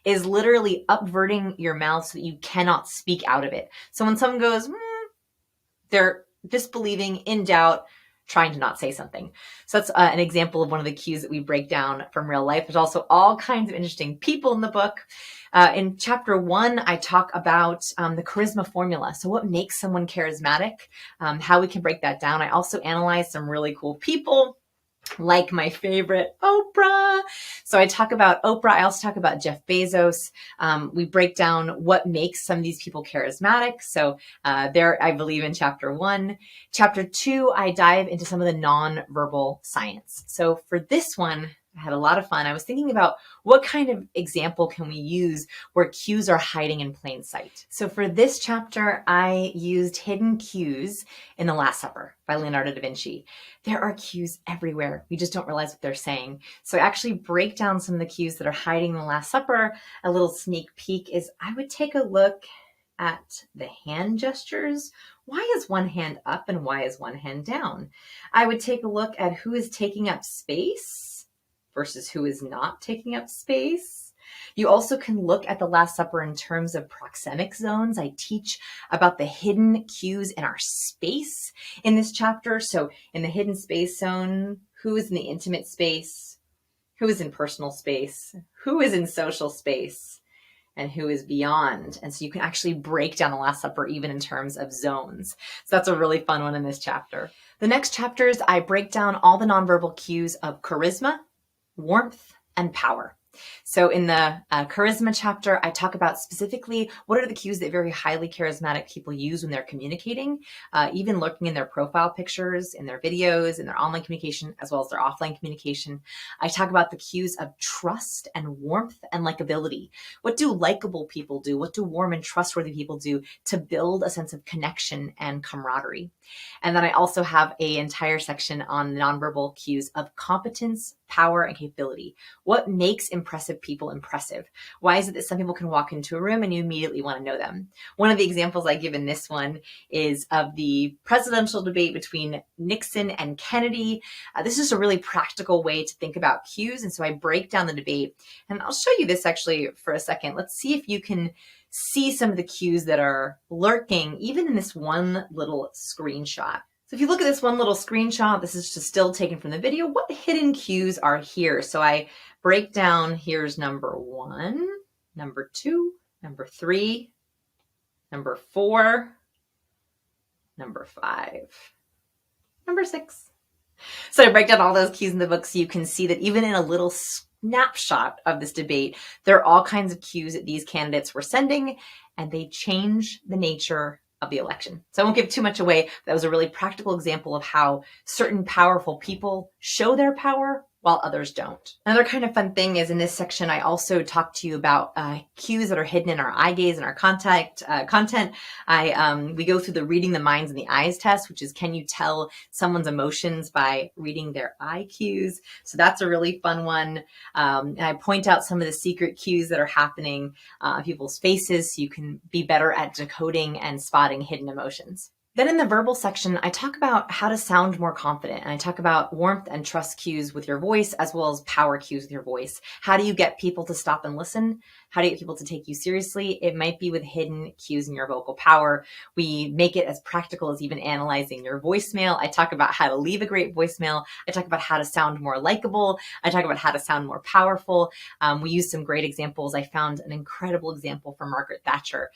is literally upverting your mouth so that you cannot speak out of it. So when someone goes, they're disbelieving, in doubt, trying to not say something. So that's an example of one of the cues that we break down from real life. There's also all kinds of interesting people in the book. In chapter 1, I talk about the charisma formula. So what makes someone charismatic, how we can break that down. I also analyze some really cool people, like my favorite, Oprah. So I talk about Oprah. I also talk about Jeff Bezos. We break down what makes some of these people charismatic. So there, I believe in chapter 1. Chapter 2, I dive into some of the nonverbal science. So for this one, I had a lot of fun. I was thinking about what kind of example can we use where cues are hiding in plain sight. So for this chapter, I used hidden cues in The Last Supper by Leonardo da Vinci. There are cues everywhere. We just don't realize what they're saying. So I actually break down some of the cues that are hiding in The Last Supper. A little sneak peek is I would take a look at the hand gestures. Why is one hand up and why is one hand down? I would take a look at who is taking up space versus who is not taking up space. You also can look at the Last Supper in terms of proxemic zones. I teach about the hidden cues in our space in this chapter. So in the hidden space zone, who is in the intimate space, who is in personal space, who is in social space, and who is beyond. And so you can actually break down the Last Supper even in terms of zones. So that's a really fun one in this chapter. The next chapters, I break down all the nonverbal cues of charisma, warmth, and power. So in the charisma chapter, I talk about specifically what are the cues that very highly charismatic people use when they're communicating, even looking in their profile pictures, in their videos, in their online communication, as well as their offline communication. I talk about the cues of trust and warmth and likability. What do likable people do? What do warm and trustworthy people do to build a sense of connection and camaraderie? And then I also have an entire section on nonverbal cues of competence, power, and capability. What makes impressive people impressive? Why is it that some people can walk into a room and you immediately want to know them? One of the examples I give in this one is of the presidential debate between Nixon and Kennedy. This is a really practical way to think about cues. And so I break down the debate, and I'll show you this actually for a second. Let's see if you can see some of the cues that are lurking even in this one little screenshot. So if you look at this one little screenshot, this is just still taken from the video. What hidden cues are here? So I break down, here's number 1, number 2, number 3, number 4, number 5, number 6. So I break down all those cues in the book so you can see that even in a little snapshot of this debate, there are all kinds of cues that these candidates were sending, and they change the nature of the election. So I won't give too much away. That was a really practical example of how certain powerful people show their power while others don't. Another kind of fun thing is in this section, I also talk to you about cues that are hidden in our eye gaze and our content. We go through the reading the minds and the eyes test, which is can you tell someone's emotions by reading their eye cues? So that's a really fun one. And I point out some of the secret cues that are happening on people's faces so you can be better at decoding and spotting hidden emotions. Then in the verbal section, I talk about how to sound more confident. And I talk about warmth and trust cues with your voice, as well as power cues with your voice. How do you get people to stop and listen? How do you get people to take you seriously? It might be with hidden cues in your vocal power. We make it as practical as even analyzing your voicemail. I talk about how to leave a great voicemail. I talk about how to sound more likable. I talk about how to sound more powerful. We use some great examples. I found an incredible example from Margaret Thatcher.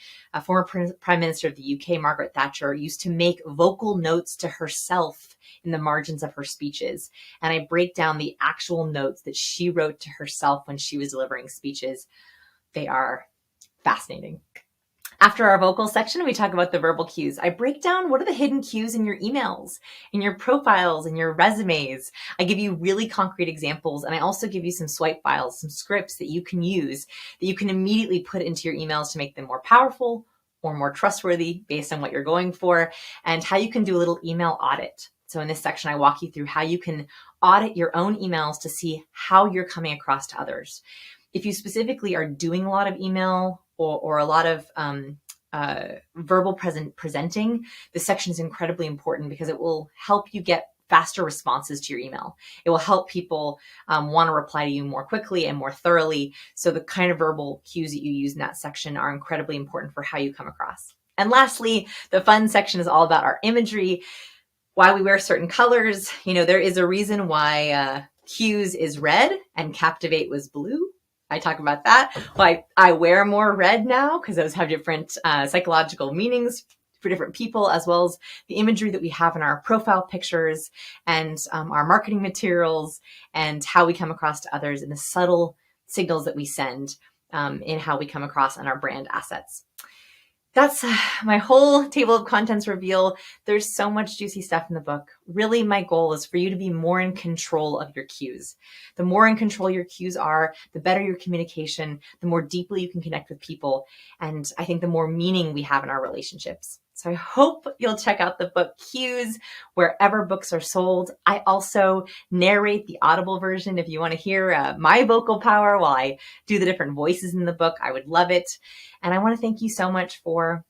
Former Prime Minister of the UK, Margaret Thatcher, used to make vocal notes to herself in the margins of her speeches. And I break down the actual notes that she wrote to herself when she was delivering speeches. They are fascinating. After our vocal section, we talk about the verbal cues. I break down what are the hidden cues in your emails, in your profiles, in your resumes. I give you really concrete examples, and I also give you some swipe files, some scripts that you can use, that you can immediately put into your emails to make them more powerful or more trustworthy based on what you're going for, and how you can do a little email audit. So in this section, I walk you through how you can audit your own emails to see how you're coming across to others. If you specifically are doing a lot of email or a lot of verbal presenting, this section is incredibly important because it will help you get faster responses to your email. It will help people want to reply to you more quickly and more thoroughly. So the kind of verbal cues that you use in that section are incredibly important for how you come across. And lastly, the fun section is all about our imagery, why we wear certain colors. You know, there is a reason why Cues is red and Captivate was blue. I talk about that. Well, I wear more red now because those have different psychological meanings for different people, as well as the imagery that we have in our profile pictures and our marketing materials and how we come across to others and the subtle signals that we send in how we come across on our brand assets. That's my whole table of contents reveal. There's so much juicy stuff in the book. Really, my goal is for you to be more in control of your cues. The more in control your cues are, the better your communication, the more deeply you can connect with people. And I think the more meaning we have in our relationships. So I hope you'll check out the book Cues wherever books are sold. I also narrate the Audible version if you want to hear my vocal power while I do the different voices in the book. I would love it. And I want to thank you so much for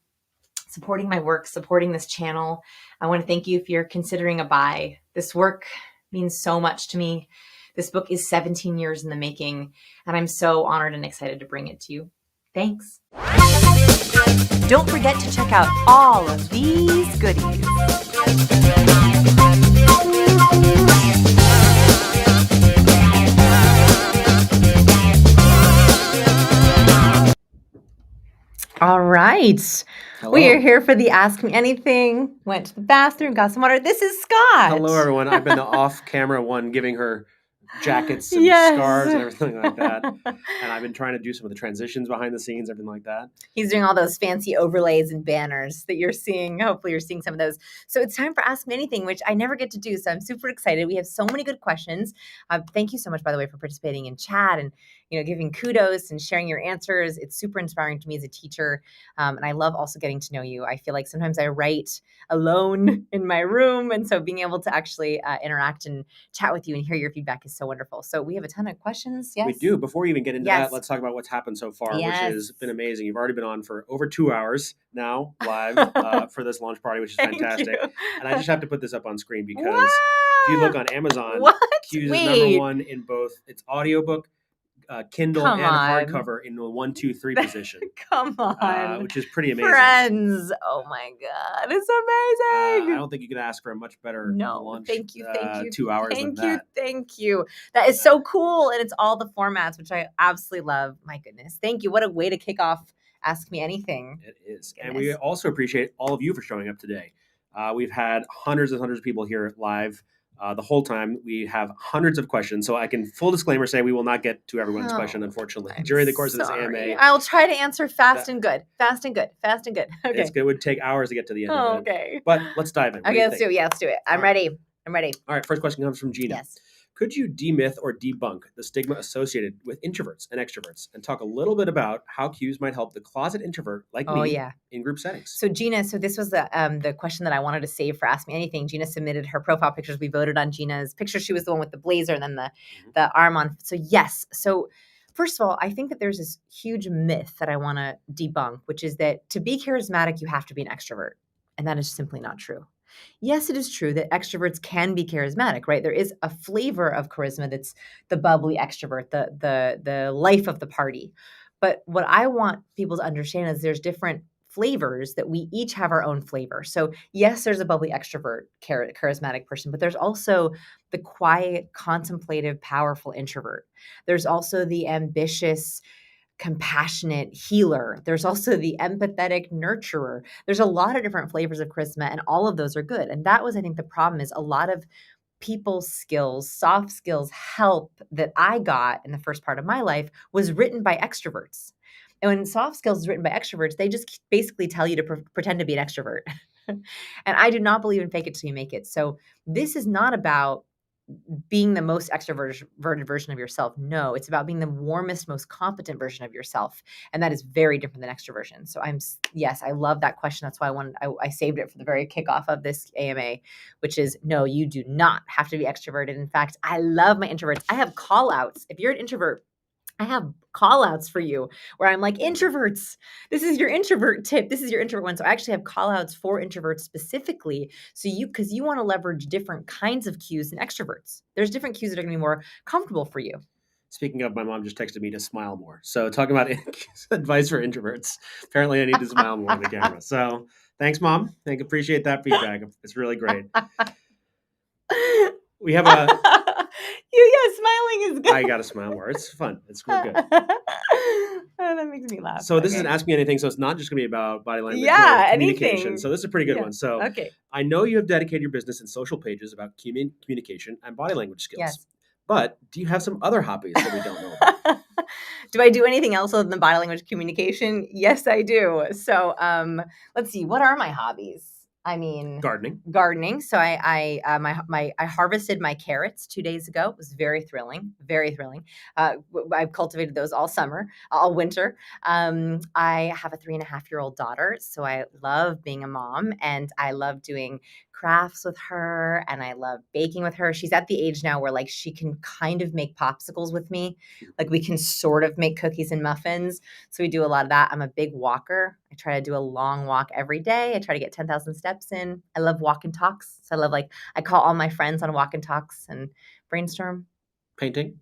supporting my work, supporting this channel. I want to thank you if you're considering a buy. This work means so much to me. This book is 17 years in the making, and I'm so honored and excited to bring it to you. Thanks.
Don't forget to check out all of these goodies. All right.
Hello.
We are here for the Ask Me Anything. Went to the bathroom, got some water. This is Scott.
Hello, everyone. I've been the off-camera one giving her jackets and
Yes.
scarves and everything like that. And I've been trying to do some of the transitions behind the scenes, everything like that.
He's doing all those fancy overlays and banners that you're seeing. Hopefully you're seeing some of those. So it's time for Ask Me Anything, which I never get to do. So I'm super excited. We have so many good questions. Thank you so much, by the way, for participating in chat and giving kudos and sharing your answers. It's super inspiring to me as a teacher. And I love also getting to know you. I feel like sometimes I write alone in my room. And so being able to actually interact and chat with you and hear your feedback is so wonderful. So we have a ton of questions. Yes.
We do. Before we even get into
Yes.
that, let's talk about what's happened so far,
Yes.
which has been amazing. You've already been on for over 2 hours now live for this launch party, which is
Thank
fantastic.
you.
And I just have to put this up on screen because
What?
if you look on Amazon,
What?
Cues is
Wait.
number one in both its audiobook, Kindle,
Come
and
on.
hardcover in the 1, 2, 3 position,
Come on.
which is pretty amazing.
Friends. Oh my God. It's amazing.
I don't think you could ask for a much better
No,
launch.
thank you.
2 hours
Thank
than
you.
that.
Thank you. That is so cool. And it's all the formats, which I absolutely love. My goodness. Thank you. What a way to kick off Ask Me Anything.
It is.
Goodness.
And we also appreciate all of you for showing up today. We've had hundreds and hundreds of people here live the whole time. We have hundreds of questions. So I can, full disclaimer, say we will not get to everyone's question, unfortunately,
I'm
during the course of this
sorry.
AMA.
I'll try to answer fast and good. Fast and good. Fast and good. Okay.
It would take hours to get to the end of it.
Okay.
But let's dive in. What do
Okay,
you
let's
think?
do it. Yeah, let's do it. I'm
All right.
ready. I'm ready.
All right, first question comes from Gina.
Yes.
Could you demyth or debunk the stigma associated with introverts and extroverts and talk a little bit about how cues might help the closet introvert like me in group settings?
So Gina, this was the question that I wanted to save for Ask Me Anything. Gina submitted her profile pictures. We voted on Gina's picture. She was the one with the blazer and then the arm on. So yes. So first of all, I think that there's this huge myth that I want to debunk, which is that to be charismatic, you have to be an extrovert. And that is simply not true. Yes, it is true that extroverts can be charismatic, right? There is a flavor of charisma that's the bubbly extrovert, the life of the party. But what I want people to understand is there's different flavors that we each have our own flavor. So yes, there's a bubbly extrovert, charismatic person, but there's also the quiet, contemplative, powerful introvert. There's also the ambitious, compassionate healer. There's also the empathetic nurturer. There's a lot of different flavors of charisma, and all of those are good. And that was, I think, the problem is a lot of people's skills, soft skills, help that I got in the first part of my life was written by extroverts. And when soft skills is written by extroverts, they just basically tell you to pretend to be an extrovert. And I do not believe in fake it till you make it. So this is not about being the most extroverted version of yourself. No, it's about being the warmest, most competent version of yourself. And that is very different than extroversion. So yes, I love that question. That's why I saved it for the very kickoff of this AMA, which is no, you do not have to be extroverted. In fact, I love my introverts. I have call outs. If you're an introvert, I have call outs for you where I'm like, introverts, this is your introvert tip. This is your introvert one. So I actually have call outs for introverts specifically. So because you want to leverage different kinds of cues than extroverts. There's different cues that are going to be more comfortable for you.
Speaking of, my mom just texted me to smile more. So talking about advice for introverts, apparently I need to smile more on the camera. So thanks, Mom. Appreciate that feedback. It's really great. We have a...
smiling is good.
I got to smile more. It's fun. It's real good.
Oh, that makes me laugh.
So this is an Ask Me Anything. So it's not just going to be about body language
Yeah,
or communication.
anything.
So this is a pretty good one. So
okay.
I know you have dedicated your business and social pages about communication and body language skills.
Yes.
But do you have some other hobbies that we don't know about?
Do I do anything else other than body language communication? Yes, I do. So let's see. What are my hobbies? I mean, gardening. So I harvested my carrots 2 days ago. It was very thrilling, very thrilling. I've cultivated those all summer, all winter. I have a 3.5-year-old daughter, so I love being a mom, and I love doing crafts with her, and I love baking with her. She's at the age now where like she can kind of make popsicles with me. Like we can sort of make cookies and muffins. So we do a lot of that. I'm a big walker. I try to do a long walk every day. I try to get 10,000 steps in. I love walk and talks. So I love I call all my friends on walk and talks and brainstorm.
Painting?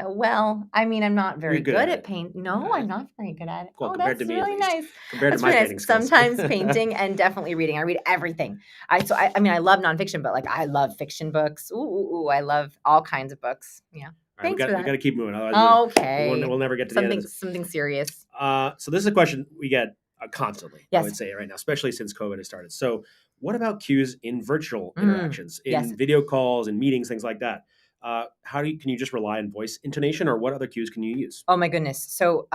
Well, I mean, I'm not very
You're good
good
at
at paint. No, I'm not very good at it.
Well,
Oh,
compared
that's
to me, at
really
least.
nice.
Compared
That's
to my
really
painting
nice.
skills.
Sometimes painting and definitely reading. I read everything. I mean, I love nonfiction, but I love fiction books. Ooh, I love all kinds of books. Yeah.
All right,
Thanks for that.
we got to keep moving. Otherwise
Okay.
we'll never get to the end of this.
Something serious.
So this is a question we get constantly,
Yes.
I would say right now, especially since COVID has started. So what about cues in virtual interactions, in video calls and meetings, things like that? Can you just rely on voice intonation, or what other cues can you use?
Oh my goodness. So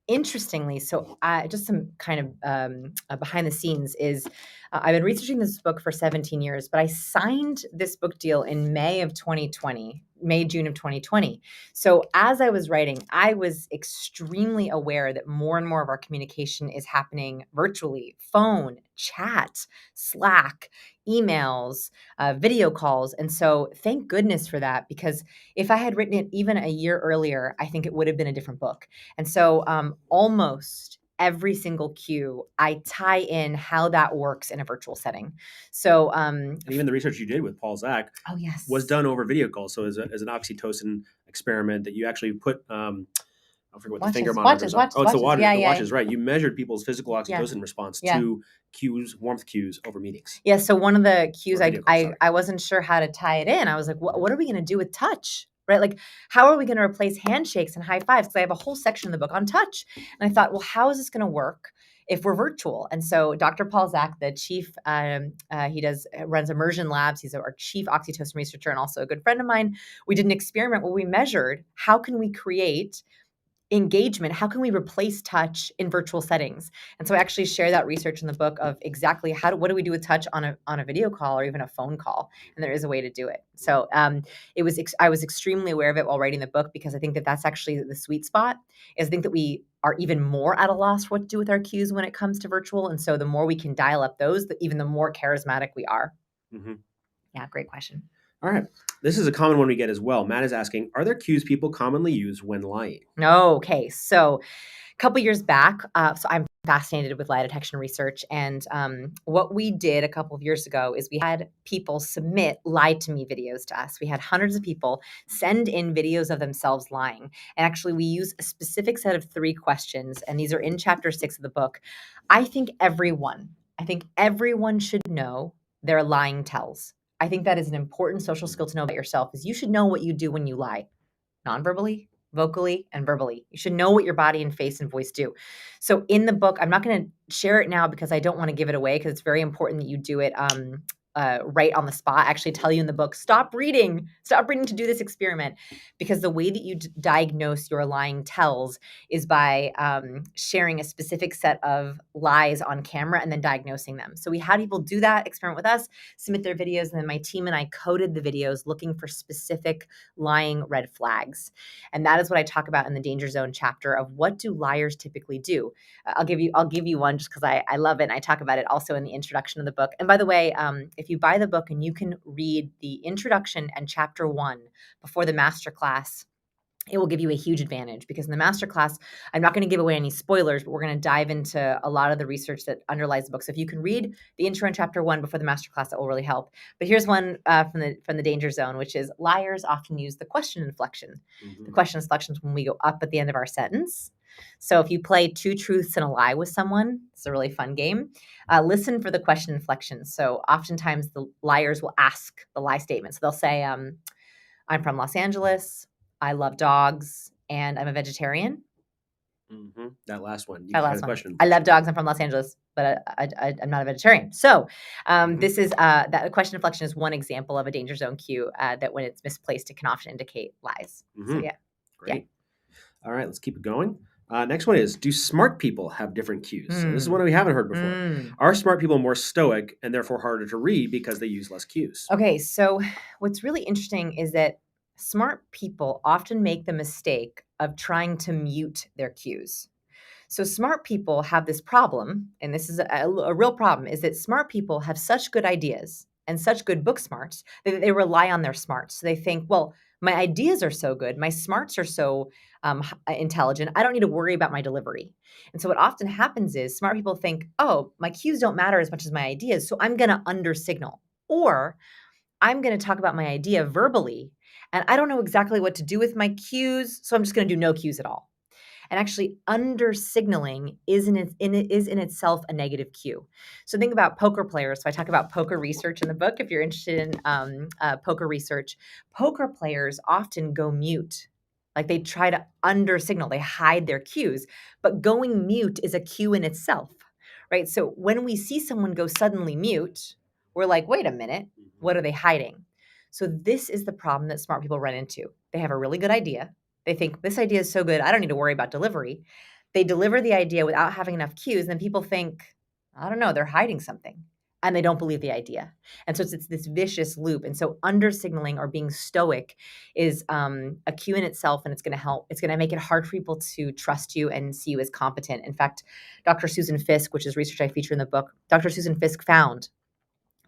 interestingly, just some kind of behind the scenes is I've been researching this book for 17 years, but I signed this book deal in June of 2020. So as I was writing, I was extremely aware that more and more of our communication is happening virtually: phone, chat, Slack, emails, video calls. And so thank goodness for that, because if I had written it even a year earlier, I think it would have been a different book. And so almost every single cue, I tie in how that works in a virtual setting. So
and even the research you did with Paul Zak was done over video calls. So as an oxytocin experiment that you actually put, I forget what the finger monitors are. It's the watches, right. You measured people's physical oxytocin response to cues, warmth cues over meetings.
Yeah, so one of the cues, I wasn't sure how to tie it in. I was like, what are we going to do with touch? Right? Like, how are we going to replace handshakes and high fives? Because I have a whole section in the book on touch. And I thought, well, how is this going to work if we're virtual? And so Dr. Paul Zak, the chief, runs Immersion Labs. He's our chief oxytocin researcher and also a good friend of mine. We did an experiment where we measured how can we create engagement, how can we replace touch in virtual settings? And so I actually share that research in the book of exactly what do we do with touch on a video call or even a phone call, and there is a way to do it. So I was extremely aware of it while writing the book, because I think that that's actually the sweet spot. Is I think that we are even more at a loss what to do with our cues when it comes to virtual, and so the more we can dial up those, even the more charismatic we are.
Mm-hmm.
Yeah, great question.
All right. This is a common one we get as well. Matt is asking, are there cues people commonly use when lying?
Okay. So a couple years back, so I'm fascinated with lie detection research. And what we did a couple of years ago is we had people submit lie to me videos to us. We had hundreds of people send in videos of themselves lying. And actually, we use a specific set of 3 questions. And these are in chapter 6 of the book. I think everyone should know their lying tells. I think that is an important social skill to know about yourself, is you should know what you do when you lie, non-verbally, vocally, and verbally. You should know what your body and face and voice do. So in the book, I'm not going to share it now because I don't want to give it away, because it's very important that you do it right on the spot. I actually tell you in the book, stop reading to do this experiment, because the way that you diagnose your lying tells is by sharing a specific set of lies on camera and then diagnosing them. So we had people do that experiment with us, submit their videos, and then my team and I coded the videos looking for specific lying red flags. And that is what I talk about in the Danger Zone chapter of what do liars typically do. I'll give you one just because I love it, and I talk about it also in the introduction of the book. And by the way, if you buy the book and you can read the introduction and chapter 1 before the masterclass, it will give you a huge advantage, because in the masterclass, I'm not going to give away any spoilers, but we're going to dive into a lot of the research that underlies the book. So if you can read the intro and chapter 1 before the masterclass, that will really help. But here's one from the Danger Zone, which is liars often use the question inflection. Mm-hmm. The question inflection is when we go up at the end of our sentence. So if you play 2 truths and a lie with someone, it's a really fun game. Listen for the question inflection. So oftentimes the liars will ask the lie statement. So they'll say, I'm from Los Angeles, I love dogs, and I'm a vegetarian.
Mm-hmm. That last one.
Question. I love dogs. I'm from Los Angeles, but I'm not a vegetarian. So this is that question inflection is one example of a danger zone cue that when it's misplaced, it can often indicate lies. Mm-hmm. So yeah.
Great. All right, let's keep it going. Next one is, do smart people have different cues? So this is one we haven't heard before. Are smart people more stoic and therefore harder to read because they use less cues?
Okay, so what's really interesting is that smart people often make the mistake of trying to mute their cues. So smart people have this problem, and this is a real problem, is that smart people have such good ideas and such good book smarts that they rely on their smarts. So they think, well, my ideas are so good, my smarts are so intelligent, I don't need to worry about my delivery. And so what often happens is smart people think, oh, my cues don't matter as much as my ideas, so I'm going to under signal, or I'm going to talk about my idea verbally, and I don't know exactly what to do with my cues, so I'm just going to do no cues at all. And actually, under signaling is in itself a negative cue. So think about poker players. So I talk about poker research in the book. If you're interested in poker research, poker players often go mute. Like they try to under signal, they hide their cues. But going mute is a cue in itself, right? So when we see someone go suddenly mute, we're like, wait a minute, what are they hiding? So this is the problem that smart people run into. They have a really good idea. They think this idea is so good, I don't need to worry about delivery. They deliver the idea without having enough cues. Then people think, I don't know, they're hiding something. And they don't believe the idea. And so it's this vicious loop. And so under signaling or being stoic is a cue in itself, and it's going to help. It's going to make it hard for people to trust you and see you as competent. In fact, Dr. Susan Fisk, which is research I feature in the book, Dr. Susan Fisk found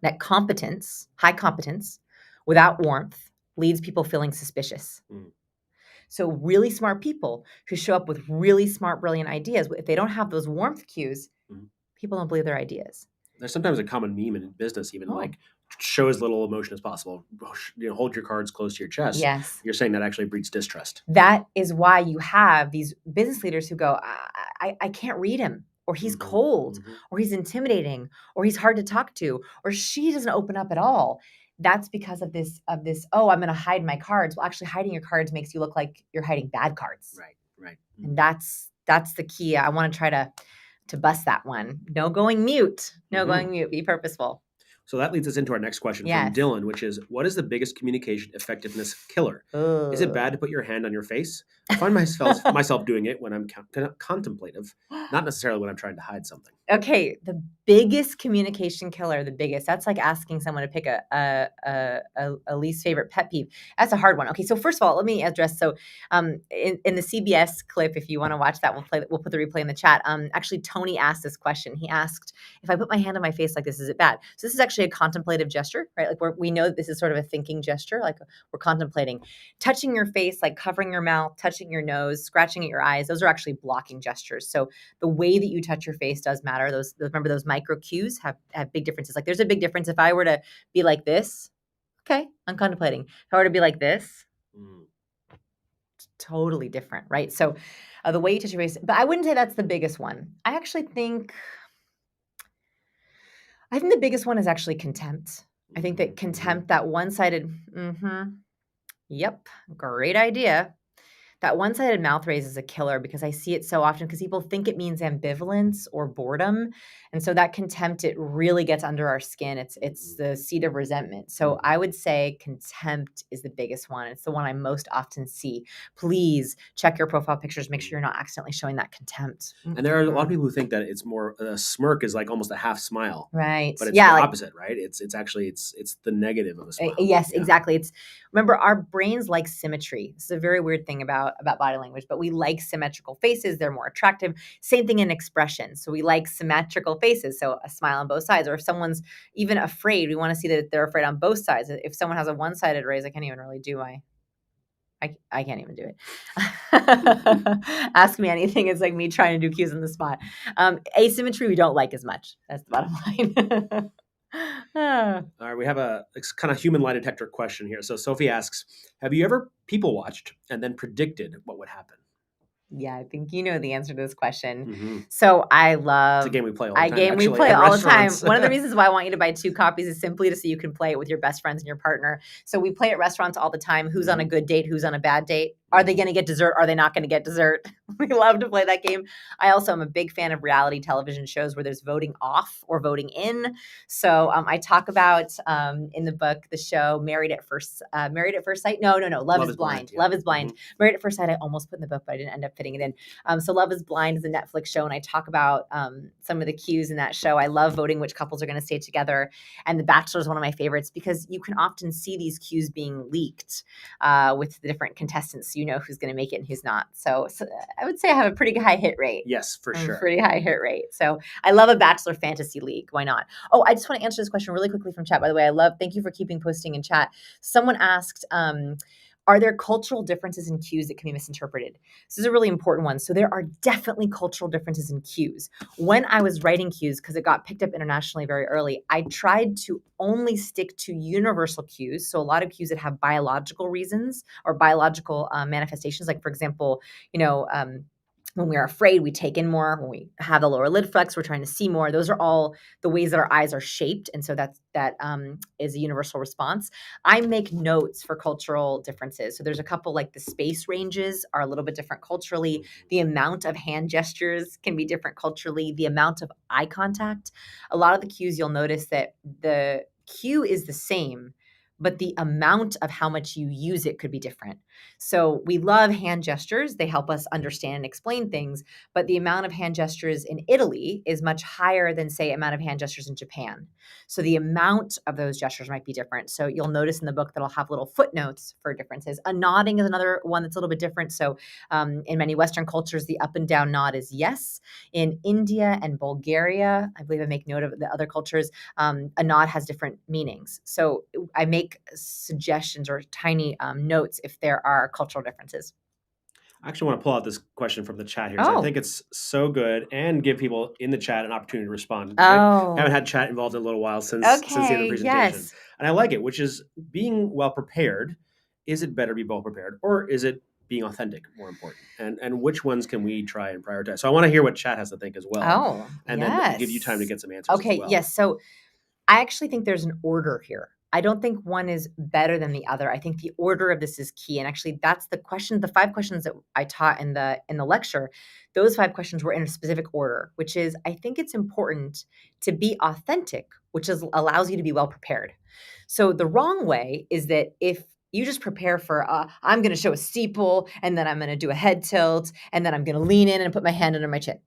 that competence, high competence, without warmth, leaves people feeling suspicious. So really smart people who show up with really smart, brilliant ideas, if they don't have those warmth cues, people don't believe their ideas.
There's sometimes a common meme in business, even like show as little emotion as possible. Hold your cards close to your chest.
Yes.
You're saying that actually breeds distrust.
That is why you have these business leaders who go, I can't read him, or he's cold, or he's intimidating, or he's hard to talk to, or she doesn't open up at all. That's because of this, oh, I'm going to hide my cards. Well, actually hiding your cards makes you look like you're hiding bad cards.
Right.
And that's the key. I want to try to bust that one. No going mute. Going mute. Be purposeful.
So that leads us into our next question from Dylan, which is, what is the biggest communication effectiveness killer? Is it bad to put your hand on your face? I find myself doing it when I'm contemplative, not necessarily when I'm trying to hide something.
Okay, the biggest communication killer, that's like asking someone to pick a least favorite pet peeve. That's a hard one. Okay, so first of all, let me address, so in the CBS clip, if you want to watch that, we'll put the replay in the chat. Actually, Tony asked this question. He asked, if I put my hand on my face like this, is it bad? So this is actually a contemplative gesture, right? Like we know that this is sort of a thinking gesture, like we're contemplating. Touching your face, like covering your mouth, touching your nose, scratching at your eyes, those are actually blocking gestures. So the way that you touch your face does matter. Remember those micro cues have big differences. Like there's a big difference if I were to be like this, okay, I'm contemplating. If I were to be like this, it's totally different, right? So the way you touch your face, but I wouldn't say that's the biggest one. I think the biggest one is actually contempt. I think that contempt, that one-sided, yep, great idea. That one-sided mouth raise is a killer because I see it so often because people think it means ambivalence or boredom. And so that contempt, it really gets under our skin. It's the seed of resentment. So I would say contempt is the biggest one. It's the one I most often see. Please check your profile pictures. Make sure you're not accidentally showing that contempt.
And there are a lot of people who think that it's more, a smirk is like almost a half smile.
Right.
But it's the opposite, right? It's actually, it's the negative of a smile.
Yes, exactly. Remember, our brains like symmetry. This is a very weird thing about body language, but we like symmetrical faces. They're more attractive. Same thing in expression. So we like symmetrical faces. So a smile on both sides, or if someone's even afraid, we want to see that they're afraid on both sides. If someone has a one-sided raise, I can't even really do I can't even do it. Ask me anything. It's like me trying to do cues on the spot. Asymmetry we don't like as much. That's the bottom line.
All right, we have a kind of human lie detector question here. So Sophie asks, have you ever people watched and then predicted what would happen?
Yeah, I think you know the answer to this question. So I love...
It's a game we play all the time.
All the time. One of the reasons why I want you to buy 2 copies is simply to so you can play it with your best friends and your partner. So we play at restaurants all the time. Who's on a good date? Who's on a bad date? Are they going to get dessert? Are they not going to get dessert? We love to play that game. I also am a big fan of reality television shows where there's voting off or voting in. So I talk about in the book the show Married at First Sight. No, Love is Blind.
Yeah.
Love is Blind. Married at First Sight. I almost put in the book, but I didn't end up fitting it in. So Love is Blind is a Netflix show, and I talk about some of the cues in that show. I love voting which couples are going to stay together, and The Bachelor is one of my favorites because you can often see these cues being leaked with the different contestants. You know who's going to make it and who's not. So I would say I have a pretty high hit rate.
Yes, for sure.
Pretty high hit rate. So I love a Bachelor fantasy league. Why not? Oh, I just want to answer this question really quickly from chat. By the way, thank you for keeping posting in chat. Someone asked, are there cultural differences in cues that can be misinterpreted? This is a really important one. So there are definitely cultural differences in cues. When I was writing cues, because it got picked up internationally very early, I tried to only stick to universal cues. So a lot of cues that have biological reasons or biological manifestations, like for example, when we're afraid, we take in more. When we have the lower lid flex, we're trying to see more. Those are all the ways that our eyes are shaped. And so that is a universal response. I make notes for cultural differences. So there's a couple, like the space ranges are a little bit different culturally. The amount of hand gestures can be different culturally. The amount of eye contact. A lot of the cues, you'll notice that the cue is the same, but the amount of how much you use it could be different. So we love hand gestures. They help us understand and explain things, but the amount of hand gestures in Italy is much higher than, say, amount of hand gestures in Japan. So the amount of those gestures might be different. So you'll notice in the book that I'll have little footnotes for differences. A nodding is another one that's a little bit different. So in many Western cultures, the up and down nod is yes. In India and Bulgaria, I believe I make note of the other cultures, a nod has different meanings. So I make suggestions or tiny notes if there are cultural differences.
I actually want to pull out this question from the chat here. I think it's so good and give people in the chat an opportunity to respond. I haven't had chat involved in a little while since the end of the presentation.
Yes.
And I like it, which is being well prepared. Is it better to be well prepared, or is it being authentic more important? And which ones can we try and prioritize? So I want to hear what chat has to think as well. And then give you time to get some answers as well.
Yes. So I actually think there's an order here. I don't think one is better than the other. I think the order of this is key. And actually that's the 5 questions that I taught in the lecture. Those 5 questions were in a specific order, which is, I think it's important to be authentic, which allows you to be well prepared. So the wrong way is that if you just prepare for, I'm going to show a steeple, and then I'm going to do a head tilt, and then I'm going to lean in and put my hand under my chin.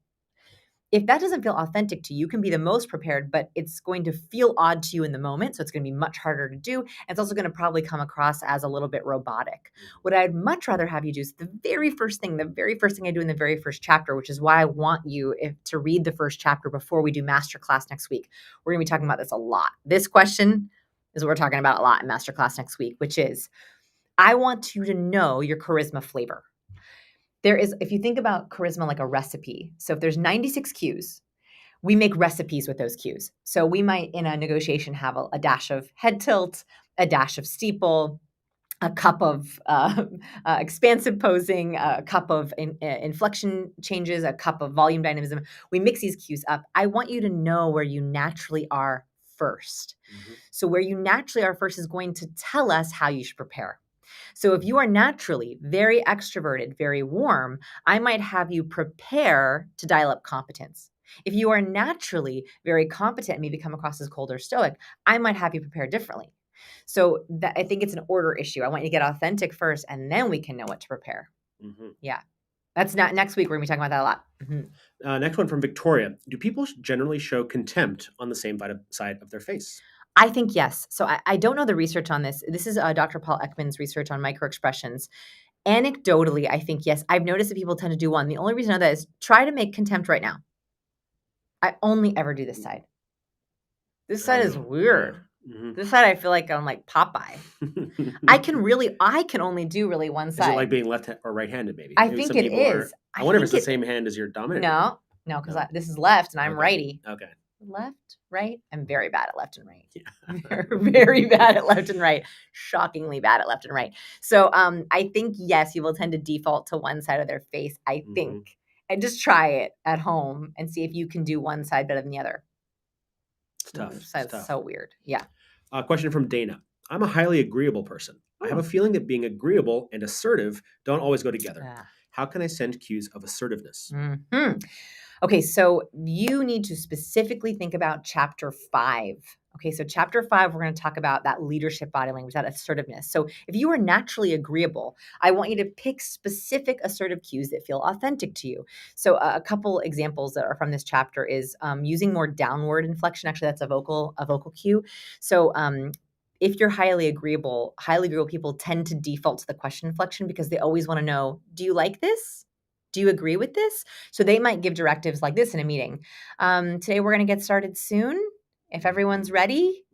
If that doesn't feel authentic to you, you can be the most prepared, but it's going to feel odd to you in the moment. So it's going to be much harder to do. And it's also going to probably come across as a little bit robotic. What I'd much rather have you do is the very first thing I do in the very first chapter, which is why I want you to read the first chapter before we do Masterclass next week. We're going to be talking about this a lot. This question is what we're talking about a lot in Masterclass next week, which is, I want you to know your charisma flavor. If you think about charisma like a recipe, so if there's 96 cues, we make recipes with those cues. So we might, in a negotiation, have a dash of head tilt, a dash of steeple, a cup of expansive posing, a cup of inflection changes, a cup of volume dynamism. We mix these cues up. I want you to know where you naturally are first. Mm-hmm. So where you naturally are first is going to tell us how you should prepare. So if you are naturally very extroverted, very warm, I might have you prepare to dial up competence. If you are naturally very competent and maybe come across as cold or stoic, I might have you prepare differently. So I think it's an order issue. I want you to get authentic first, and then we can know what to prepare. Mm-hmm. Yeah. That's not next week. We're going to be talking about that a lot. Mm-hmm.
Next one from Victoria. Do people generally show contempt on the same side of their face?
I think yes. So I don't know the research on this. This is Dr. Paul Ekman's research on microexpressions. Anecdotally, I think yes. I've noticed that people tend to do one. The only reason I know that is try to make contempt right now. I only ever do this side. This side is weird. Mm-hmm. This side I feel like I'm like Popeye. I can only do really one side.
Is it like being left or right-handed maybe?
I think it is.
I wonder if it's the same hand as your dominant.
No, because this is left and I'm righty.
Okay.
Left, right. I'm very bad at left and right. Yeah. Very bad at left and right. Shockingly bad at left and right. So I think, yes, you will tend to default to one side of their face, I think. And just try it at home and see if you can do one side better than the other.
It's tough.
It's so weird. Yeah.
Question from Dana. I'm a highly agreeable person. I have a feeling that being agreeable and assertive don't always go together. How can I send cues of assertiveness?
Mm-hmm. Okay, so you need to specifically think about chapter 5. Okay, so chapter 5, we're going to talk about that leadership body language, that assertiveness. So if you are naturally agreeable, I want you to pick specific assertive cues that feel authentic to you. So a couple examples that are from this chapter is using more downward inflection. Actually, that's a vocal cue. So if you're highly agreeable people tend to default to the question inflection because they always want to know, do you like this? Do you agree with this? So they might give directives like this in a meeting. Today we're going to get started soon, if everyone's ready,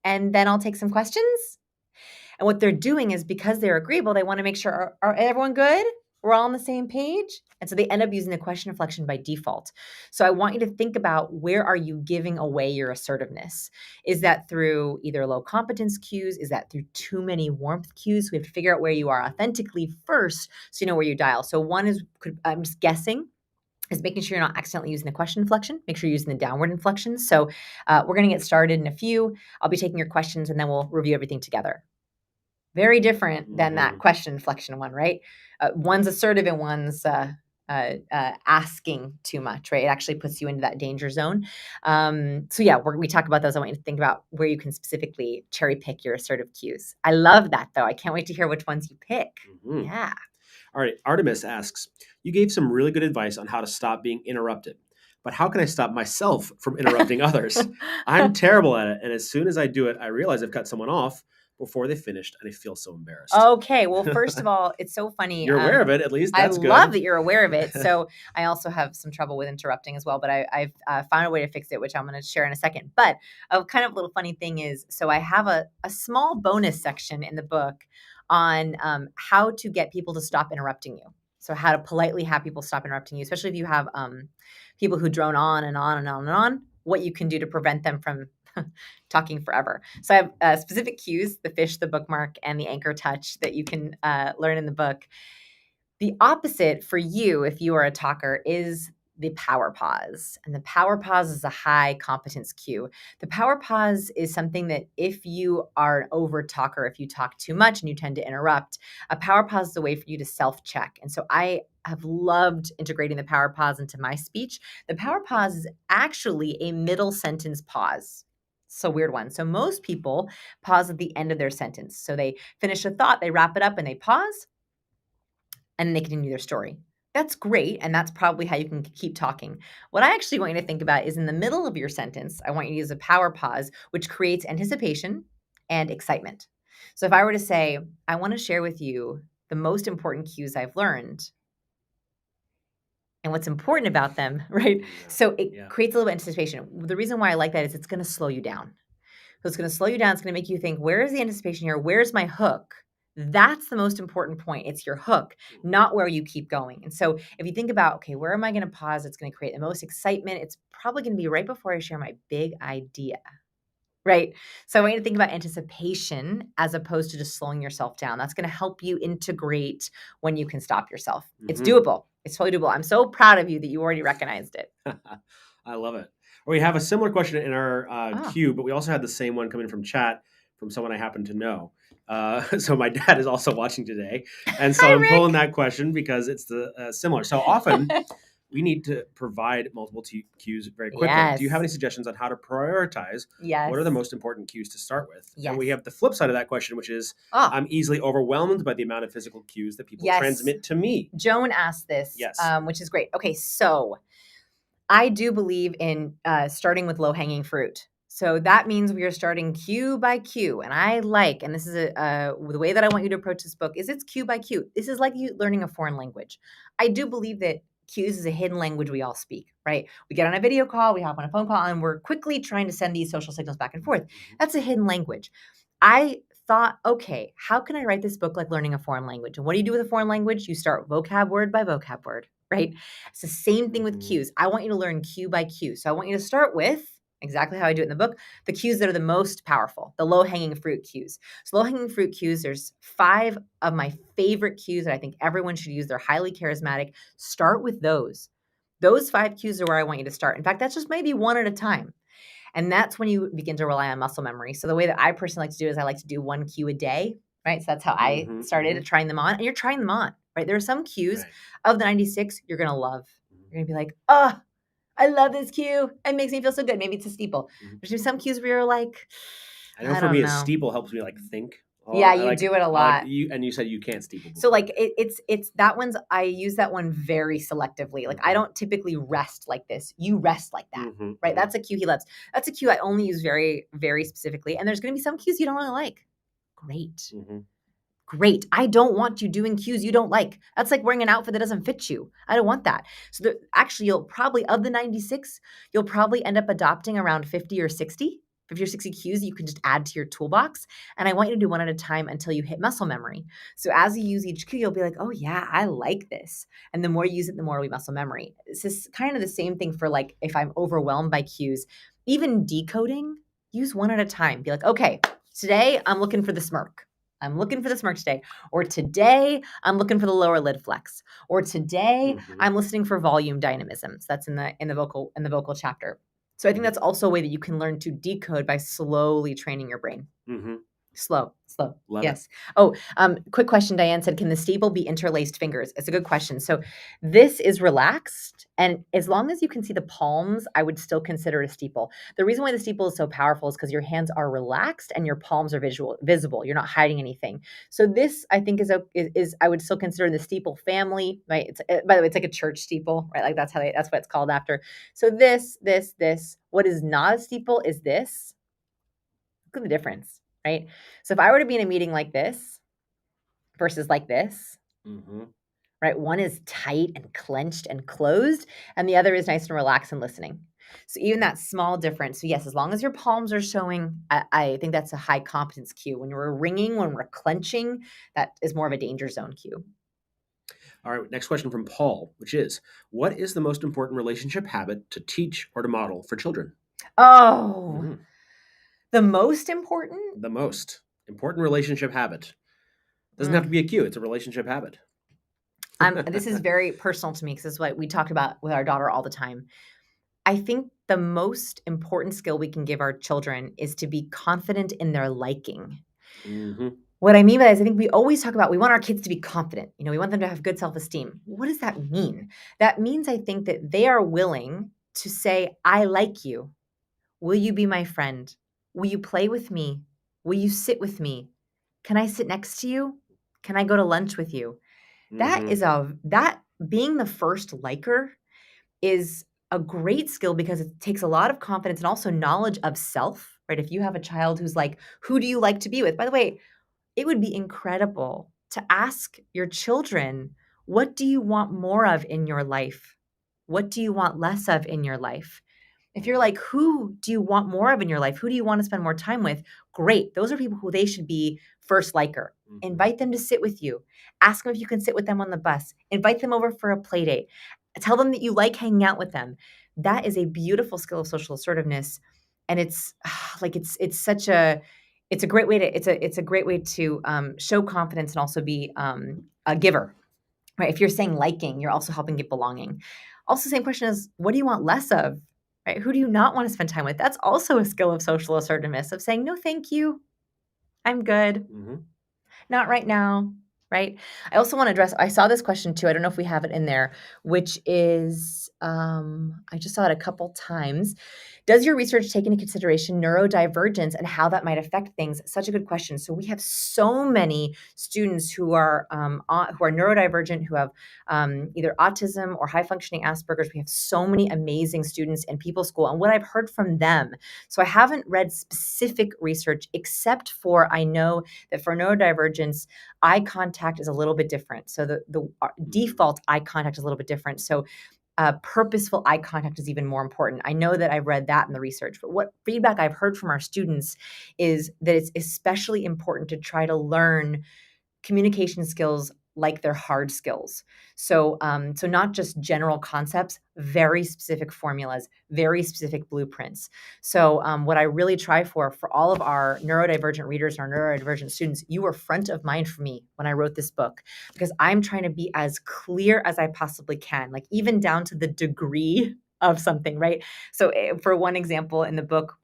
and then I'll take some questions. And what they're doing is because they're agreeable, they want to make sure, are everyone good? We're all on the same page? And so they end up using the question inflection by default. So I want you to think about, where are you giving away your assertiveness? Is that through either low competence cues? Is that through too many warmth cues? We have to figure out where you are authentically first so you know where you dial. So one is, I'm just guessing, is making sure you're not accidentally using the question inflection. Make sure you're using the downward inflection. So we're going to get started in a few. I'll be taking your questions and then we'll review everything together. Very different than that question inflection one, right? One's assertive and one's asking too much, right? It actually puts you into that danger zone. So yeah, we talk about those. I want you to think about where you can specifically cherry pick your assertive cues. I love that though. I can't wait to hear which ones you pick. Yeah.
All right. Artemis asks, you gave some really good advice on how to stop being interrupted, but how can I stop myself from interrupting others? I'm terrible at it. And as soon as I do it, I realize I've cut someone off before they finished, and I feel so embarrassed.
Okay. Well, first of all, it's so funny.
You're aware of it, at least. That's good.
I love that you're aware of it. So I also have some trouble with interrupting as well, but I've found a way to fix it, which I'm going to share in a second. But a kind of little funny thing is, so I have a small bonus section in the book on how to get people to stop interrupting you. So how to politely have people stop interrupting you, especially if you have people who drone on and on and on and on, what you can do to prevent them from talking forever. So I have specific cues, the fish, the bookmark, and the anchor touch that you can learn in the book. The opposite for you, if you are a talker, is the power pause. And the power pause is a high competence cue. The power pause is something that if you are an over talker, if you talk too much and you tend to interrupt, a power pause is a way for you to self-check. And so I have loved integrating the power pause into my speech. The power pause is actually a middle sentence pause. So weird one. So most people pause at the end of their sentence. So they finish a thought, they wrap it up and they pause, and then they continue their story. That's great. And that's probably how you can keep talking. What I actually want you to think about is in the middle of your sentence, I want you to use a power pause, which creates anticipation and excitement. So if I were to say, I want to share with you the most important cues I've learned and what's important about them, right? So it creates a little bit of anticipation. The reason why I like that is it's going to slow you down. So it's going to slow you down. It's going to make you think, where is the anticipation here? Where's my hook? That's the most important point. It's your hook, not where you keep going. And so if you think about, okay, where am I going to pause? It's going to create the most excitement. It's probably going to be right before I share my big idea, right? So I want you to think about anticipation as opposed to just slowing yourself down. That's going to help you integrate when you can stop yourself. It's doable. It's totally doable. I'm so proud of you that you already recognized it.
I love it. We have a similar question in our queue, but we also had the same one coming from chat from someone I happen to know. So my dad is also watching today. And so I'm pulling that question because it's similar. So often we need to provide multiple cues very quickly.
Yes.
Do you have any suggestions on how to prioritize?
Yes.
What are the most important cues to start with?
Yes.
And we have the flip side of that question, which is I'm easily overwhelmed by the amount of physical cues that people transmit to me.
Joan asked this, which is great. Okay, so I do believe in starting with low-hanging fruit. So that means we are starting cue by cue. And this is the way that I want you to approach this book is it's cue by cue. This is like you learning a foreign language. I do believe that cues is a hidden language we all speak, right? We get on a video call, we hop on a phone call, and we're quickly trying to send these social signals back and forth. That's a hidden language. I thought, okay, how can I write this book like learning a foreign language? And what do you do with a foreign language? You start vocab word by vocab word, right? It's the same thing with cues. I want you to learn cue by cue. So I want you to start with exactly how I do it in the book, the cues that are the most powerful, the low-hanging fruit cues. So low-hanging fruit cues, there's 5 of my favorite cues that I think everyone should use. They're highly charismatic. Start with those. Those 5 cues are where I want you to start. In fact, that's just maybe one at a time. And that's when you begin to rely on muscle memory. So the way that I personally like to do is I like to do 1 cue a day, right? So that's how I started trying them on. And you're trying them on, right? There are some cues of the 96 you're going to love. You're going to be like, oh, I love this cue. It makes me feel so good. Maybe it's a steeple. There's some cues where you're like,
I know for me, a steeple helps me like think.
Yeah, you do it a lot.
You said you can't steeple before.
So like it's that one's, I use that one very selectively. Like I don't typically rest like this. You rest like that, right? That's a cue he loves. That's a cue I only use very, very specifically. And there's going to be some cues you don't really like. Great. Great. I don't want you doing cues you don't like. That's like wearing an outfit that doesn't fit you. I don't want that. So actually, you'll probably, of the 96, you'll probably end up adopting around 50 or 60 cues you can just add to your toolbox. And I want you to do one at a time until you hit muscle memory. So as you use each cue, you'll be like, oh yeah, I like this. And the more you use it, the more we muscle memory. This is kind of the same thing for like, if I'm overwhelmed by cues, even decoding, use one at a time. Be like, okay, today I'm looking for the smirk. I'm looking for the smirk today. Or today I'm looking for the lower lid flex. Or today I'm listening for volume dynamism. So that's in the vocal chapter. So I think that's also a way that you can learn to decode by slowly training your brain. Slow.
Love
yes. Oh, quick question. Diane said, can the steeple be interlaced fingers? It's a good question. So this is relaxed. And as long as you can see the palms, I would still consider it a steeple. The reason why the steeple is so powerful is because your hands are relaxed and your palms are visible. You're not hiding anything. So this, I think, is I would still consider in the steeple family, right? It's, by the way, it's like a church steeple, right? Like that's what it's called after. So this. What is not a steeple is this. Look at the difference. Right? So if I were to be in a meeting like this versus like this, right? One is tight and clenched and closed, and the other is nice and relaxed and listening. So even that small difference. So yes, as long as your palms are showing, I think that's a high competence cue. When we're ringing, when we're clenching, that is more of a danger zone cue.
All right, next question from Paul, which is, what is the most important relationship habit to teach or to model for children?
Oh, the most important?
The most important relationship habit. Doesn't have to be a cue. It's a relationship habit.
This is very personal to me because this is what we talk about with our daughter all the time. I think the most important skill we can give our children is to be confident in their liking. What I mean by that is I think we always talk about we want our kids to be confident. You know, we want them to have good self-esteem. What does that mean? That means I think that they are willing to say, I like you. Will you be my friend? Will you play with me? Will you sit with me? Can I sit next to you? Can I go to lunch with you? That being the first liker is a great skill because it takes a lot of confidence and also knowledge of self, right? If you have a child who's like, who do you like to be with? By the way, it would be incredible to ask your children, what do you want more of in your life? What do you want less of in your life? If you're like, who do you want more of in your life? Who do you want to spend more time with? Great. Those are people who they should be first liker. Invite them to sit with you. Ask them if you can sit with them on the bus. Invite them over for a play date. Tell them that you like hanging out with them. That is a beautiful skill of social assertiveness. And it's a great way to show confidence and also be a giver, right? If you're saying liking, you're also helping get belonging. Also, same question is, what do you want less of? Right? Who do you not want to spend time with? That's also a skill of social assertiveness, of saying, no, thank you. I'm good. Not right now. Right? I also want to address, I saw this question too. I don't know if we have it in there, which is, I just saw it a couple times. Does your research take into consideration neurodivergence and how that might affect things? Such a good question. So we have so many students who are neurodivergent, who have either autism or high functioning Asperger's. We have so many amazing students in People's School, and what I've heard from them. So I haven't read specific research, except for I know that for neurodivergence, eye contact is a little bit different. So the default eye contact is a little bit different. So purposeful eye contact is even more important. I know that I've read that in the research, but what feedback I've heard from our students is that it's especially important to try to learn communication skills like they're hard skills. So not just general concepts, very specific formulas, very specific blueprints. So what I really try for all of our neurodivergent readers and our neurodivergent students, you were front of mind for me when I wrote this book, because I'm trying to be as clear as I possibly can, like even down to the degree of something, right? So for one example in the book,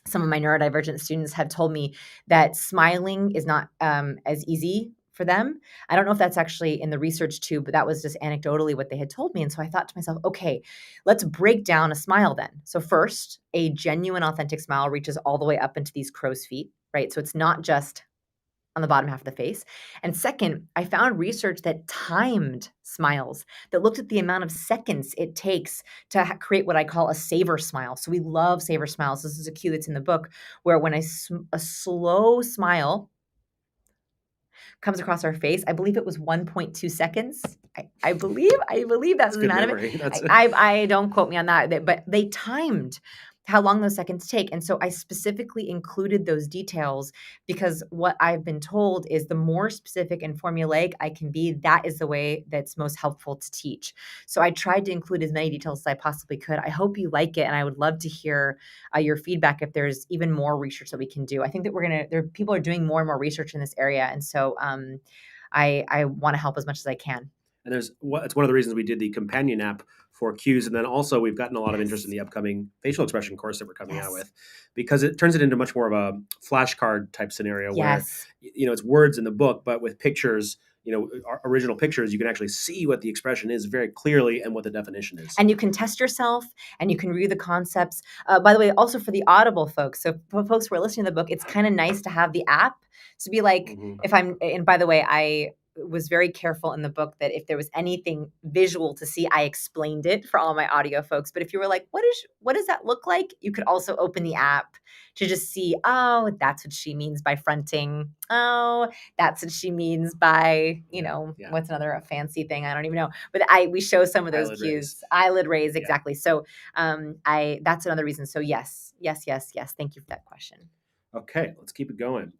some of my neurodivergent students have told me that smiling is not as easy for them. I don't know if that's actually in the research too, but that was just anecdotally what they had told me. And so I thought to myself, okay, let's break down a smile then. So first, a genuine, authentic smile reaches all the way up into these crow's feet, right? So it's not just on the bottom half of the face. And second, I found research that timed smiles, that looked at the amount of seconds it takes to create what I call a savor smile. So we love savor smiles. This is a cue that's in the book where when a slow smile comes across our face, I believe it was 1.2 seconds. I believe that's the amount of it. I don't quote me on that, but they timed how long those seconds take. And so I specifically included those details because what I've been told is the more specific and formulaic I can be, that is the way that's most helpful to teach. So I tried to include as many details as I possibly could. I hope you like it. And I would love to hear your feedback if there's even more research that we can do. I think that people are doing more and more research in this area. And so I want to help as much as I can.
And it's one of the reasons we did the companion app for Cues. And then also we've gotten a lot of interest in the upcoming facial expression course that we're coming out with, because it turns it into much more of a flashcard type scenario where, it's words in the book, but with pictures, original pictures, you can actually see what the expression is very clearly and what the definition is.
And you can test yourself and you can review the concepts. By the way, also for the Audible folks. So for folks who are listening to the book, it's kind of nice to have the app to be like, and by the way, I was very careful in the book that if there was anything visual to see, I explained it for all my audio folks. But if you were like, what does that look like? You could also open the app to just see, oh, that's what she means by fronting. Oh, that's what she means by, what's another fancy thing? I don't even know. But we show some of those cues. Eyelid raise, exactly. So that's another reason. So yes. Thank you for that question.
Okay, let's keep it going.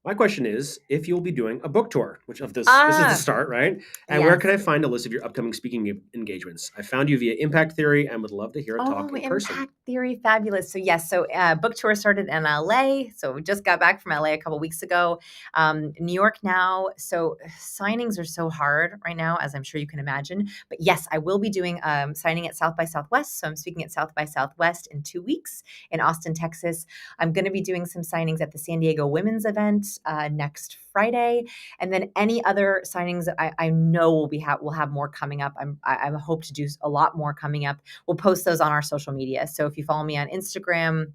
My question is, if you'll be doing a book tour, which this is the start, right? And where can I find a list of your upcoming speaking engagements? I found you via Impact Theory and would love to hear a talk in person.
Impact Theory, fabulous. So yes, book tour started in LA. So we just got back from LA a couple weeks ago. New York now. So signings are so hard right now, as I'm sure you can imagine. But yes, I will be doing signing at South by Southwest. So I'm speaking at South by Southwest in 2 weeks in Austin, Texas. I'm going to be doing some signings at the San Diego Women's event next Friday, and then any other signings that I know we'll have more coming up. I hope to do a lot more coming up. We'll post those on our social media. So if you follow me on Instagram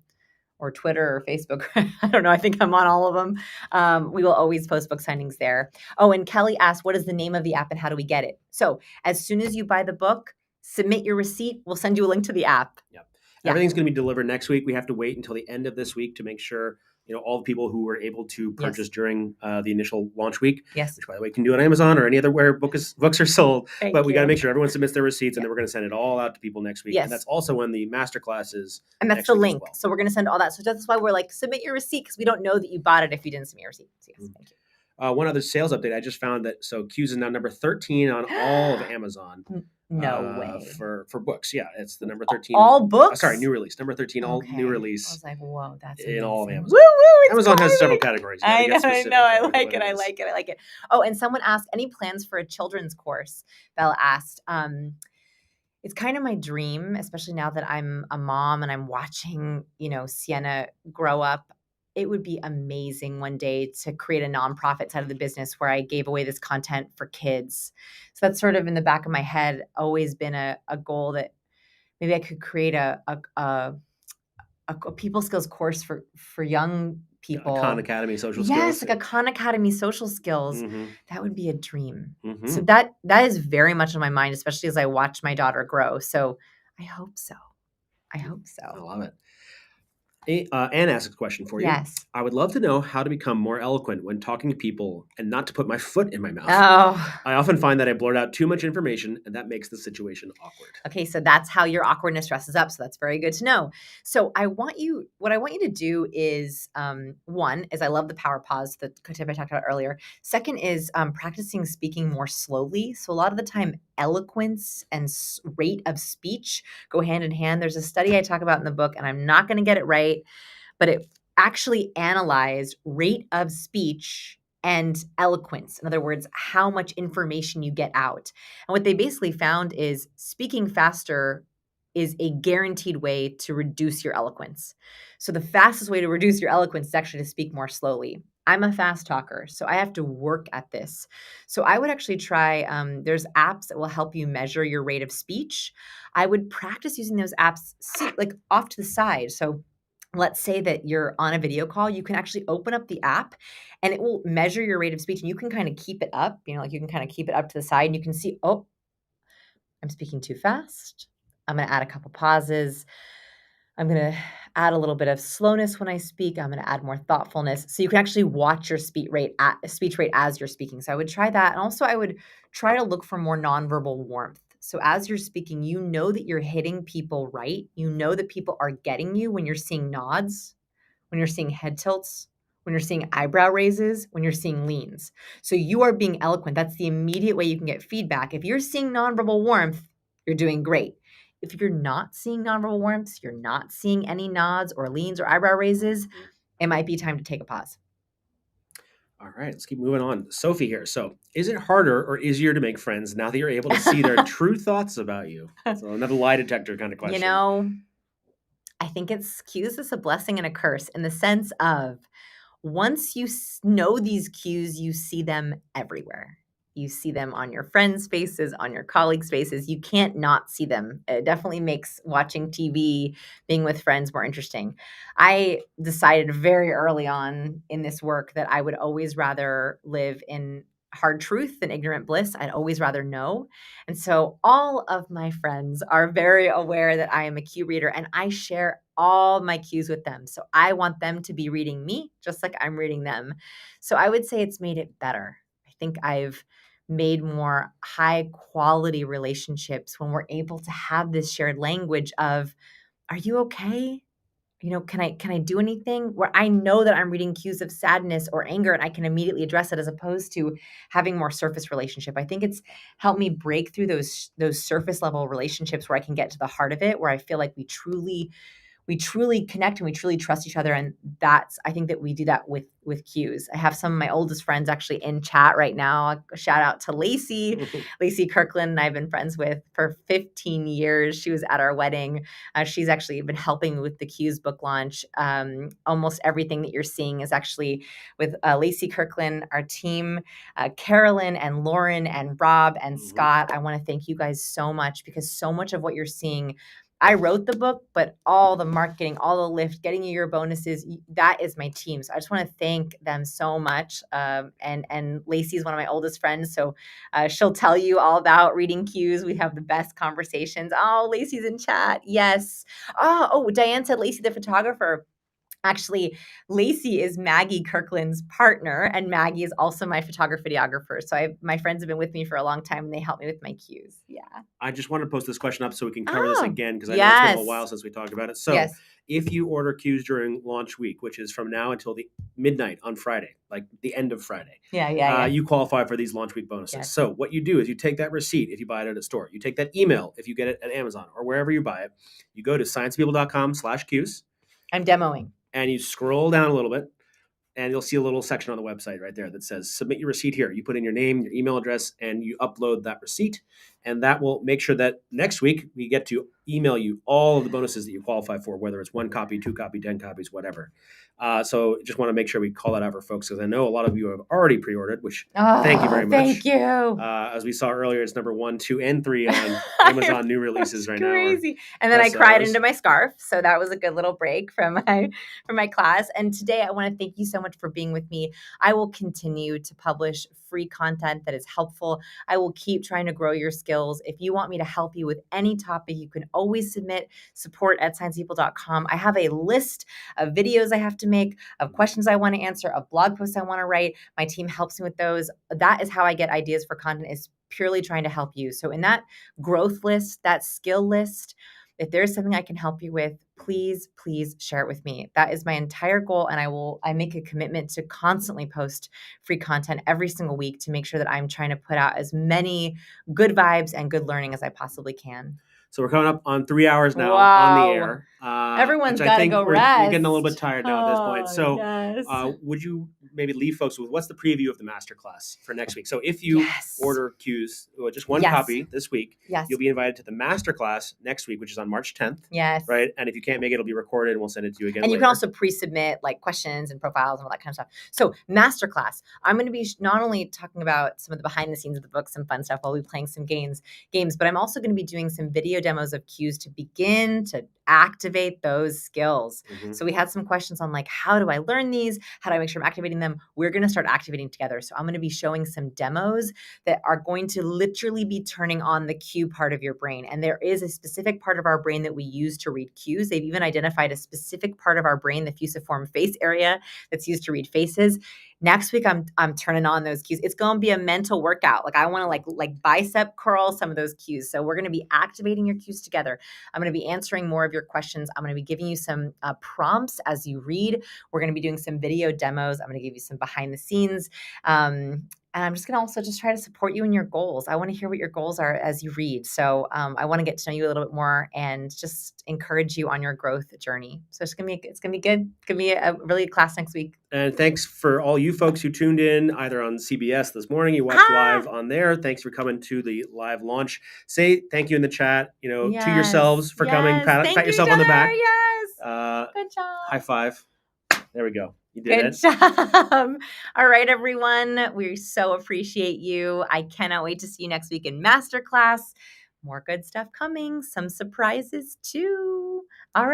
or Twitter or Facebook, I don't know, I think I'm on all of them. We will always post book signings there. Oh, and Kelly asked, what is the name of the app and how do we get it? So as soon as you buy the book, submit your receipt. We'll send you a link to the app.
Yep. Everything's going to be delivered next week. We have to wait until the end of this week to make sure all the people who were able to purchase during the initial launch week, which by the way, you can do on Amazon or any other where books are sold. But we got to make sure everyone submits their receipts, and then we're going to send it all out to people next week. And that's also when the masterclass is.
And that's the link. So we're going to send all that. So that's why we're like, submit your receipt, because we don't know that you bought it if you didn't submit your receipt. So yes, thank you.
One other sales update. I just found that Cues is now number 13 on all of Amazon.
No way.
For books. Yeah, it's the number 13.
All books?
Sorry, new release. Number 13, all new release.
I was like, whoa, that's
in
amazing.
all of Amazon.
Woo,
Amazon has several categories.
I know. I like it. Oh, and someone asked, any plans for a children's course? Bella asked. It's kind of my dream, especially now that I'm a mom and I'm watching, Sienna grow up. It would be amazing one day to create a nonprofit side of the business where I gave away this content for kids. So that's sort of in the back of my head, always been a goal that maybe I could create a people skills course for young people.
A Khan Academy social skills.
Yes, like a Khan Academy social skills. That would be a dream. So that is very much on my mind, especially as I watch my daughter grow. So I hope so.
I love it. Anne asks a question for you.
Yes.
I would love to know how to become more eloquent when talking to people and not to put my foot in my mouth.
Oh.
I often find that I blurt out too much information and that makes the situation awkward.
Okay, so that's how your awkwardness dresses up. So that's very good to know. So what I want you to do is, one, is I love the power pause, the tip I talked about earlier. Second is practicing speaking more slowly. So a lot of the time, eloquence and rate of speech go hand in hand. There's a study I talk about in the book, and I'm not going to get it right, but it actually analyzed rate of speech and eloquence. In other words, how much information you get out. And what they basically found is speaking faster is a guaranteed way to reduce your eloquence. So the fastest way to reduce your eloquence is actually to speak more slowly. I'm a fast talker, so I have to work at this. So I would actually try, there's apps that will help you measure your rate of speech. I would practice using those apps like off to the side. So let's say that you're on a video call, you can actually open up the app and it will measure your rate of speech and you can kind of keep it up, like you can kind of keep it up to the side and you can see, oh, I'm speaking too fast. I'm going to add a couple pauses. I'm going to add a little bit of slowness when I speak. I'm going to add more thoughtfulness. So you can actually watch your speech rate as you're speaking. So I would try that. And also I would try to look for more nonverbal warmth. So as you're speaking, you know that you're hitting people right. You know that people are getting you when you're seeing nods, when you're seeing head tilts, when you're seeing eyebrow raises, when you're seeing leans. So you are being eloquent. That's the immediate way you can get feedback. If you're seeing nonverbal warmth, you're doing great. If you're not seeing nonverbal warmth, you're not seeing any nods or leans or eyebrow raises, it might be time to take a pause.
All right, let's keep moving on. Sophie here. So, is it harder or easier to make friends now that you're able to see their true thoughts about you? So, another lie detector kind of question.
I think cues is a blessing and a curse in the sense of once you know these cues, you see them everywhere. You see them on your friends' faces, on your colleagues' faces. You can't not see them. It definitely makes watching TV, being with friends more interesting. I decided very early on in this work that I would always rather live in hard truth than ignorant bliss. I'd always rather know. And so all of my friends are very aware that I am a cue reader and I share all my cues with them. So I want them to be reading me just like I'm reading them. So I would say it's made it better. I think I've made more high quality relationships when we're able to have this shared language of, are you okay? Can I do anything? Where I know that I'm reading cues of sadness or anger and I can immediately address it as opposed to having more surface relationship. I think it's helped me break through those surface level relationships where I can get to the heart of it, where I feel like we truly connect and we truly trust each other. And I think that we do that with cues. I have some of my oldest friends actually in chat right now. A shout out to Lacey. Lacey Kirkland, I've been friends with for 15 years. She was at our wedding. She's actually been helping with the Cues book launch. Almost everything that you're seeing is actually with Lacey Kirkland, our team, Carolyn and Lauren and Rob and Scott. I want to thank you guys so much because so much of what you're seeing, I wrote the book, but all the marketing, all the lift, getting you your bonuses, that is my team. So I just want to thank them so much. And Lacey is one of my oldest friends. So she'll tell you all about reading cues. We have the best conversations. Oh, Lacey's in chat. Yes. Oh, Diane said Lacey, the photographer. Actually, Lacey is Maggie Kirkland's partner, and Maggie is also my photographer-videographer. So my friends have been with me for a long time, and they help me with my cues. Yeah.
I just want to post this question up so we can cover this again because I know it's been a while since we talked about it. So if you order cues during launch week, which is from now until the midnight on Friday, like the end of Friday, you qualify for these launch week bonuses. Yes. So what you do is you take that receipt if you buy it at a store. You take that email if you get it at Amazon or wherever you buy it. You go to sciencepeople.com/cues.
I'm demoing.
And you scroll down a little bit, and you'll see a little section on the website right there that says, submit your receipt here. You put in your name, your email address, and you upload that receipt. And that will make sure that next week we get to email you all of the bonuses that you qualify for, whether it's 1 copy, 2 copy, 10 copies, whatever. So just want to make sure we call that out for folks because I know a lot of you have already pre-ordered, which thank you very much.
Thank you.
As we saw earlier, it's number 1, 2, and 3 on Amazon new releases right now.
Crazy. And then I cried into my scarf. So that was a good little break from my class. And today I want to thank you so much for being with me. I will continue to publish free content that is helpful. I will keep trying to grow your skills. If you want me to help you with any topic, you can always submit support@sciencepeople.com. I have a list of videos I have to make, of questions I want to answer, of blog posts I want to write. My team helps me with those. That is how I get ideas for content, is purely trying to help you. So in that growth list, that skill list, if there's something I can help you with, please share it with me. That is my entire goal. And I make a commitment to constantly post free content every single week to make sure that I'm trying to put out as many good vibes and good learning as I possibly can.
So we're coming up on 3 hours now on the air.
Everyone's
which
got
I
to
think
go
you're
rest.
getting a little bit tired now at this point. So
yes.
would you maybe leave folks with what's the preview of the masterclass for next week? So if you order Cues, just one copy this week, you'll be invited to the masterclass next week, which is on March 10th.
Yes.
Right. And if you can't make it, it'll be recorded and we'll send it to you again.
And you
later.
can also pre-submit like questions and profiles and all that kind of stuff. So masterclass, I'm going to be not only talking about some of the behind the scenes of the book, some fun stuff, while we'll be playing some games, but I'm also going to be doing some video demos of Cues to begin to activate those skills. So we had some questions on like, how do I learn these? How do I make sure I'm activating them? We're going to start activating together. So I'm going to be showing some demos that are going to literally be turning on the cue part of your brain. And there is a specific part of our brain that we use to read cues. They've even identified a specific part of our brain, the fusiform face area, that's used to read faces. Next week, I'm turning on those cues. It's going to be a mental workout. Like I want to like bicep curl some of those cues. So we're going to be activating your cues together. I'm going to be answering more of your questions. I'm going to be giving you some prompts as you read. We're going to be doing some video demos. I'm going to give you some behind the scenes. And I'm just going to also just try to support you in your goals. I want to hear what your goals are as you read. So I want to get to know you a little bit more and just encourage you on your growth journey. So it's going to be good. It's going to be a really good class next week.
And thanks for all you folks who tuned in either on CBS this morning, you watched live on there. Thanks for coming to the live launch. Say thank you in the chat, to yourselves for coming. Pat yourself on the back.
Yes. Good job.
High five. There we go. You did it.
Good job. All right, everyone. We so appreciate you. I cannot wait to see you next week in Masterclass. More good stuff coming. Some surprises too. All right.